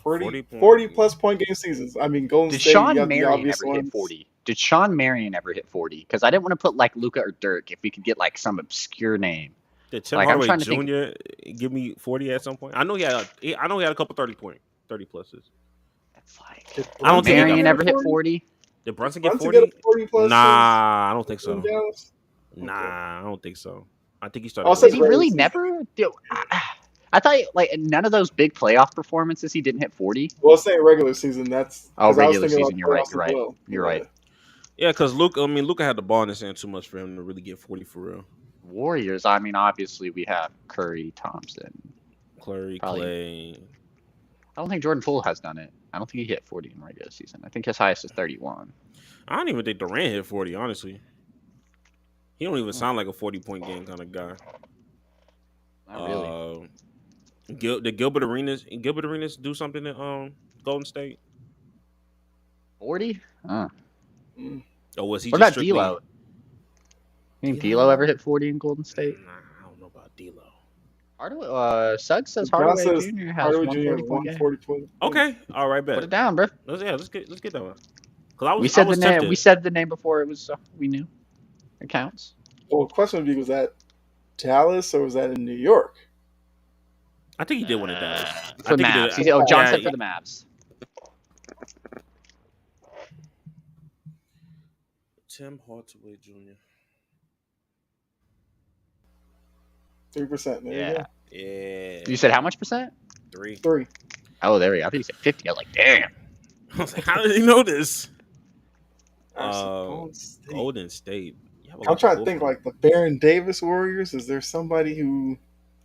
40 plus point game seasons. I mean, Golden Did State, you Sean got the Marion obvious ever ones. hit 40? Did Sean Marion ever hit 40? Because I didn't want to put like Luca or Dirk if we could get like some obscure name. Did Tim Like, I'm Hardaway trying to Jr. give me 40 at some point? I know he had a couple 30 pluses. It's like Did I don't think he got Marion ever hit 40? Did Brunson get Brunson 40? got a 40 plus Nah, I don't think in so. Dallas? Nah, I don't think so. I think he started. I'll say Did he really Brunson. never? I thought like none of those big playoff performances he didn't hit 40. Well, saying regular season, that's Oh, 'cause I was regular thinking season. about You're right. playoffs You're as right. well. You're right. Yeah, because Luka had the ball in his hand too much for him to really get 40 for real. Warriors. I mean, obviously we have Curry, Thompson. Clay. I don't think Jordan Poole has done it. I don't think he hit 40 in regular season. I think his highest is 31. I don't even think Durant hit 40, honestly. He don't even sound like a 40-point game kind of guy. Not really. Did Gilbert Arenas do something at Golden State? 40? Mm. Or was he What just about strictly... D'Lo? You think D'Lo ever hit 40 in Golden State? Nah, I don't know about D'Lo. Suggs says John Hardaway says Jr. has Hardaway 140 Jr. point game. 140 point. Okay, all right, Put it bet. down, bro. Let's get that one. Cause We said I was the name. tempted. We said the name before it was. We knew. It counts. Well, the question would be, was that Dallas or was that in New York? I think he did win it, Dallas. For the Mavs. John said for the Mavs. Tim Hardaway Jr. 3%. There you Yeah. go. Yeah. You said how much percent? 3. 3. Oh, there we go. I think you said 50. I was like, damn. I was like, how did he know this? Golden State. Golden State. I'm trying to think, like the Baron Davis Warriors. Is there somebody who?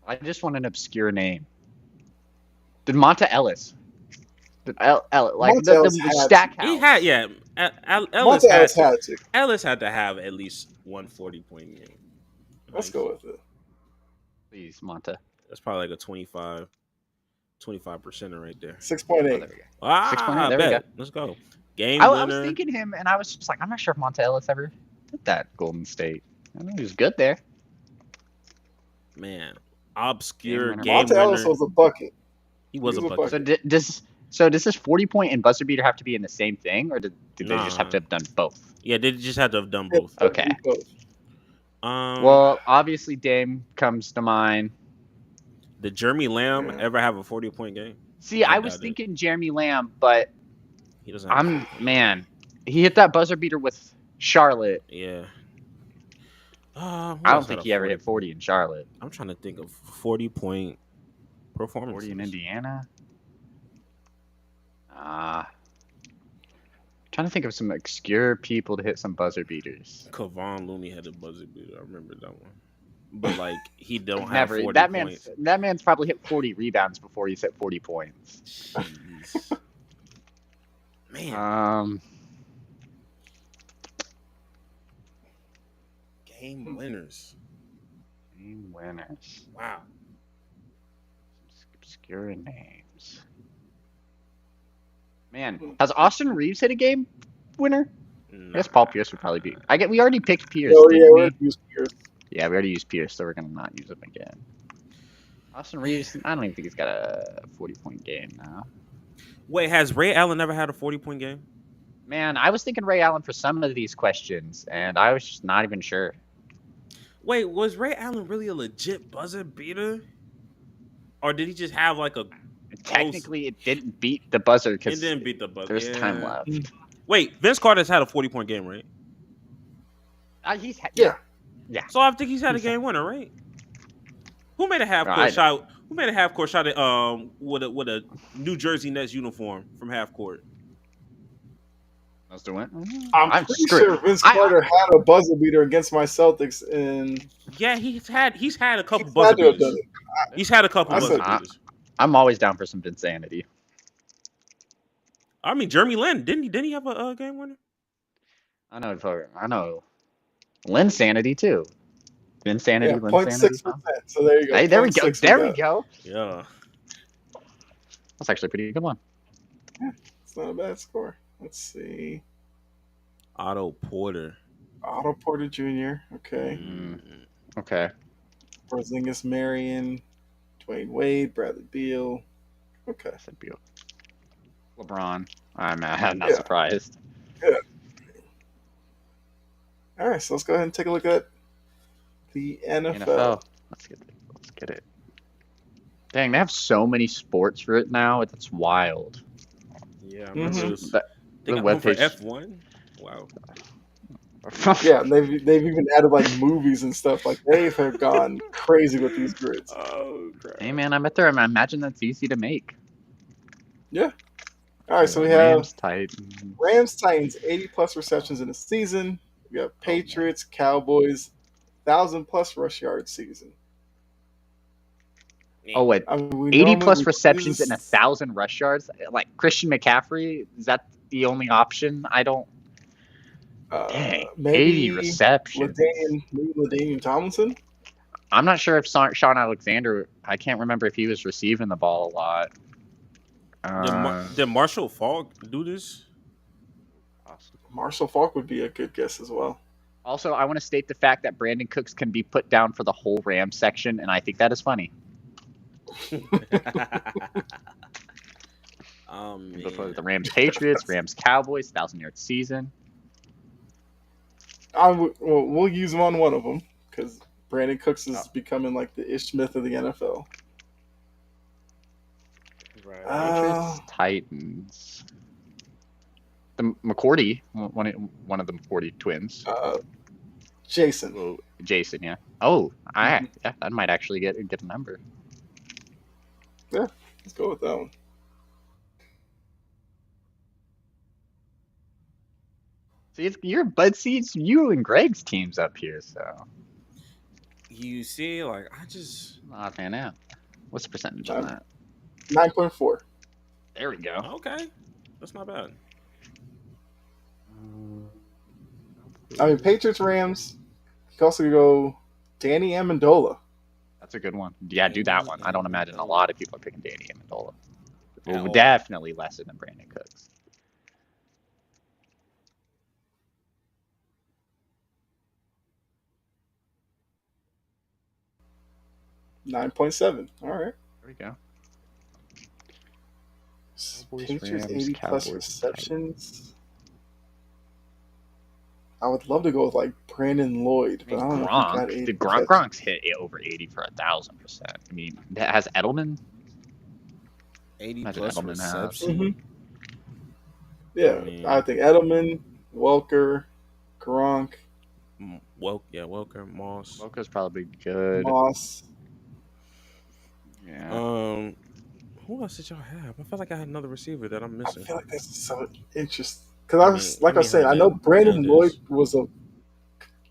I just want an obscure name. Did Monta Ellis? Did like Monta the Ellis had stack to. house? He had, yeah. Monta Ellis had to. Ellis had to have at least 140-point game. Let's go with it. Please, Monta. That's probably like a 25% right there. 6.8. Oh, there we go. Ah, 6.8, there we bet. go. Let's go. Game I winner. was thinking him, and I was just like, I'm not sure if Monta Ellis ever did that Golden State. I know he was good there. Man, obscure Game game Monta winner. Ellis was a bucket. He was a he was a bucket. So does this 40-point and buzzer beater have to be in the same thing, or did they just have to have done both? Yeah, they just had to have done both. Okay. Both. Well, obviously Dame comes to mind. Did Jeremy Lamb ever have a 40-point game? See, I was thinking Jeremy Lamb, but He doesn't. he hit that buzzer beater with Charlotte. Yeah. I don't think he ever hit 40 in Charlotte. I'm trying to think of 40-point performance. 40 in Indiana. Trying to think of some obscure people to hit some buzzer beaters. Kevon Looney had a buzzer beater. I remember that one. But like he don't have Never. 40 That points. man's probably hit 40 rebounds before he's hit 40 points. Jeez. Man, game winners. Game winners. Wow. Obscure names. Man, has Austin Reeves hit a game winner? I guess Paul Pierce would probably be. We already picked Pierce. Oh, didn't yeah, we? we're used Pierce. Yeah, we already used Pierce, so we're gonna not use him again. Austin Reeves, I don't even think he's got a 40-point game now. Wait, has Ray Allen never had a 40-point game? Man, I was thinking Ray Allen for some of these questions, and I was just not even sure. Wait, was Ray Allen really a legit buzzer beater? Or did he just have like a Technically, it didn't beat the buzzer It because didn't beat the buzzer. there's Yeah. time left. Wait, Vince Carter's had a 40-point game, right? Yeah. So I think he's had a game winner, right? Who made a half court Right. shot? Who made a half court shot at, with a New Jersey Nets uniform from half court? Let's do it. I'm pretty sure Vince Carter had a buzzer beater against my Celtics, and Yeah, he's had a couple He's buzzer had to have beaters. done it. He's had a couple I buzzer said- beaters. I'm always down for some Vinsanity. I mean, Jeremy Lin didn't he have a game winner? I know. Linsanity too. Yeah, Vinsanity, Linsanity. 0.6%. So there you go. Hey, there we go. 0.6 There we got. go. Yeah. That's actually a pretty good one. It's not a bad score. Let's see. Otto Porter. Otto Porter Jr. Okay. Mm. Okay. Porzingis, Marion, Dwayne Wade, Bradley Beal. Okay. That's a beautiful. LeBron. I'm not Yeah. surprised. All right, so let's go ahead and take a look at the NFL. Let's get it. Dang, they have so many sports for it now. It's wild. Yeah, I remember this. The They got one for webpage. F1. Wow. Yeah, and they've even added like movies and stuff. Like they have gone crazy with these grids. Oh, crap. Hey man, I imagine that's easy to make. All right, so we have Rams, Titans, 80 plus receptions in a season. We have Patriots, Cowboys, 1,000 plus rush yard season. Oh wait, I mean, we 80 normally plus would receptions use- and 1,000 rush yards. Like Christian McCaffrey, is that the only option? I don't. Dang, maybe 80 receptions. LaDainian Tomlinson. I'm not sure if Sean Alexander. I can't remember if he was receiving the ball a lot. Did Marshall Faulk do this? Marshall Faulk would be a good guess as well. Also, I want to state the fact that Brandon Cooks can be put down for the whole Rams section, and I think that is funny. The Rams Patriots, Rams Cowboys, 1,000-yard season. We'll use him on one of them because Brandon Cooks is becoming like the Ish Smith of the NFL. Right. Patriots, Titans. The McCourty, one of the McCourty twins. Jason. Oh, Jason, yeah. Oh, yeah, that might actually get a number. Yeah, let's go with that one. See, it's your Bud Seeds, you and Greg's teams up here, so. You see, like, I just... Odd man out. What's the percentage on that? 9.4. There we go. Okay. That's not bad. I mean, Patriots, Rams. You can also go Danny Amendola. That's a good one. Yeah, do that one. I don't imagine a lot of people are picking Danny Amendola. Well, Ow. definitely lesser than Brandon Cooks. $9.7. All right. There we go. Cowboys, Patriots, Rams, 80 plus Cowboys, receptions. I would love to go with like Brandon Lloyd, but I don't know if he got 80 the receptions. Gronk's hit over 80 for 1,000%. I mean, that has Edelman. 80 Imagine plus Edelman has. reception. Mhm. Yeah, mean- I think Edelman, Welker, Gronk, Welker, Moss. Loco's probably good. Moss. Yeah. Who else did y'all have? I feel like I had another receiver that I'm I missing. feel like that's so interesting. Because I was saying, I know Hernandez. Brandon Lloyd was a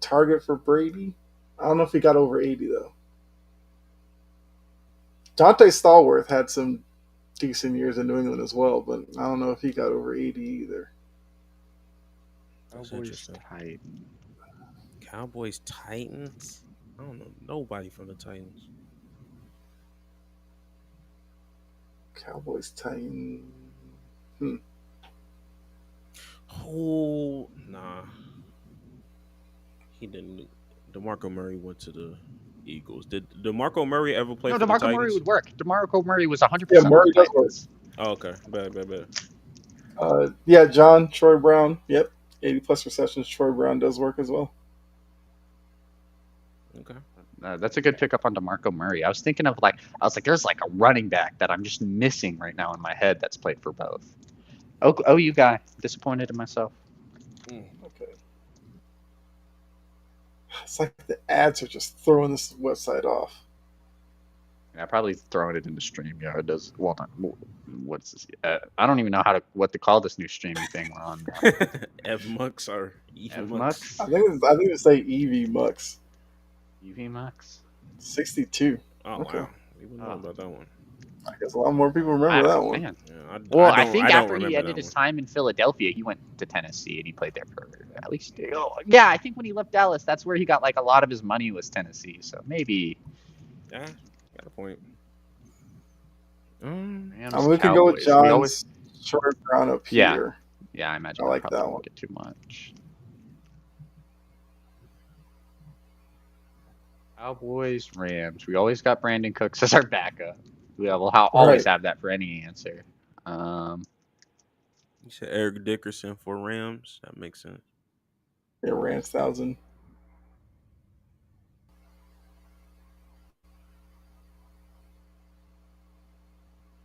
target for Brady. I don't know if he got over 80 though. Dante Stallworth had some decent years in New England as well, but I don't know if he got over 80 either. That's Cowboys, interesting. Titans. Cowboys, Titans. I don't know nobody from the Titans. Cowboys, Titans. Oh, nah. He didn't. DeMarco Murray went to the Eagles. Did DeMarco Murray ever play No, for the DeMarco Titans? Murray would work. DeMarco Murray was 100%. Yeah, Murray does work. Oh, okay. Bad. Yeah, John, Troy Brown. Yep. 80 plus receptions. Troy Brown does work as well. Okay. That's a good pickup on DeMarco Murray. I was thinking of there's like a running back that I'm just missing right now in my head that's played for both. Oh, you guy. Disappointed in myself. Okay. It's like the ads are just throwing this website off. Yeah, probably throwing it into StreamYard does. Well, not, what's this? I don't even know what to call this new streaming thing we're on. F-Mux or F-Mux? I think it's like EV Mux. UV Max? 62. Oh, Okay. wow. We wouldn't know about that one. I guess a lot more people remember that one. Man. Yeah, Well, I don't- think don't after he remember ended that his one. time in Philadelphia, he went to Tennessee and he played there for at least. Yeah, I think when he left Dallas, that's where he got like a lot of his money was Tennessee. So maybe. Yeah, got a point. Rams, I'm looking to go with Cowboys. We always. John's Troy Brown up Yeah. here. Yeah, I imagine I like probably that won't one. get too much. Cowboys, Rams. We always got Brandon Cooks as our backup. We will always have that for any answer. You said Eric Dickerson for Rams. That makes sense. Yeah, Rams 1,000.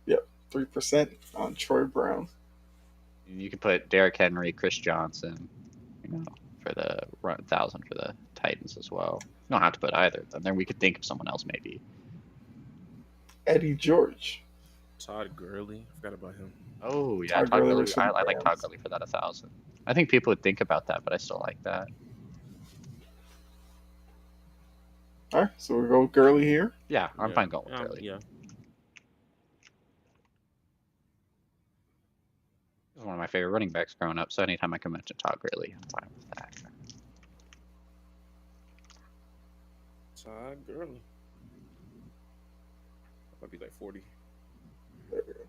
Yep, 3% on Troy Brown. You could put Derrick Henry, Chris Johnson, for the 1,000 for the Titans as well. You don't have to put either of them. Then we could think of someone else maybe. Eddie George. Todd Gurley. I forgot about him. Oh yeah, Todd Todd Gurley Gurley. versus the I like Todd Rams. Gurley for that 1,000. I think people would think about that, but I still like that. All right, so we'll go with Gurley here. Yeah, I'm fine going with Gurley. Yeah. He was one of my favorite running backs growing up, so anytime I can mention Todd Gurley, I'm fine with that. Todd Gurley. Might be like 40. There we go.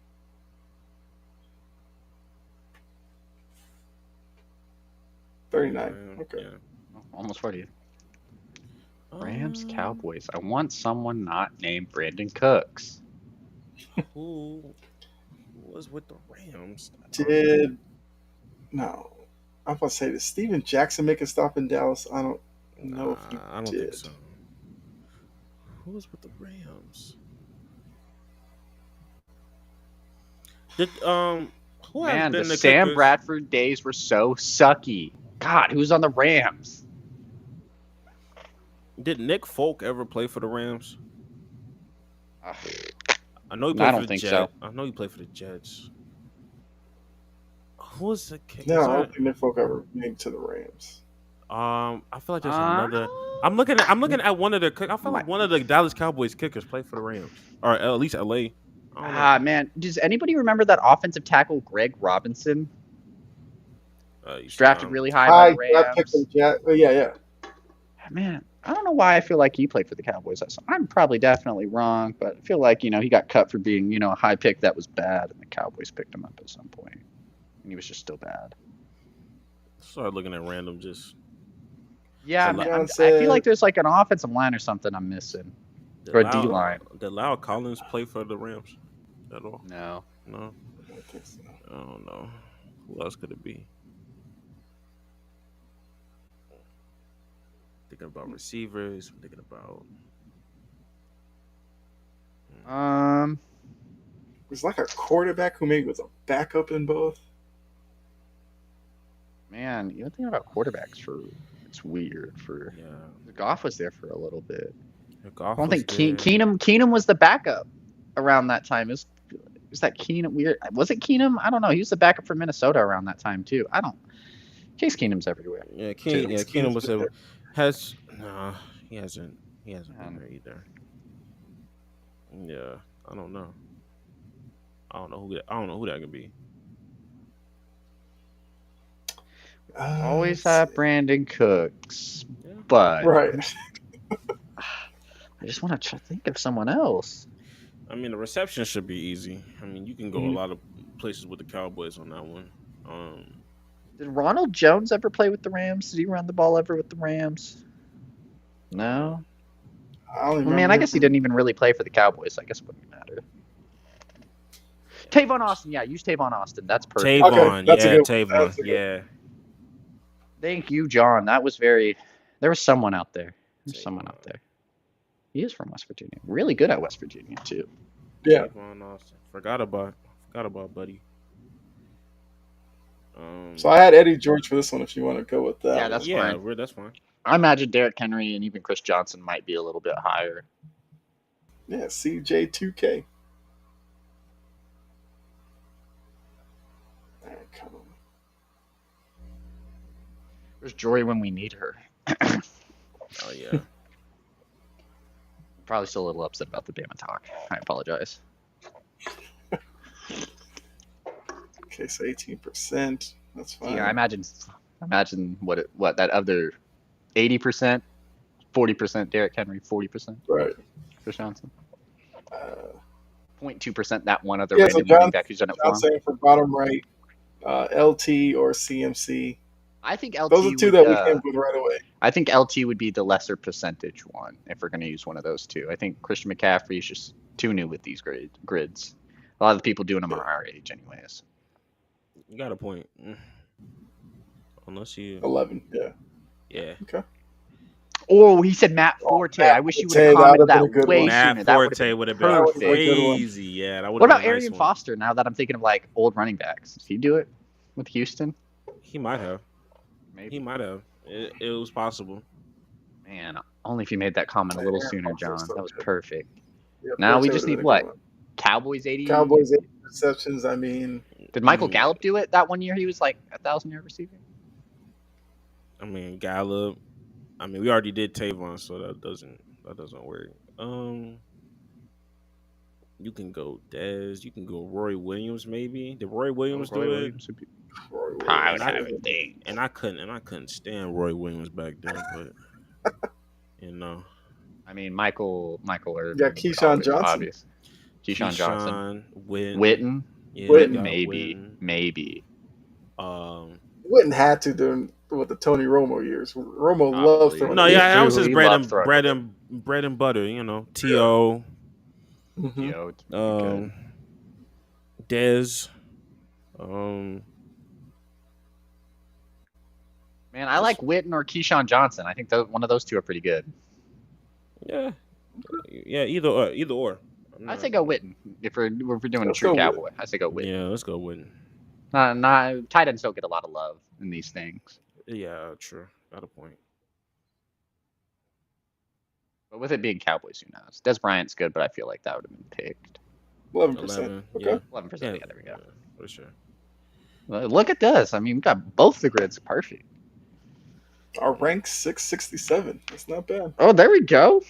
$39. Okay. Yeah. Oh, almost 40. Rams, Cowboys. I want someone not named Brandon Cooks. Who was with the Rams? No. I'm about to say, did Steven Jackson make a stop in Dallas? I don't know if he I don't did. think so. Who was with the Rams? Did who has Man, the been the Sam Kickers? Bradford days were so sucky. God, who's on the Rams? Did Nick Folk ever play for the Rams? Ugh. I know he I played for don't the think Jets. so. I know he played for the Jets. Who was the kicker? No, I don't think Nick Folk ever made it to the Rams. I feel like there's another. I'm looking at one of the. I feel like one of the Dallas Cowboys kickers played for the Rams, or at least LA. I don't know. Man, does anybody remember that offensive tackle Greg Robinson? He's Drafted really high by the I picked Rams. him. Yeah. Man, I don't know why I feel like he played for the Cowboys. I'm probably definitely wrong, but I feel like, he got cut for being, a high pick that was bad, and the Cowboys picked him up at some point. And he was just still bad. Started looking at random just. Yeah, John I said- feel like there's like an offensive line or something I'm missing. Or a D-line. Did Lyle Collins play for the Rams at all? No. No. I don't think so. I don't know. Who else could it be? Thinking about receivers. I'm thinking about. There's like a quarterback who maybe was a backup in both. Man, you don't think about quarterbacks it's weird Yeah. Goff was there for a little bit. Goff I don't was think there. Keenum was the backup around that time. Is that Keenum weird? Was it Keenum? I don't know. He was the backup for Minnesota around that time too. Case Keenum's everywhere. Yeah, Keenum was there. He hasn't been there either. Yeah, I don't know. I don't know who that could be. Always let's have see. Brandon Cooks, Yeah. but Right. I just want to think of someone else. I mean, the reception should be easy. I mean, you can go a lot of places with the Cowboys on that one. Did Ronald Jones ever play with the Rams? Did he run the ball ever with the Rams? No. I don't Well, man, I remember. guess he didn't even really play for the Cowboys. So I guess it wouldn't matter. Tavon Austin, yeah, use Tavon Austin. That's perfect. Tavon, that's a yeah, good one. Tavon, That's a good yeah. Thank you, John. That was very. There was someone out there. There's someone out there. He is from West Virginia. Really good at West Virginia too. Yeah. Tavon Austin. Forgot about buddy. So I had Eddie George for this one if you want to go with that. Yeah, that's fine. That's fine. I imagine Derrick Henry and even Chris Johnson might be a little bit higher. Yeah, CJ2K. All right, come on. Where's Jory when we need her? Oh yeah. Probably still a little upset about the Bama talk. I apologize. Okay, so 18%. That's fine. Yeah, I imagine what that other 80%, 40% Derrick Henry, 40% Right. Chris Johnson, Uh, 0.2% that one other yeah, so random running back who's done it for John's him. saying for bottom right, LT or CMC. I think Those are LT two would. that we came up with right away. I think LT would be the lesser percentage one if we're going to use one of those two. I think Christian McCaffrey is just too new with these grids. A lot of the people doing them are our age, anyways. You got a point. Unless you 11. Yeah. Yeah. Okay. Oh, he said Matt Forte. Matt I wish you would Forte, have commented that would've been a that good way one. sooner. Matt That would Forte have would been have been perfect. crazy. Yeah, that would What have about been a nice Arian one. Foster? Now that I'm thinking of like old running backs, does he do it with Houston? He might have. Maybe. He might have. It was possible. Man, only if you made that comment a little Aaron sooner, Foster's John. so That was good. perfect. Yeah, Now we Forte just would've need been a good what? one. Cowboys 80. Cowboys 80 receptions. I mean, Did Michael Gallup do it that one year? He was like 1,000-yard receiving. I mean Gallup. I mean we already did Tavon, so that doesn't work. You can go Dez. You can go Roy Williams. Maybe did Roy Williams do it? Williams would be. Roy I Williams. would have it there. And I couldn't stand Roy Williams back then, but you know. I mean, Michael Irvin. got Keyshawn Johnson. Obvious. Keyshawn Johnson. Witten. Yeah, Witten, maybe. Witten had to during with the Tony Romo years. Romo loved throwing. No, He yeah, that was threw- his he bread loved throwing and bread and butter. You know, To. Mhm. Yo, it's good. Dez. Man, I like Witten or Keyshawn Johnson. I think one of those two are pretty good. Yeah. Either or. I say go Witten if we're doing Let's a true go Cowboy. I say go Witten. Yeah, let's go Witten. Not tight ends don't get a lot of love in these things. Yeah, true. Got a point. But with it being Cowboys, who knows? Des Bryant's good, but I feel like that would have been picked. 11%. Okay. Yeah. 11%. Yeah, there we go. Yeah, for sure. Well, look at this. I mean, we got both the grids perfect. Our rank 667. That's not bad. Oh, there we go.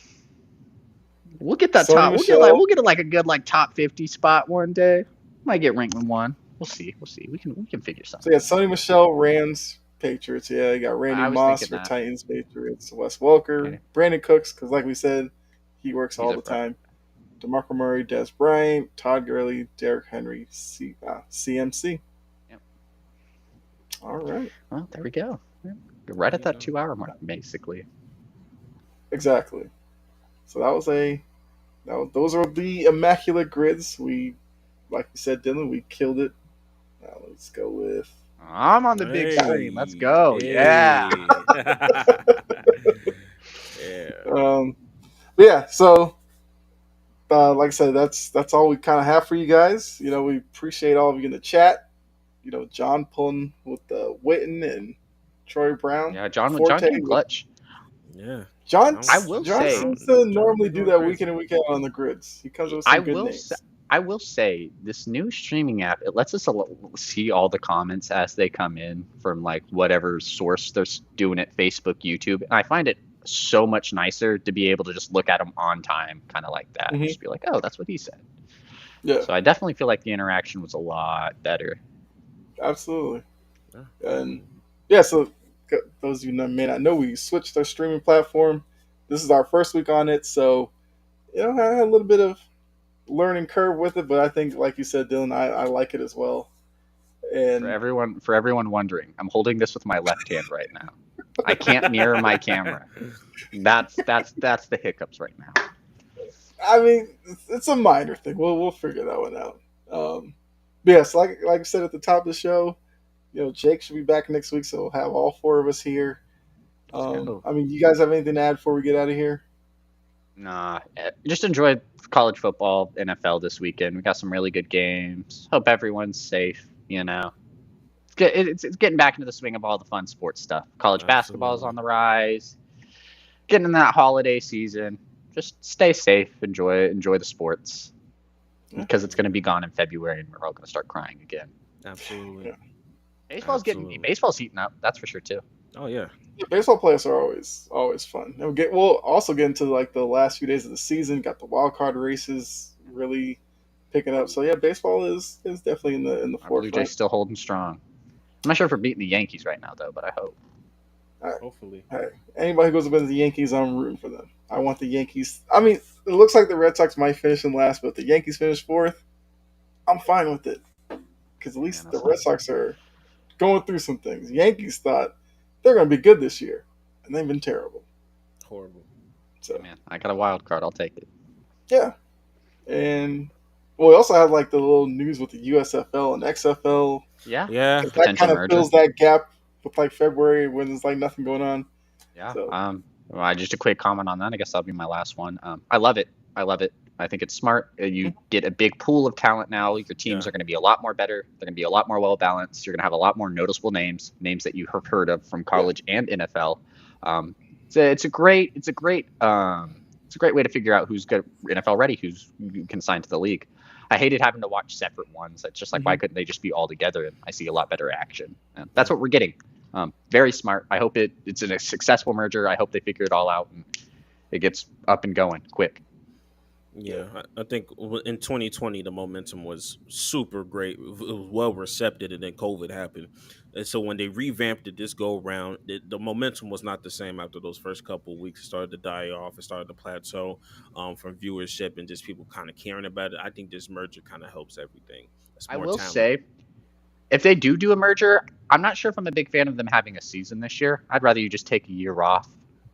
We'll get that Sony top. Michel. We'll get like a good like top 50 spot one day. Might get ranked in one. We'll see. We can figure So something. yeah, Sony Michel, Rams, Patriots. Yeah, you got Randy I was Moss thinking for that. Titans, Patriots. Wes Welker, Okay. Brandon Cooks, because like we said, he works all a the friend. time. DeMarco Murray, Des Bryant, Todd Gurley, Derrick Henry, CMC. Yep. All right. Well, there we go. Right at that 2 hour mark, basically. Exactly. So those are the immaculate grids. We, like you said, Dylan, we killed it. Now let's go with. I'm on the big screen. Let's go. Yeah. Yeah. Yeah. So, like I said, that's all we kind of have for you guys. You know, we appreciate all of you in the chat. You know, John pulling with the Witten and Troy Brown. Yeah, John Forte came clutch. Yeah. John I will say- seems to normally do that week in and week out on the grids. He comes with some good names. I will say this new streaming app, it lets us see all the comments as they come in from like whatever source they're doing it, Facebook, YouTube. And I find it so much nicer to be able to just look at them on time, kind of like that. And just be like, oh, that's what he said. Yeah, So I definitely feel like the interaction was a lot better. absolutely. Yeah. And yeah, so those of you that may not know, we switched our streaming platform. This is our first week on it, so you know, I had a little bit of learning curve with it, but I think, like you said, Dylan, I like it as well. And For everyone wondering, I'm holding this with my left hand right now. I can't mirror my camera. That's the hiccups right now. I mean, it's a minor thing. We'll figure that one out. But yes, like I said at the top of the show, you know, Jake should be back next week, so we'll have all four of us here. I mean, you guys have anything to add before we get out of here? Nah, just enjoy college football, NFL this weekend. We got some really good games. Hope everyone's safe. You know, it's getting back into the swing of all the fun sports stuff. College basketball is on the rise. Getting in that holiday season. Just stay safe. Enjoy the sports because it's going to be gone in February, and we're all going to start crying again. Absolutely. Yeah. Baseball's heating up. That's for sure too. Oh yeah. Yeah, baseball playoffs are always fun. And we'll also get into like the last few days of the season. Got the wild card races really picking up. So yeah, baseball is definitely in the Our Blue Jays forefront. still holding strong. I'm not sure if we're beating the Yankees right now though, but I hope. Hopefully. Hey, anybody who goes up against the Yankees, I'm rooting for them. I want the Yankees. I mean, it looks like the Red Sox might finish in last, but the Yankees finish fourth. I'm fine with it because at Man, least the that's Red not. Sox are going through some things. Yankees thought they're going to be good this year, and they've been terrible. Horrible. Hey, So man, I got a wild card. I'll take it. yeah, and well, we also have like the little news with the USFL and XFL. Yeah. Yeah. That Potential kind of merger. fills that gap with like February when there's like nothing going on. Yeah. So Well, just a quick comment on that. I guess that'll be my last one. I love it. I love it. I think it's smart. You get a big pool of talent now. Your teams Yeah. are going to be a lot more better. They're going to be a lot more well balanced. You're going to have a lot more noticeable names that you have heard of from yeah, college and NFL. Um, it's a great way to figure out who's good NFL ready, who's you can sign to the league. I hated having to watch separate ones. It's just like why couldn't they just be all together? And I see a lot better action. And that's what we're getting. Very smart. I hope it's a successful merger. I hope they figure it all out and it gets up and going quick. Yeah, I think in 2020 the momentum was super great. It was well received, and then COVID happened, and so when they revamped it this go around, the momentum was not the same after those first couple of weeks. It started to die off. It started to plateau from viewership and just people kind of caring about it. I think this merger kind of helps everything. It's I more will talent. say, if they do a merger, I'm not sure if I'm a big fan of them having a season this year. I'd rather you just take a year off,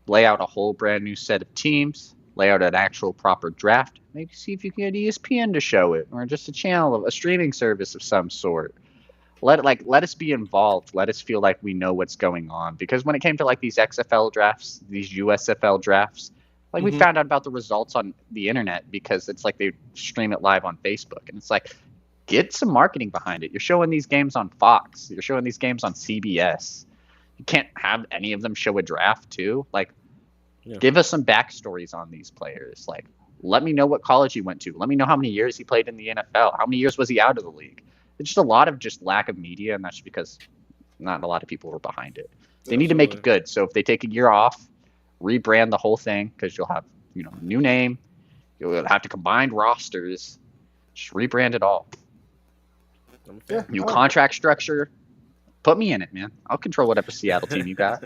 lay out a whole brand new set of teams, lay out an actual proper draft, maybe see if you can get ESPN to show it, or just a channel of a streaming service of some sort. Let us be involved. Let us feel like we know what's going on. Because when it came to like these XFL drafts, these USFL drafts, like we Mhm. found out about the results on the internet because it's like they stream it live on Facebook, and it's like get some marketing behind it. You're showing these games on Fox. You're showing these games on CBS. You can't have any of them show a draft too. Like, Yeah, give us some backstories on these players. Like, let me know what college he went to. Let me know how many years he played in the NFL. How many years was he out of the league? It's just a lot of just lack of media, and that's just because not a lot of people were behind it. They need to make it absolutely. good. So if they take a year off, rebrand the whole thing because you'll have new name. You'll have to combine rosters. Just rebrand it all. I'm a Yeah, fan. New I like that. contract structure. Put me in it, man. I'll control whatever Seattle team you got.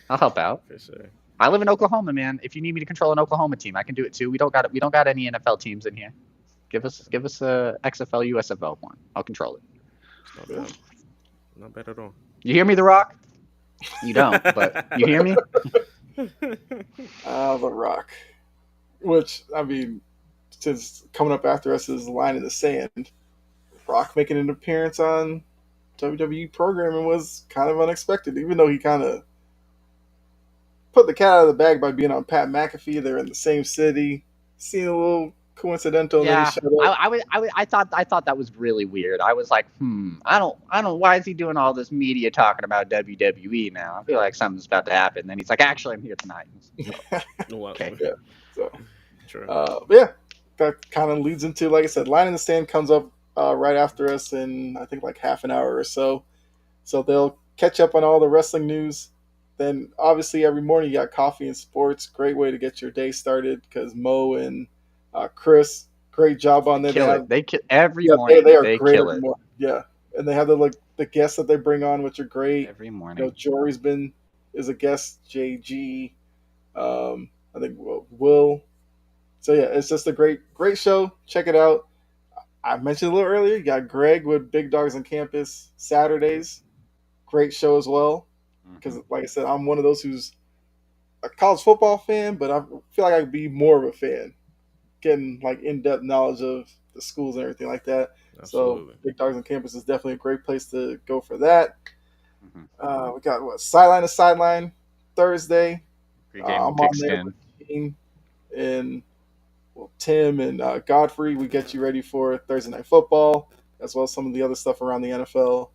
I'll help out. For sure. I live in Oklahoma, man. If you need me to control an Oklahoma team, I can do it too. We don't got any NFL teams in here. Give us a XFL USFL one. I'll control it. It's not Yeah. bad. Not bad at all. You hear me, The Rock? You don't, but you hear me? The Rock, which I mean, since coming up after us is Line in the Sand, Rock making an appearance on WWE programming was kind of unexpected, even though he kind of put the cat out of the bag by being on Pat McAfee. They're in the same city. Seemed a little coincidental, and then he Yeah, showed up. I thought that was really weird. I was like, I don't. Why is he doing all this media talking about WWE now? I feel like something's about to happen. And then he's like, actually, I'm here tonight. Well, Okay. Yeah. So, true. but yeah, that kind of leads into, like I said, Line in the Sand comes up right after us in I think like half an hour or so. So they'll catch up on all the wrestling news. Then obviously every morning you got coffee and sports. Great way to get your day started because Mo and Chris, great job on there. They Kill have it. They kill every yeah, morning. they are They great kill every it morning. Yeah, and they have the guests that they bring on, which are great. every You know, morning. Jory's been is a guest. JG, I think Will. So yeah, it's just a great show. Check it out. I mentioned a little earlier. You got Greg with Big Dogs on Campus Saturdays. Great show as well. Because like I said, I'm one of those who's a college football fan, but I feel like I could be more of a fan, getting like in-depth knowledge of the schools and everything like that. So Absolutely. Big Dogs on Campus is definitely a great place to go for that. Mhm. We got what Sideline to Sideline Thursday. Pre-game I'm on there pigskin. with Gene and Tim and Godfrey. We get you ready for Thursday Night Football, as well as some of the other stuff around the NFL.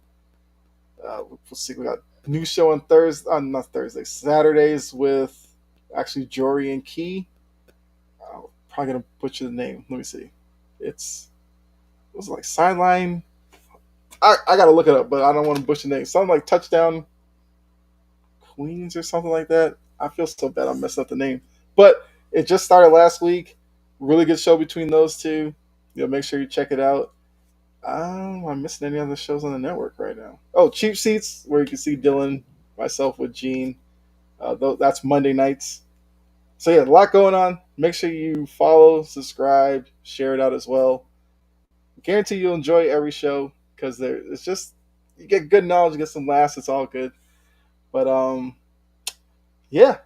We'll see. We got new show on Thursday, not Thursday, Saturdays with actually Jory and Key. Probably gonna butcher the name. Let me see. Was it like Sideline? I gotta look it up, but I don't want to butcher the name. Something like Touchdown Queens or something like that. I feel so bad I messed up the name, but it just started last week. Really good show between those two. Make sure you check it out. I'm missing any other shows on the network right now. Oh, Cheap Seats, where you can see Dylan, myself with Gene. That's Monday nights. So yeah, a lot going on. Make sure you follow, subscribe, share it out as well. Guarantee you'll enjoy every show because it's just you get good knowledge, you get some laughs. It's all good. But yeah.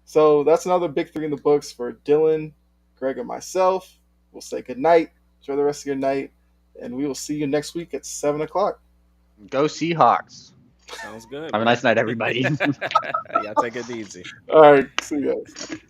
So that's another big three in the books for Dylan, Greg, and myself. We'll say good night. Enjoy the rest of your night, and we will see you next week at 7:00. Go Seahawks. Sounds good. Have a nice night, everybody. Y'all take it easy. All right, see you guys.